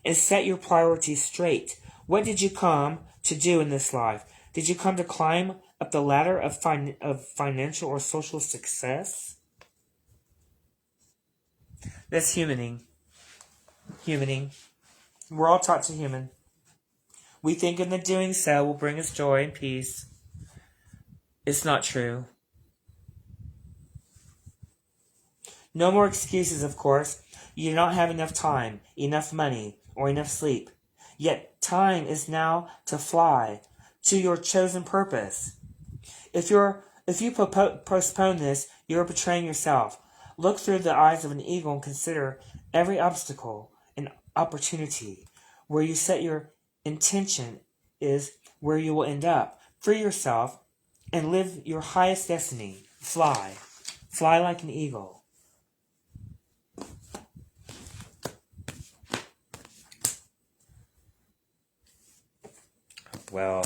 And set your priorities straight. What did you come to do in this life? Did you come to climb up the ladder of financial or social success? That's humaning. We're all taught to human. We think in the doing so will bring us joy and peace. It's not true. No more excuses, of course. You do not have enough time, enough money, or enough sleep. Yet time is now to fly to your chosen purpose. If you postpone this, you are betraying yourself. Look through the eyes of an eagle and consider every obstacle an opportunity. Where you set your intention is where you will end up. Free yourself and live your highest destiny. Fly. Fly like an eagle. Well,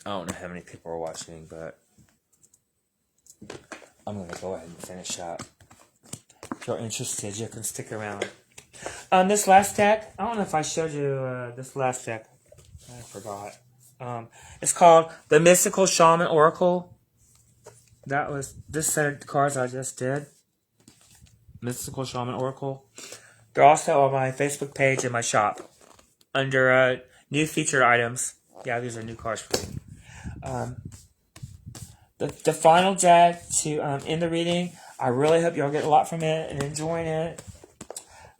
I don't know how many people are watching, but I'm going to go ahead and finish up. If you're interested, you can stick around. This last deck, I don't know if I showed you this last deck. I forgot. It's called the Mystical Shaman Oracle. That was this set of cards I just did. Mystical Shaman Oracle. They're also on my Facebook page and my shop. Under new featured items. Yeah, these are new cards for me. The final deck to end the reading. I really hope y'all get a lot from it and enjoying it.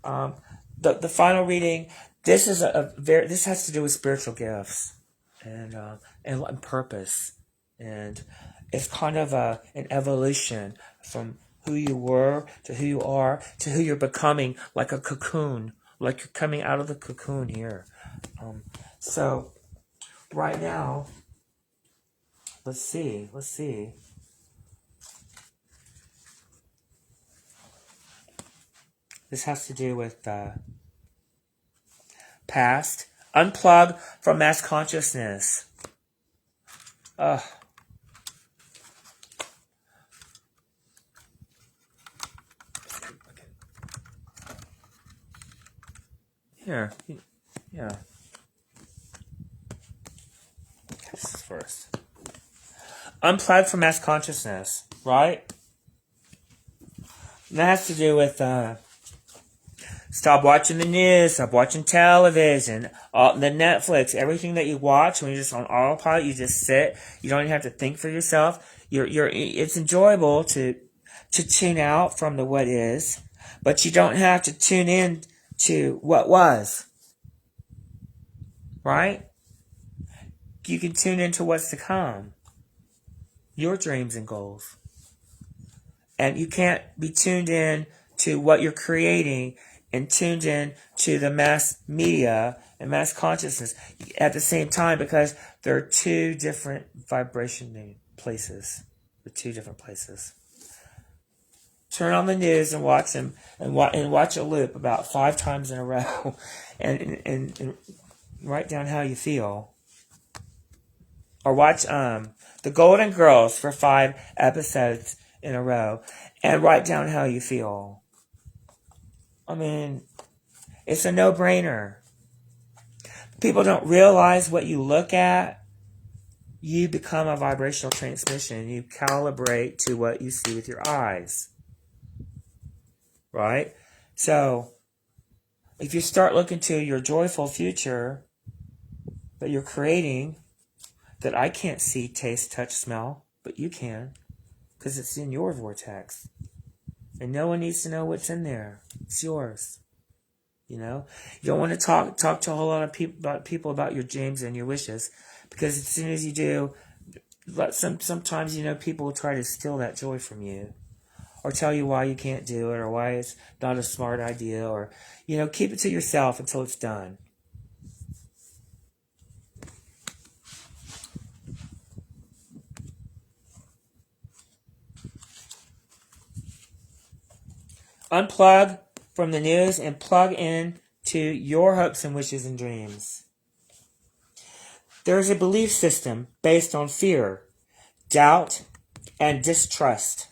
The final reading. This is this has to do with spiritual gifts and purpose, and it's kind of an evolution from who you were to who you are to who you're becoming, like a cocoon, like you're coming out of the cocoon here. So right now, let's see. This has to do with past, Unplug from mass consciousness. Here. Yeah. This is first. Unplug from mass consciousness, right? And that has to do with stop watching the news, stop watching television, the Netflix, everything that you watch when you're just on autopilot. You just sit. You don't even have to think for yourself. It's enjoyable to tune out from the what is, but you don't have to tune in to what was. Right? You can tune into what's to come. Your dreams and goals. And you can't be tuned in to what you're creating and tuned in to the mass media and mass consciousness at the same time, because there are two different vibration places. They're two different places. Turn on the news and watch them, and watch a loop about 5 times in a row, and write down how you feel. Or watch The Golden Girls for 5 episodes in a row and write down how you feel. I mean, it's a no-brainer. People don't realize what you look at. You become a vibrational transmission. You calibrate to what you see with your eyes. Right? So, if you start looking to your joyful future that you're creating, that I can't see, taste, touch, smell, but you can, because it's in your vortex. And no one needs to know what's in there. It's yours. You know? You don't want to talk to a whole lot of people about your dreams and your wishes, because as soon as you do, sometimes, people will try to steal that joy from you, or tell you why you can't do it, or why it's not a smart idea, or, keep it to yourself until it's done. Unplug from the news and plug in to your hopes and wishes and dreams. There is a belief system based on fear, doubt, and distrust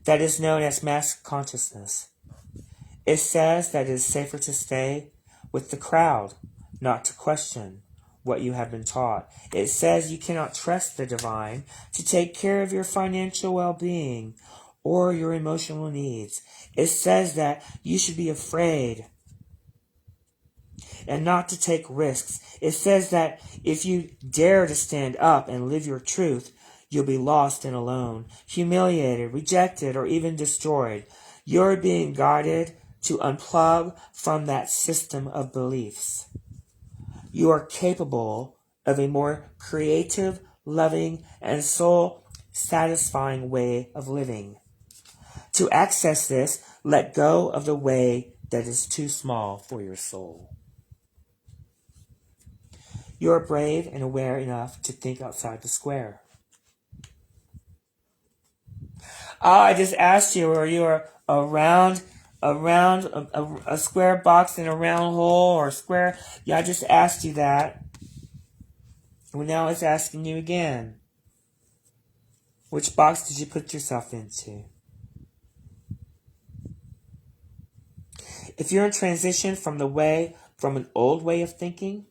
that is known as mass consciousness. It says that it is safer to stay with the crowd, not to question what you have been taught. It says you cannot trust the divine to take care of your financial well-being or your emotional needs. It says that you should be afraid and not to take risks. It says that if you dare to stand up and live your truth, you'll be lost and alone, humiliated, rejected, or even destroyed. You're being guided to unplug from that system of beliefs. You are capable of a more creative, loving, and soul-satisfying way of living. To access this, let go of the way that is too small for your soul. You are brave and aware enough to think outside the square. I just asked you, or you are around a square box in a round hole, or a square. Yeah, I just asked you that. Well, now it's asking you again. Which box did you put yourself into? If you're in transition from an old way of thinking,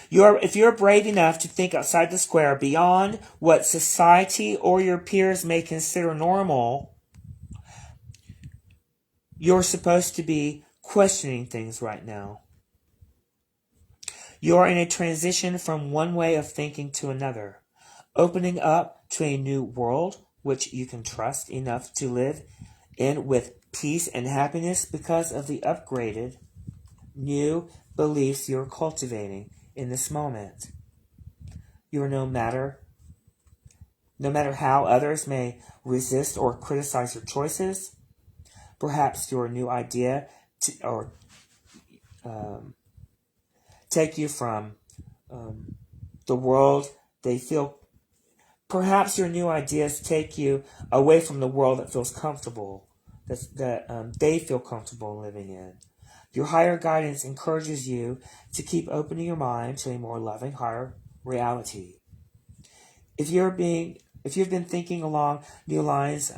if you're brave enough to think outside the square, beyond what society or your peers may consider normal, you're supposed to be questioning things right now. You're in a transition from one way of thinking to another, opening up to a new world which you can trust enough to live in with peace and happiness because of the upgraded, new beliefs you're cultivating in this moment. You're no matter how others may resist or criticize your choices, perhaps your new idea take you from the world they feel. Perhaps your new ideas take you away from the world that feels comfortable, that they feel comfortable living in. Your higher guidance encourages you to keep opening your mind to a more loving, higher reality. If you've been thinking along new lines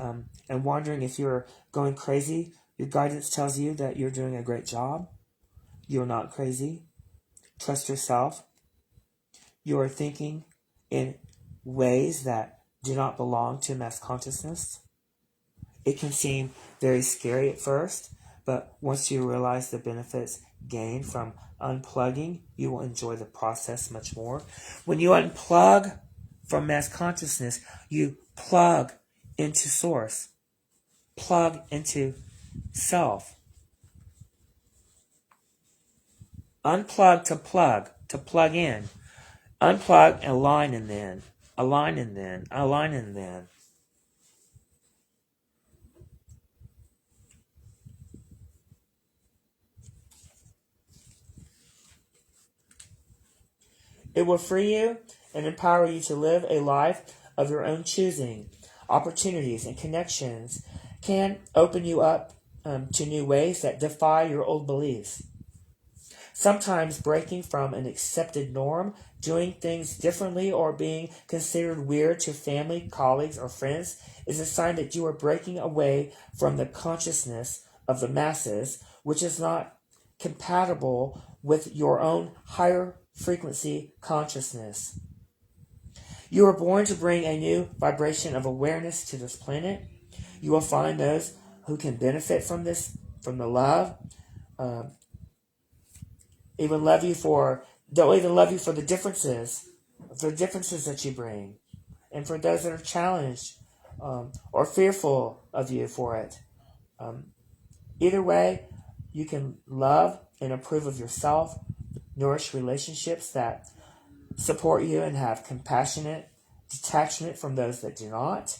and wondering if you're going crazy, your guidance tells you that you're doing a great job. You're not crazy. Trust yourself. You are thinking in ways that do not belong to mass consciousness. It can seem very scary at first, but once you realize the benefits gained from unplugging, you will enjoy the process much more. When you unplug from mass consciousness, you plug into source, plug into self. Unplug to plug in. Unplug, align, and then. Align, and then. Align, and then. It will free you and empower you to live a life of your own choosing. Opportunities and connections can open you up to new ways that defy your old beliefs. Sometimes breaking from an accepted norm, doing things differently, or being considered weird to family, colleagues, or friends is a sign that you are breaking away from the consciousness of the masses, which is not compatible with your own higher frequency consciousness. You are born to bring a new vibration of awareness to this planet. You will find those who can benefit from this, from the love, they'll even love you for the differences that you bring, and for those that are challenged or fearful of you for it. Either way, you can love and approve of yourself, nourish relationships that support you, and have compassionate detachment from those that do not,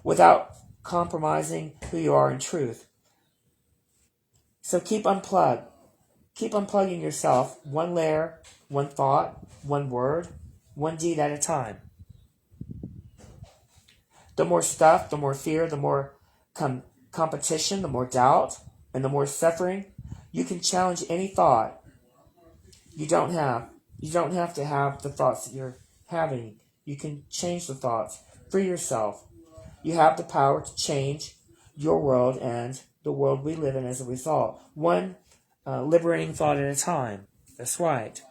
without compromising who you are in truth. So keep unplugged. Keep unplugging yourself, one layer, one thought, one word, one deed at a time. The more stuff, the more fear, the more competition, the more doubt, and the more suffering. You can challenge any thought. You don't have to have the thoughts that you're having. You can change the thoughts. Free yourself. You have the power to change your world and the world we live in as a result. One liberating thought at a time. That's right.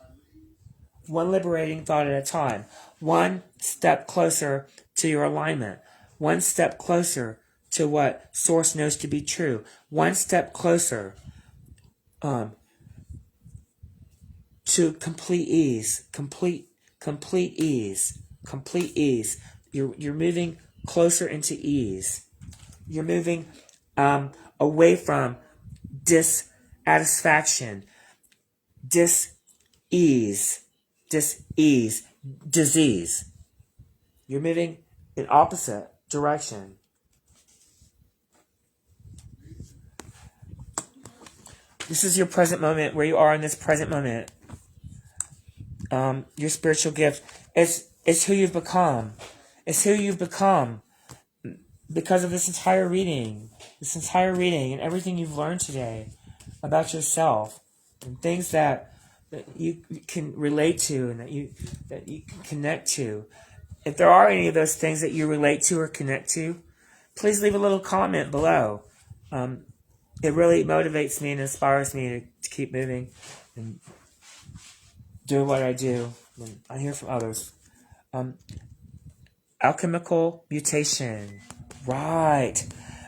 One liberating thought at a time. One step closer to your alignment. One step closer to what Source knows to be true. One step closer to complete ease. Complete ease. Complete ease. You're moving closer into ease. You're moving away from dissatisfaction, disease. You're moving in opposite direction. This is your present moment, where you are in this present moment. Your spiritual gift is who you've become. It's who you've become because of this entire reading, and everything you've learned today about yourself, and things that you can relate to, and that you can connect to. If there are any of those things that you relate to or connect to, please leave a little comment below. It really motivates me and inspires me to keep moving and doing what I do when I hear from others. Alchemical mutation. Right.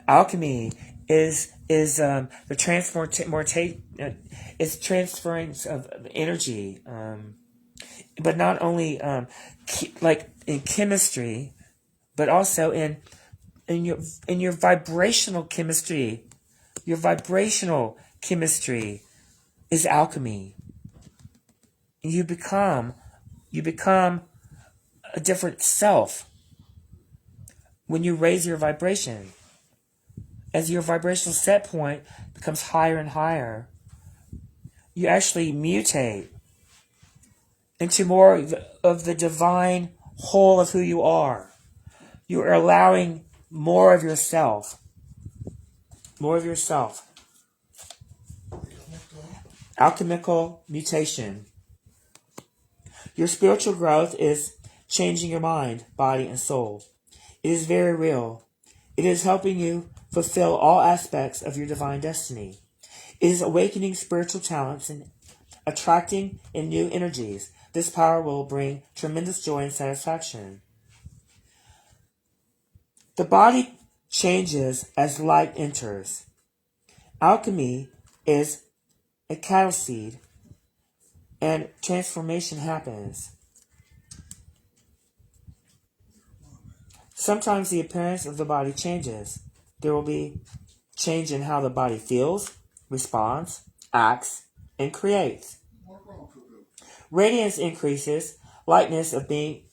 Alchemy is the it's transference of energy, but not only like in chemistry, but also in your vibrational chemistry. Your vibrational chemistry is alchemy. You become a different self when you raise your vibration. As your vibrational set point becomes higher and higher, you actually mutate into more of the divine whole of who you are. You are allowing more of yourself. More of yourself. Alchemical mutation. Your spiritual growth is changing your mind, body, and soul. It is very real. It is helping you fulfill all aspects of your divine destiny. It is awakening spiritual talents and attracting in new energies. This power will bring tremendous joy and satisfaction. The body changes as light enters. Alchemy is a cattle seed, and transformation happens. Sometimes the appearance of the body changes. There will be change in how the body feels, responds, acts, and creates. Radiance increases. Lightness of being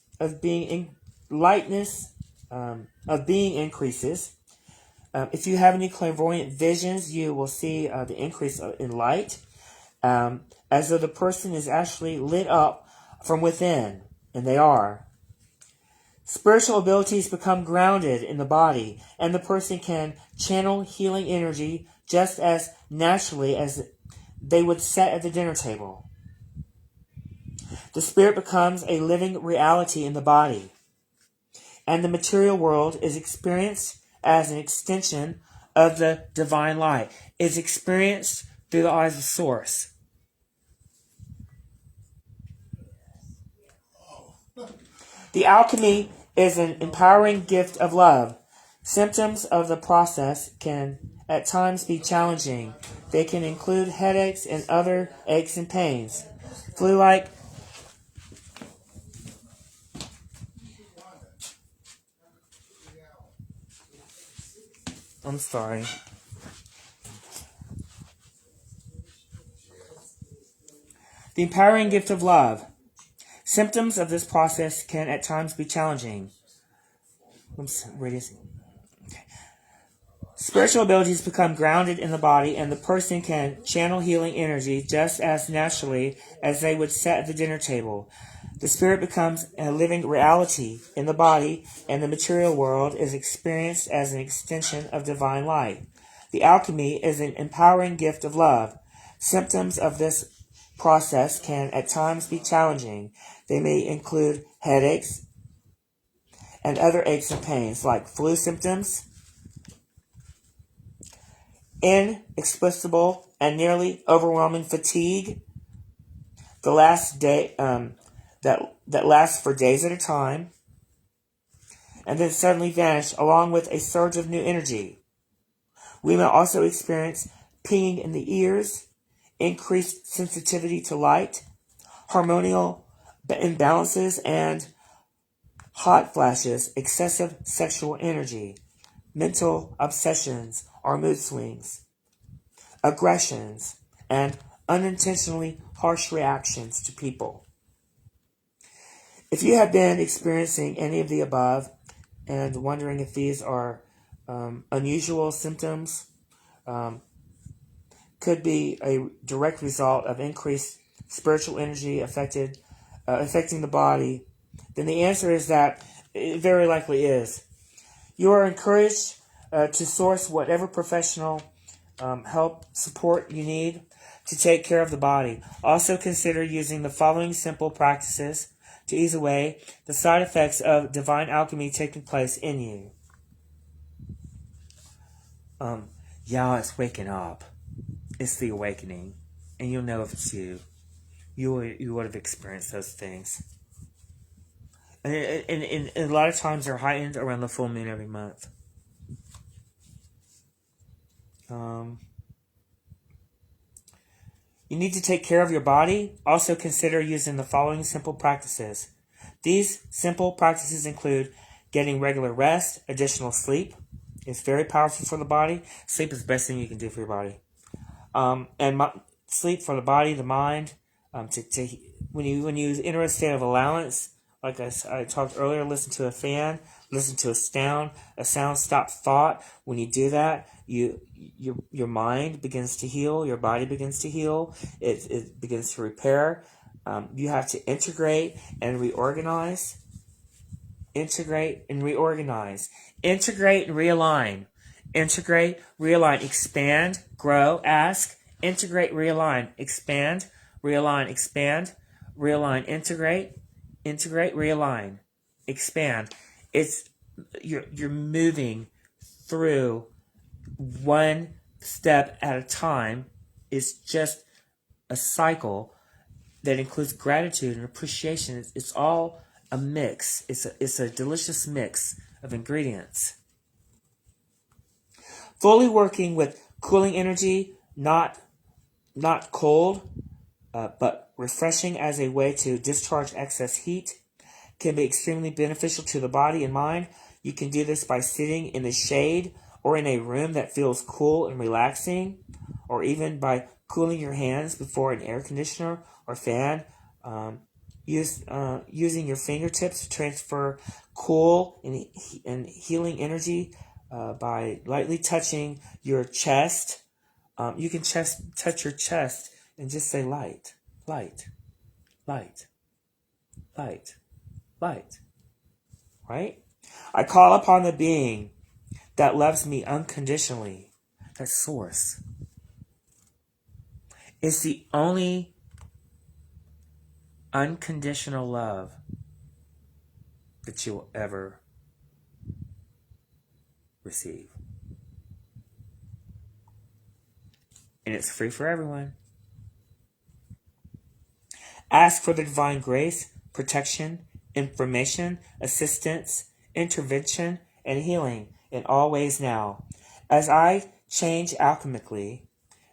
increases. If you have any clairvoyant visions, you will see the increase in light, as though the person is actually lit up from within, and they are. Spiritual abilities become grounded in the body, and the person can channel healing energy just as naturally as they would sit at the dinner table. The spirit becomes a living reality in the body, and the material world is experienced as an extension of the divine light. It's experienced through the eyes of Source. The alchemy is an empowering gift of love. Symptoms of the process can at times be challenging. They can include headaches and other aches and pains. Flu-like I'm sorry. The empowering gift of love. Symptoms of this process can at times be challenging. Spiritual abilities become grounded in the body, and the person can channel healing energy just as naturally as they would sit at the dinner table. The spirit becomes a living reality in the body, and the material world is experienced as an extension of divine light. The alchemy is an empowering gift of love. Symptoms of this process can at times be challenging. They may include headaches and other aches and pains, like flu symptoms, inexplicable and nearly overwhelming fatigue, the last day that lasts for days at a time, and then suddenly vanish, along with a surge of new energy. We may also experience pinging in the ears, increased sensitivity to light, hormonal imbalances, and hot flashes, excessive sexual energy, mental obsessions or mood swings, aggressions, and unintentionally harsh reactions to people. If you have been experiencing any of the above and wondering if these are unusual symptoms, could be a direct result of increased spiritual energy affecting the body, then the answer is that it very likely is. You are encouraged to source whatever professional help, support you need to take care of the body. Also consider using the following simple practices to ease away the side effects of divine alchemy taking place in you. It's waking up. It's the awakening. And you'll know if it's you. You would have experienced those things. And a lot of times they're heightened around the full moon every month. You need to take care of your body. Also consider using the following simple practices. These simple practices include getting regular rest, additional sleep. It's very powerful for the body. Sleep is the best thing you can do for your body. Sleep for the body, the mind. When you enter a state of allowance, like I talked earlier, listen to a fan, listen to a sound stop thought. When you do that, your mind begins to heal, your body begins to heal, it begins to repair. You have to integrate and reorganize. Integrate and reorganize. Integrate and realign. Integrate, realign, expand, grow, ask, Integrate, realign, expand, realign, expand, realign, integrate, realign, expand. It's you're moving through one step at a time. It's just a cycle that includes gratitude and appreciation. It's all a mix. It's a delicious mix of ingredients. Fully working with cooling energy, not cold, but refreshing as a way to discharge excess heat, can be extremely beneficial to the body and mind. You can do this by sitting in the shade or in a room that feels cool and relaxing, or even by cooling your hands before an air conditioner or fan. Using your fingertips to transfer cool and healing energy by lightly touching your chest. You can touch your chest and just say light, light, light, light, light. Right? I call upon the being that loves me unconditionally. That source. It's the only unconditional love that you'll ever receive. And it's free for everyone. Ask for the divine grace, protection, information, assistance, intervention, and healing in all ways now. As I change alchemically,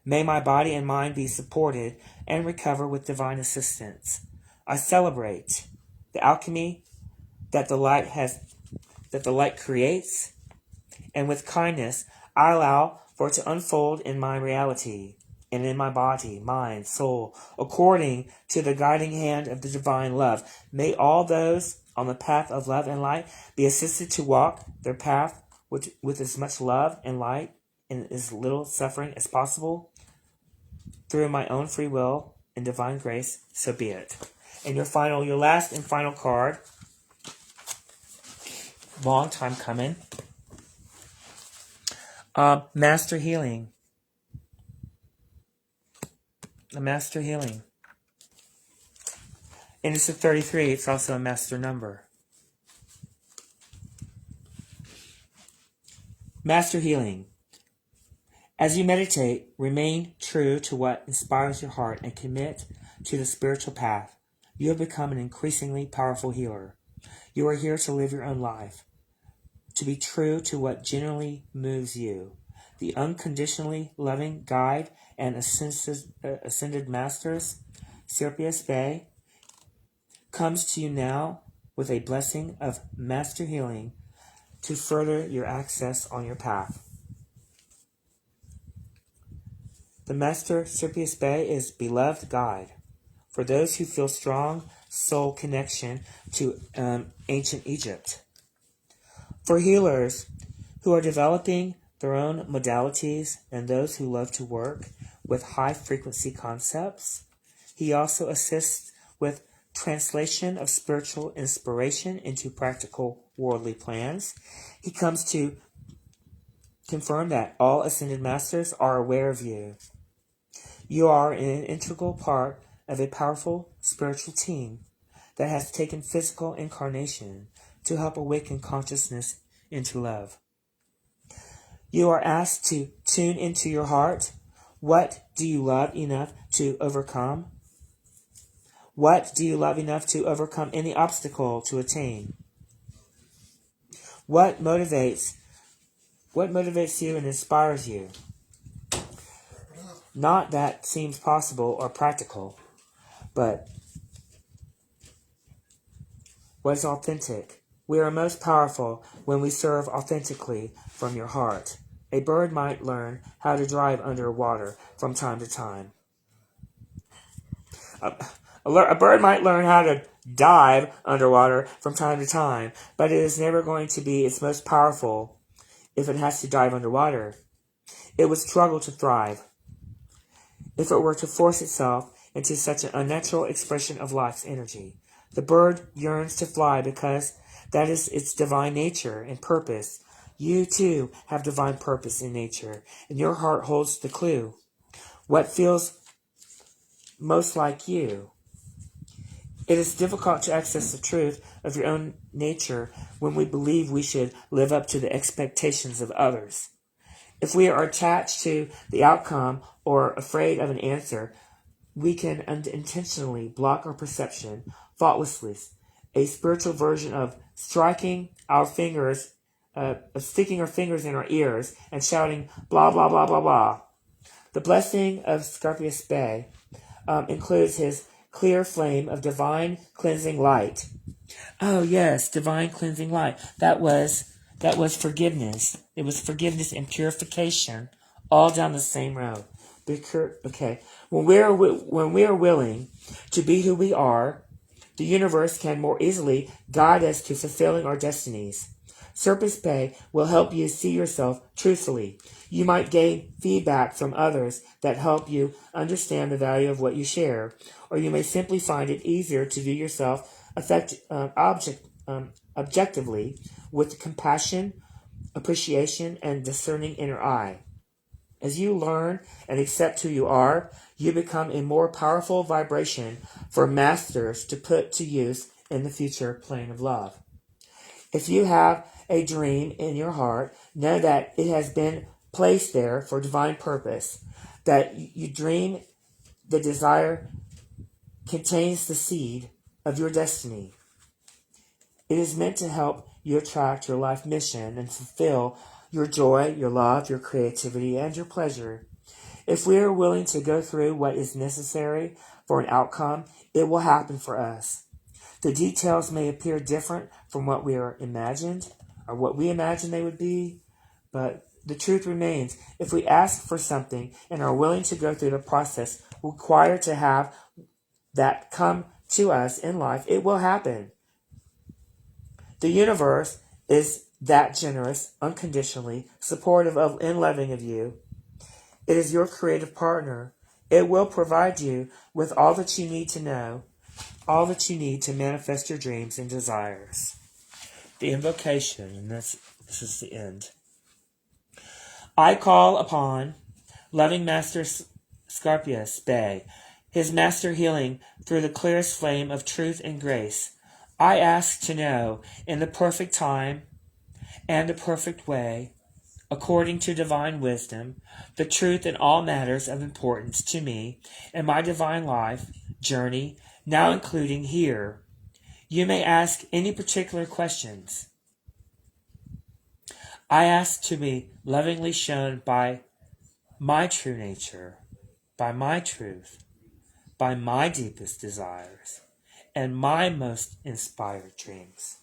may my body and mind be supported and recover with divine assistance. I celebrate the alchemy that the light creates, and with kindness I allow for it to unfold in my reality and in my body, mind, soul, according to the guiding hand of the divine love. May all those on the path of love and light be assisted to walk their path with as much love and light and as little suffering as possible. Through my own free will and divine grace, so be it. And your last and final card, long time coming, Master Healing. A Master Healing. And it's a 33. It's also a master number. Master Healing. As you meditate, remain true to what inspires your heart and commit to the spiritual path. You have become an increasingly powerful healer. You are here to live your own life, to be true to what genuinely moves you. The unconditionally loving guide and ascended masters, Sirius Bay, comes to you now with a blessing of master healing to further your access on your path. The Master Sirius Bay is beloved guide for those who feel strong soul connection to ancient Egypt. For healers who are developing their own modalities and those who love to work with high-frequency concepts, he also assists with translation of spiritual inspiration into practical worldly plans. He comes to confirm that all ascended masters are aware of you. You are an integral part of a powerful spiritual team that has taken physical incarnation to help awaken consciousness into love. You are asked to tune into your heart. What do you love enough to overcome? What do you love enough to overcome any obstacle to attain? What motivates you and inspires you? Not that seems possible or practical, but what is authentic? We are most powerful when we serve authentically from your heart. A bird might learn how to drive underwater from time to time. A bird might learn how to dive underwater from time to time, but it is never going to be its most powerful if it has to dive underwater. It would struggle to thrive if it were to force itself into such an unnatural expression of life's energy. The bird yearns to fly because that is its divine nature and purpose. You, too, have divine purpose in nature, and your heart holds the clue. what feels most like you. It is difficult to access the truth of your own nature when we believe we should live up to the expectations of others. If we are attached to the outcome or afraid of an answer, we can unintentionally block our perception thoughtlessly, a spiritual version of sticking our fingers in our ears and shouting blah blah blah blah blah. The blessing of Scorpius Bay includes his clear flame of divine cleansing light. Oh yes, divine cleansing light. That was forgiveness. It was forgiveness and purification, all down the same road. Okay, when we are willing to be who we are, the universe can more easily guide us to fulfilling our destinies. Scorpius Bay will help you see yourself truthfully. You might gain feedback from others that help you understand the value of what you share, or you may simply find it easier to view yourself objectively with compassion, appreciation, and discerning inner eye. As you learn and accept who you are, you become a more powerful vibration for masters to put to use in the future plane of love. If you have a dream in your heart, know that it has been placed there for divine purpose. That you dream, the desire contains the seed of your destiny. It is meant to help you attract your life mission and fulfill your joy, your love, your creativity, and your pleasure. If we are willing to go through what is necessary for an outcome, it will happen for us. The details may appear different from what we are imagined or what we imagine they would be, but the truth remains. If we ask for something and are willing to go through the process required to have that come to us in life, it will happen. The universe is that generous, unconditionally supportive of and loving of you. It is your creative partner. It will provide you with all that you need to know, all that you need to manifest your dreams and desires. The invocation, and this is the end. I call upon loving Master Scorpius Bay, his master healing through the clearest flame of truth and grace. I ask to know, in the perfect time and the perfect way, according to divine wisdom, the truth in all matters of importance to me and my divine life journey, now including here. You may ask any particular questions. I ask to be lovingly shown by my true nature, by my truth, by my deepest desires, and my most inspired dreams.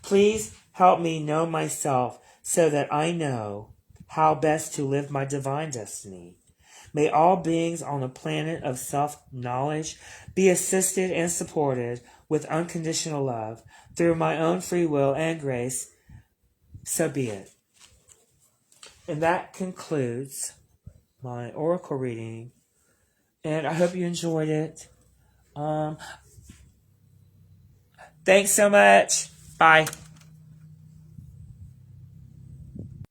Please help me know myself so that I know how best to live my divine destiny. May all beings on the planet of self-knowledge be assisted and supported with unconditional love through my own free will and grace. So be it. And that concludes my oracle reading. And I hope you enjoyed it. Thanks so much. Bye.